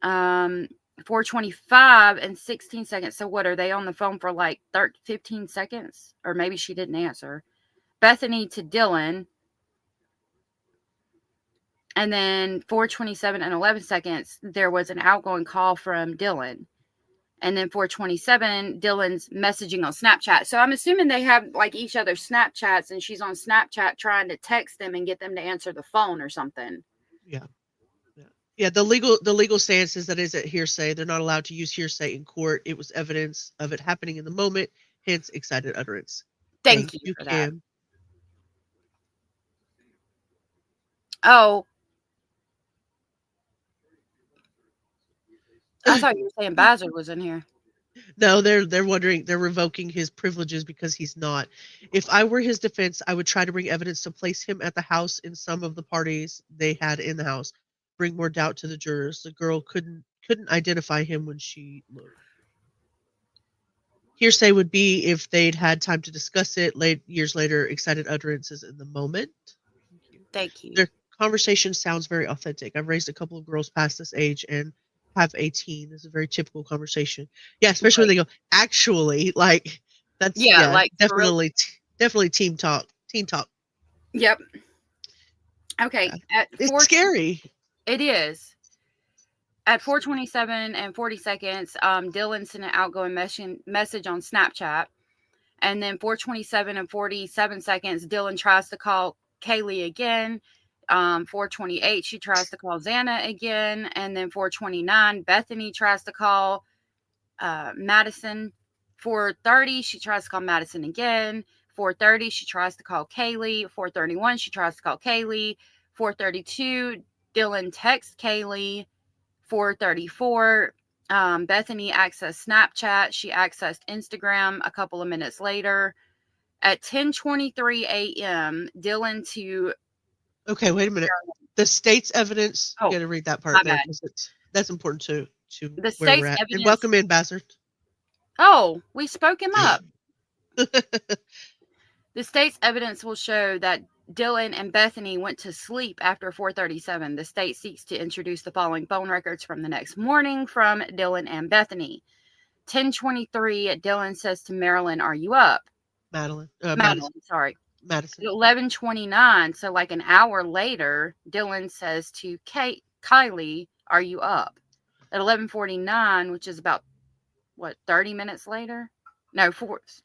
4:25 and 16 seconds. So what, are they on the phone for like 15 seconds? Or maybe she didn't answer. Bethany to Dylan. And then 4:27 and 11 seconds, there was an outgoing call from Dylan. And then 4:27, Dylan's messaging on Snapchat. So I'm assuming they have like each other's Snapchats, and she's on Snapchat trying to text them and get them to answer the phone or something. Yeah, the legal stance is that is it hearsay. They're not allowed to use hearsay in court. It was evidence of it happening in the moment, hence excited utterance. Thank you for that. Kim. Oh. I thought you were saying Bazard was in here. No, they're wondering, they're revoking his privileges because he's not. If I were his defense, I would try to bring evidence to place him at the house in some of the parties they had in the house. Bring more doubt to the jurors. The girl couldn't identify him when she looked. Hearsay would be if they'd had time to discuss it years later, excited utterances in the moment. Thank you. Their conversation sounds very authentic. I've raised a couple of girls past this age and have a teen. This is a very typical conversation. Yeah, especially when they go, actually, like that's like definitely teen talk. Yep. Okay. It's scary. It is. At 4:27 and 40 seconds, Dylan sent an outgoing message on Snapchat. And then 4:27 and 47 seconds, Dylan tries to call Kaylee again. 4:28, she tries to call Xana again. And then 4:29, Bethany tries to call Madison. 4:30, she tries to call Madison again. 4:30, she tries to call Kaylee. 4:31, she tries to call Kaylee. 4:32, Dylan texts Kaylee. 4:34, Bethany accessed Snapchat. She accessed Instagram a couple of minutes later. At 10:23 a.m., Dylan to... Okay, wait a minute. The state's evidence. You got to read that part there. That's important to the where we're state's at. evidence. And welcome in, Bazard. Oh, we spoke him up. The state's evidence will show that Dylan and Bethany went to sleep after 4:37. The state seeks to introduce the following phone records from the next morning from Dylan and Bethany. 10:23, Dylan says to Marilyn, "Are you up?" Madison. Sorry. Madison. 11:29, so like an hour later, Dylan says to Kylie, "Are you up?" At 11:49, which is about, 30 minutes later? No,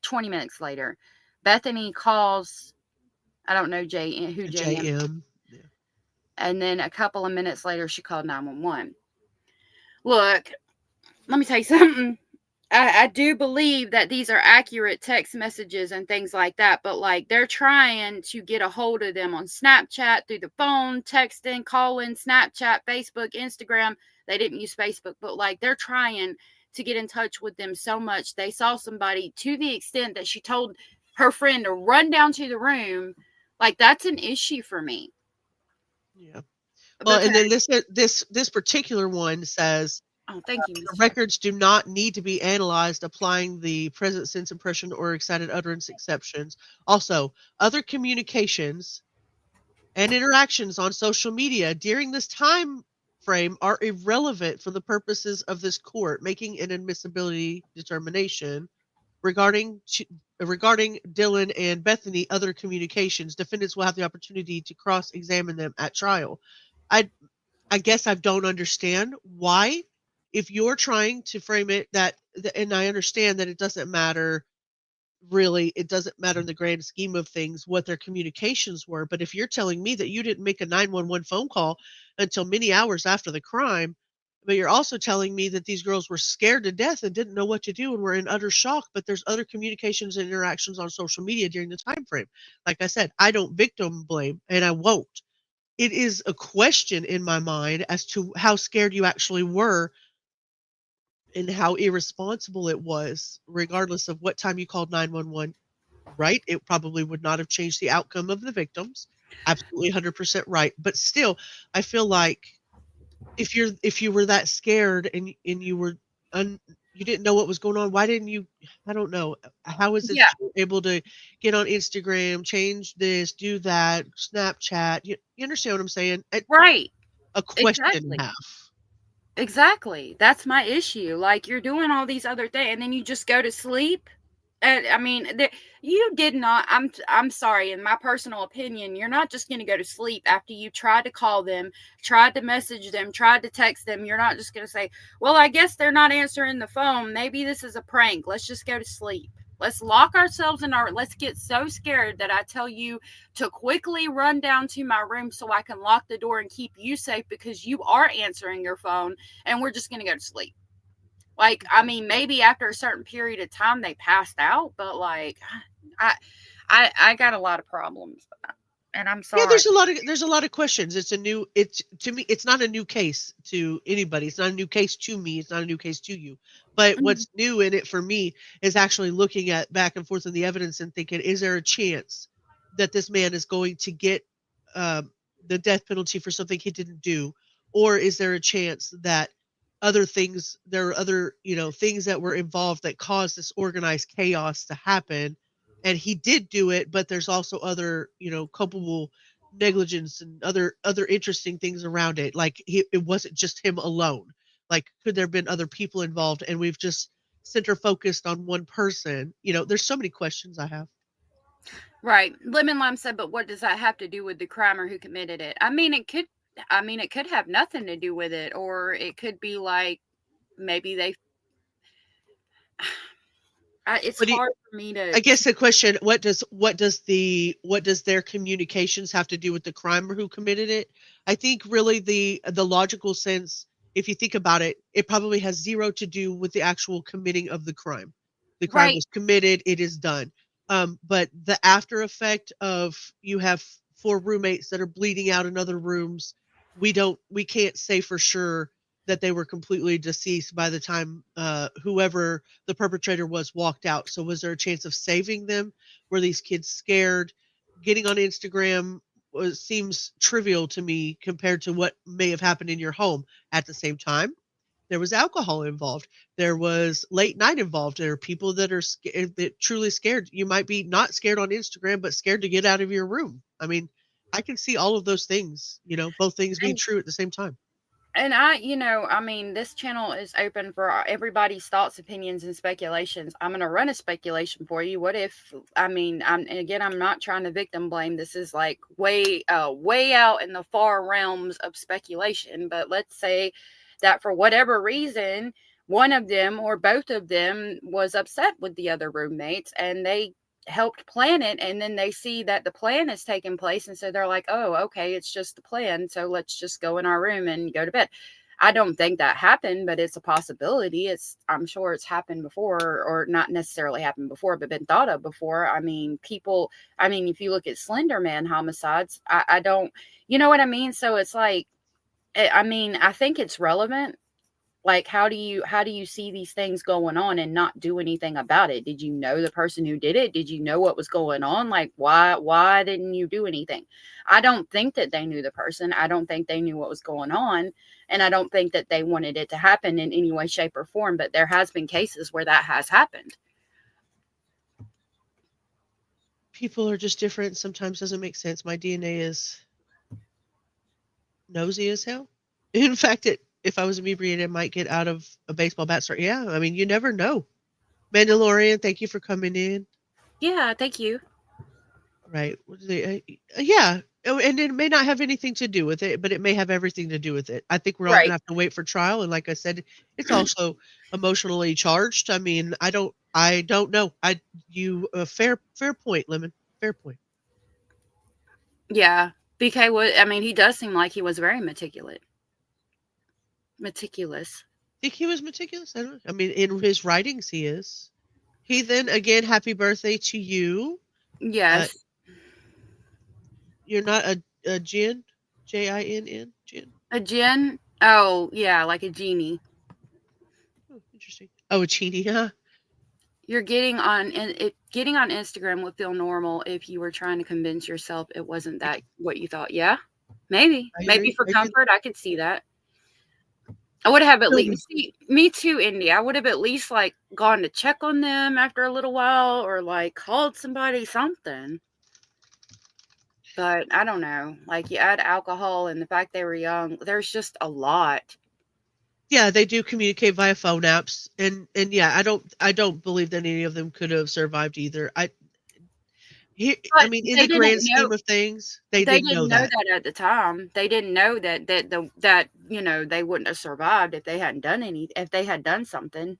20 minutes later, Bethany calls, I don't know who JM. Yeah. And then a couple of minutes later, she called 911. Look, let me tell you something. I do believe that these are accurate text messages and things like that, but like they're trying to get a hold of them on Snapchat, through the phone, texting, calling, Snapchat, Facebook, Instagram. They didn't use Facebook, but like they're trying to get in touch with them so much. They saw somebody to the extent that she told her friend to run down to the room. Like that's an issue for me. Yeah. Well, and then this particular one says, "Oh, thank you. The records do not need to be analyzed, applying the present sense impression or excited utterance exceptions. Also, other communications and interactions on social media during this time frame are irrelevant for the purposes of this court making an admissibility determination regarding Dylan and Bethany other communications. Defendants will have the opportunity to cross-examine them at trial. I guess I don't understand why, if you're trying to frame it and I understand that it doesn't matter really, it doesn't matter in the grand scheme of things what their communications were. But if you're telling me that you didn't make a 911 phone call until many hours after the crime, but you're also telling me that these girls were scared to death and didn't know what to do and were in utter shock, but there's other communications and interactions on social media during the time frame. Like I said, I don't victim blame and I won't. It is a question in my mind as to how scared you actually were and how irresponsible it was, regardless of what time you called 911. Right? It probably would not have changed the outcome of the victims. Absolutely 100% right. But still, I feel like if you were that scared and you were you didn't know what was going on, why didn't you? I don't know. How is it Yeah. that you were able to get on Instagram, change this, do that, Snapchat? You understand what I'm saying? Right. A question and a Exactly. half. Exactly. That's my issue. Like, you're doing all these other things and then you just go to sleep. And I mean, you did not. I'm sorry. In my personal opinion, you're not just going to go to sleep after you tried to call them, tried to message them, tried to text them. You're not just going to say, "Well, I guess they're not answering the phone. Maybe this is a prank. Let's just go to sleep. Let's lock ourselves in our. Let's get so scared that I tell you to quickly run down to my room so I can lock the door and keep you safe because you are answering your phone, and we're just going to go to sleep." Like, I mean, maybe after a certain period of time they passed out, but like, I, I got a lot of problems with that, and I'm Yeah, sorry. there's a lot of questions. It's to me, it's not a new case to anybody. It's not a new case to me. It's not a new case to you. But Mhm. what's new in it for me is actually looking at back and forth in the evidence and thinking, is there a chance that this man is going to get um, the death penalty for something he didn't do, or is there a chance that there are other, things that were involved that caused this organized chaos to happen, and he did do it, but there's also other, culpable negligence and other interesting things around it. Like it wasn't just him alone. Like could there have been other people involved and we've just center focused on one person? There's so many questions I have. Right. Lemon Lime said, but what does that have to do with the crime or who committed it? I mean, it could. I mean, it could have nothing to do with it, or it could be like maybe they. It's But hard for me I to. guess the question, what does their communications have to do with the crime or who committed it? I think really the logical sense, if you think about it, it probably has zero to do with the actual committing of the crime. The crime Right. was committed, it is done. But the after effect of you have four roommates that are bleeding out in other rooms, we can't say for sure that they were completely deceased by the time whoever the perpetrator was walked out. So was there a chance of saving them? Were these kids scared? Getting on Instagram seems trivial to me compared to what may have happened in your home. At the same time, there was alcohol involved. There was late night involved. There are people that are scared, that truly scared. You might be not scared on Instagram, but scared to get out of your room. I mean, I can see all of those things, both things being And true at the same time. I mean, this channel is open for everybody's thoughts, opinions, and speculations. I'm going to run a speculation for you. What if, I mean, and again, I'm not trying to victim blame. This is like way out in the far realms of speculation. But let's say that for whatever reason, one of them or both of them was upset with the other roommates and they helped plan it, and then they see that the plan is taking place, and so they're like, oh, okay, it's just the plan, so let's just go in our room and go to bed. I don't think that happened, but it's a possibility. I'm sure it's happened before, or not necessarily happened before, but been thought of before. I mean, if you look at Slender Man homicides, I don't, you know what I mean? So it's like, I mean, I think it's relevant. Like, how do you see these things going on and not do anything about it? Did you know the person who did it? Did you know what was going on? Like, why didn't you do anything? I don't think that they knew the person. I don't think they knew what was going on, and I don't think that they wanted it to happen in any way, shape, or form. But there has been cases where that has happened. People are just different. Sometimes doesn't make sense. My DNA is nosy as hell. In fact, if I was inebriated, I might get out of a baseball bat start. Yeah, I mean, you never know. Mandalorian, thank you for coming in. Yeah, thank you. Right. Yeah. Oh, and it may not have anything to do with it, but it may have everything to do with it. I think we're all Right. gonna have to wait for trial. And like I said, it's also emotionally charged. I mean, I don't know. Fair point, Lemon. Fair point. Yeah. BK was, I mean, he does seem like he was very meticulous. Meticulous. Think he was meticulous? I don't know. I mean, in his writings, he is. Heathen, again, happy birthday to you. Yes. You're not a Jinn? Jinn? Jinn? A Jinn? Oh, yeah, like a genie. Oh, interesting. Oh, a genie, huh? You're getting on, and getting on Instagram would feel normal if you were trying to convince yourself it wasn't that what you thought. Yeah, maybe, I maybe agree. for comfort, I could see that. I would have at least, me too, Indy. I would have at least like gone to check on them after a little while, or like called somebody, something. But I don't know. Like you add alcohol and the fact they were young, there's just a lot. Yeah, they do communicate via phone apps, and yeah, I don't believe that any of them could have survived either. I mean, in the grand scheme of things, they didn't know that. At the time. They didn't know that they wouldn't have survived if they hadn't done if they had done something.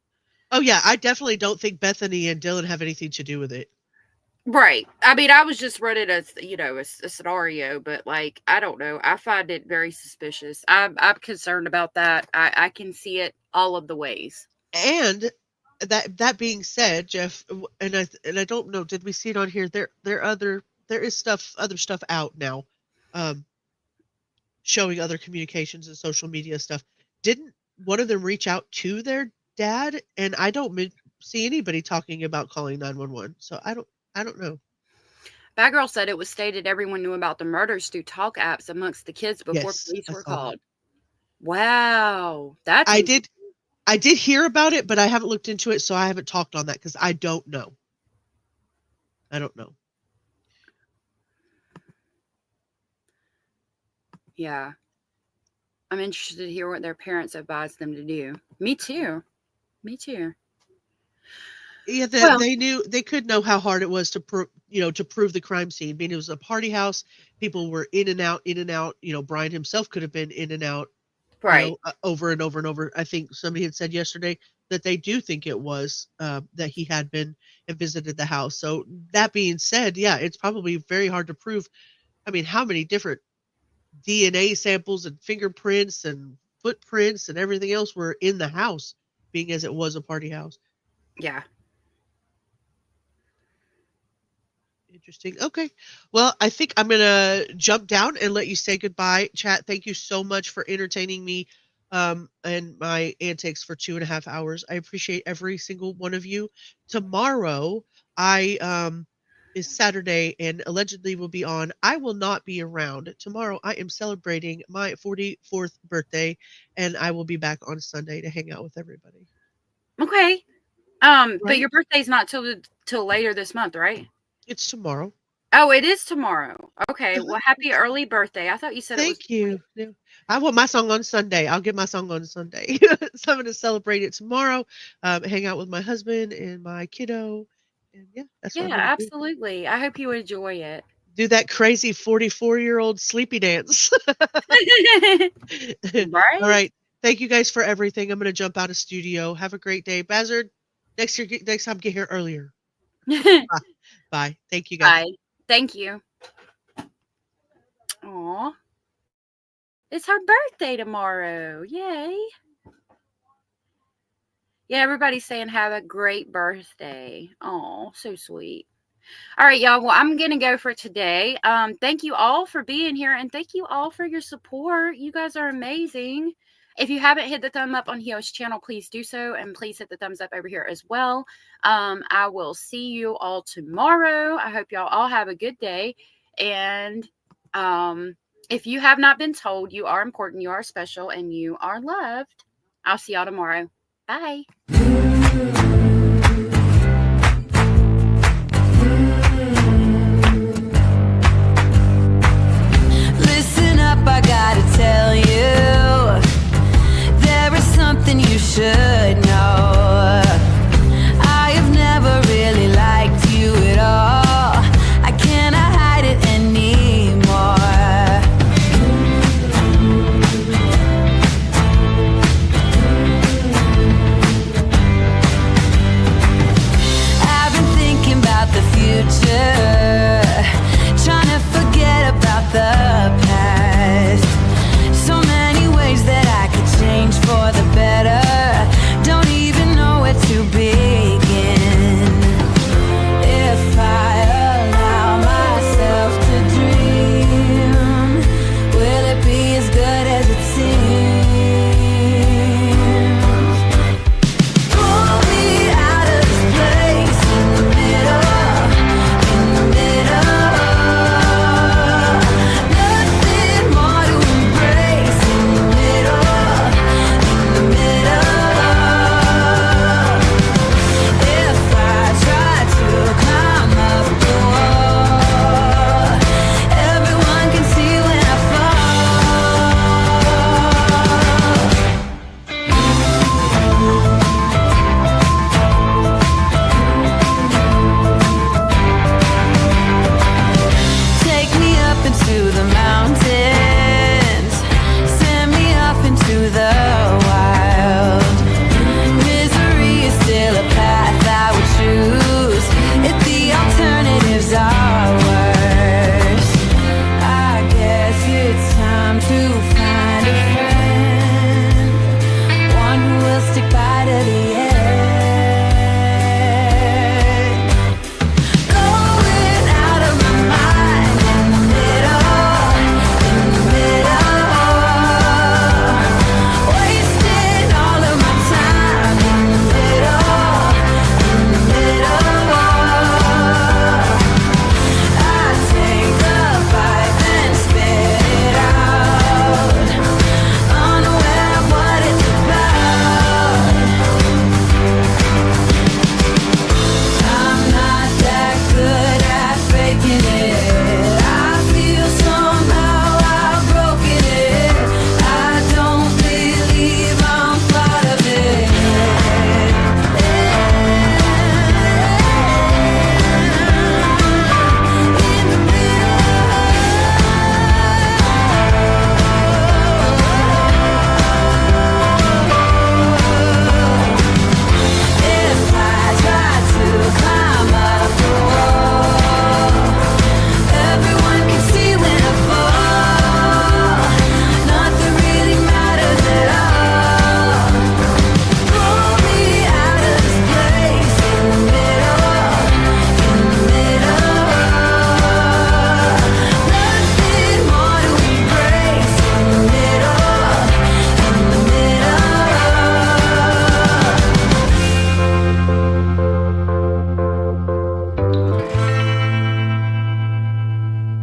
Oh yeah, I definitely don't think Bethany and Dylan have anything to do with it. Right. I mean, I was just running a scenario, but like, I don't know. I find it very suspicious. I'm concerned about that. I can see it all of the ways. And that being said, Jeff, and I don't know, did we see it on here? There is other stuff out now, showing other communications and social media stuff. Didn't one of them reach out to their dad? And I don't see anybody talking about calling 911. So I don't know. Bad Girl said it was stated everyone knew about the murders through talk apps amongst the kids before police were called. Wow, I did hear about it, but I haven't looked into it, so I haven't talked on that because I don't know. I don't know. Yeah. I'm interested to hear what their parents advised them to do. Me too. Yeah, they could know how hard it was to prove the crime scene. I mean, it was a party house. People were in and out. Bryan himself could have been in and out, right, over and over and over. I think somebody had said yesterday that they do think it was that he had been and visited the house. So that being said, yeah, it's probably very hard to prove. I mean, how many different DNA samples and fingerprints and footprints and everything else were in the house, being as it was a party house. Yeah. Interesting. Okay. Well, I think I'm going to jump down and let you say goodbye. Chat, thank you so much for entertaining me and my antics for 2.5 hours. I appreciate every single one of you. Tomorrow, is Saturday and allegedly will be on. I will not be around. Tomorrow, I am celebrating my 44th birthday, and I will be back on Sunday to hang out with everybody. Okay. Right? But your birthday's not till later this month, right? It's tomorrow. Oh, it is tomorrow. Okay. Well, happy early birthday. I thought you said it was. Thank you. Yeah. I want my song on Sunday. I'll get my song on Sunday. So I'm going to celebrate it tomorrow, hang out with my husband and my kiddo. And yeah, that's what I'm gonna absolutely. I hope you enjoy it. Do that crazy 44-year-old sleepy dance. Right? All right. Thank you guys for everything. I'm going to jump out of studio. Have a great day. Bazard, next time get here earlier. Bye. Thank you guys. Bye. Thank you. Aw. It's her birthday tomorrow. Yay. Yeah, everybody's saying have a great birthday. Oh, so sweet. All right, y'all. Well, I'm going to go for today. Thank you all for being here, and thank you all for your support. You guys are amazing. If you haven't hit the thumb up on Hio's channel, please do so, and please hit the thumbs up over here as well. I will see you all tomorrow. I hope y'all all have a good day. And if you have not been told, you are important, you are special, and you are loved. I'll see y'all tomorrow. Bye.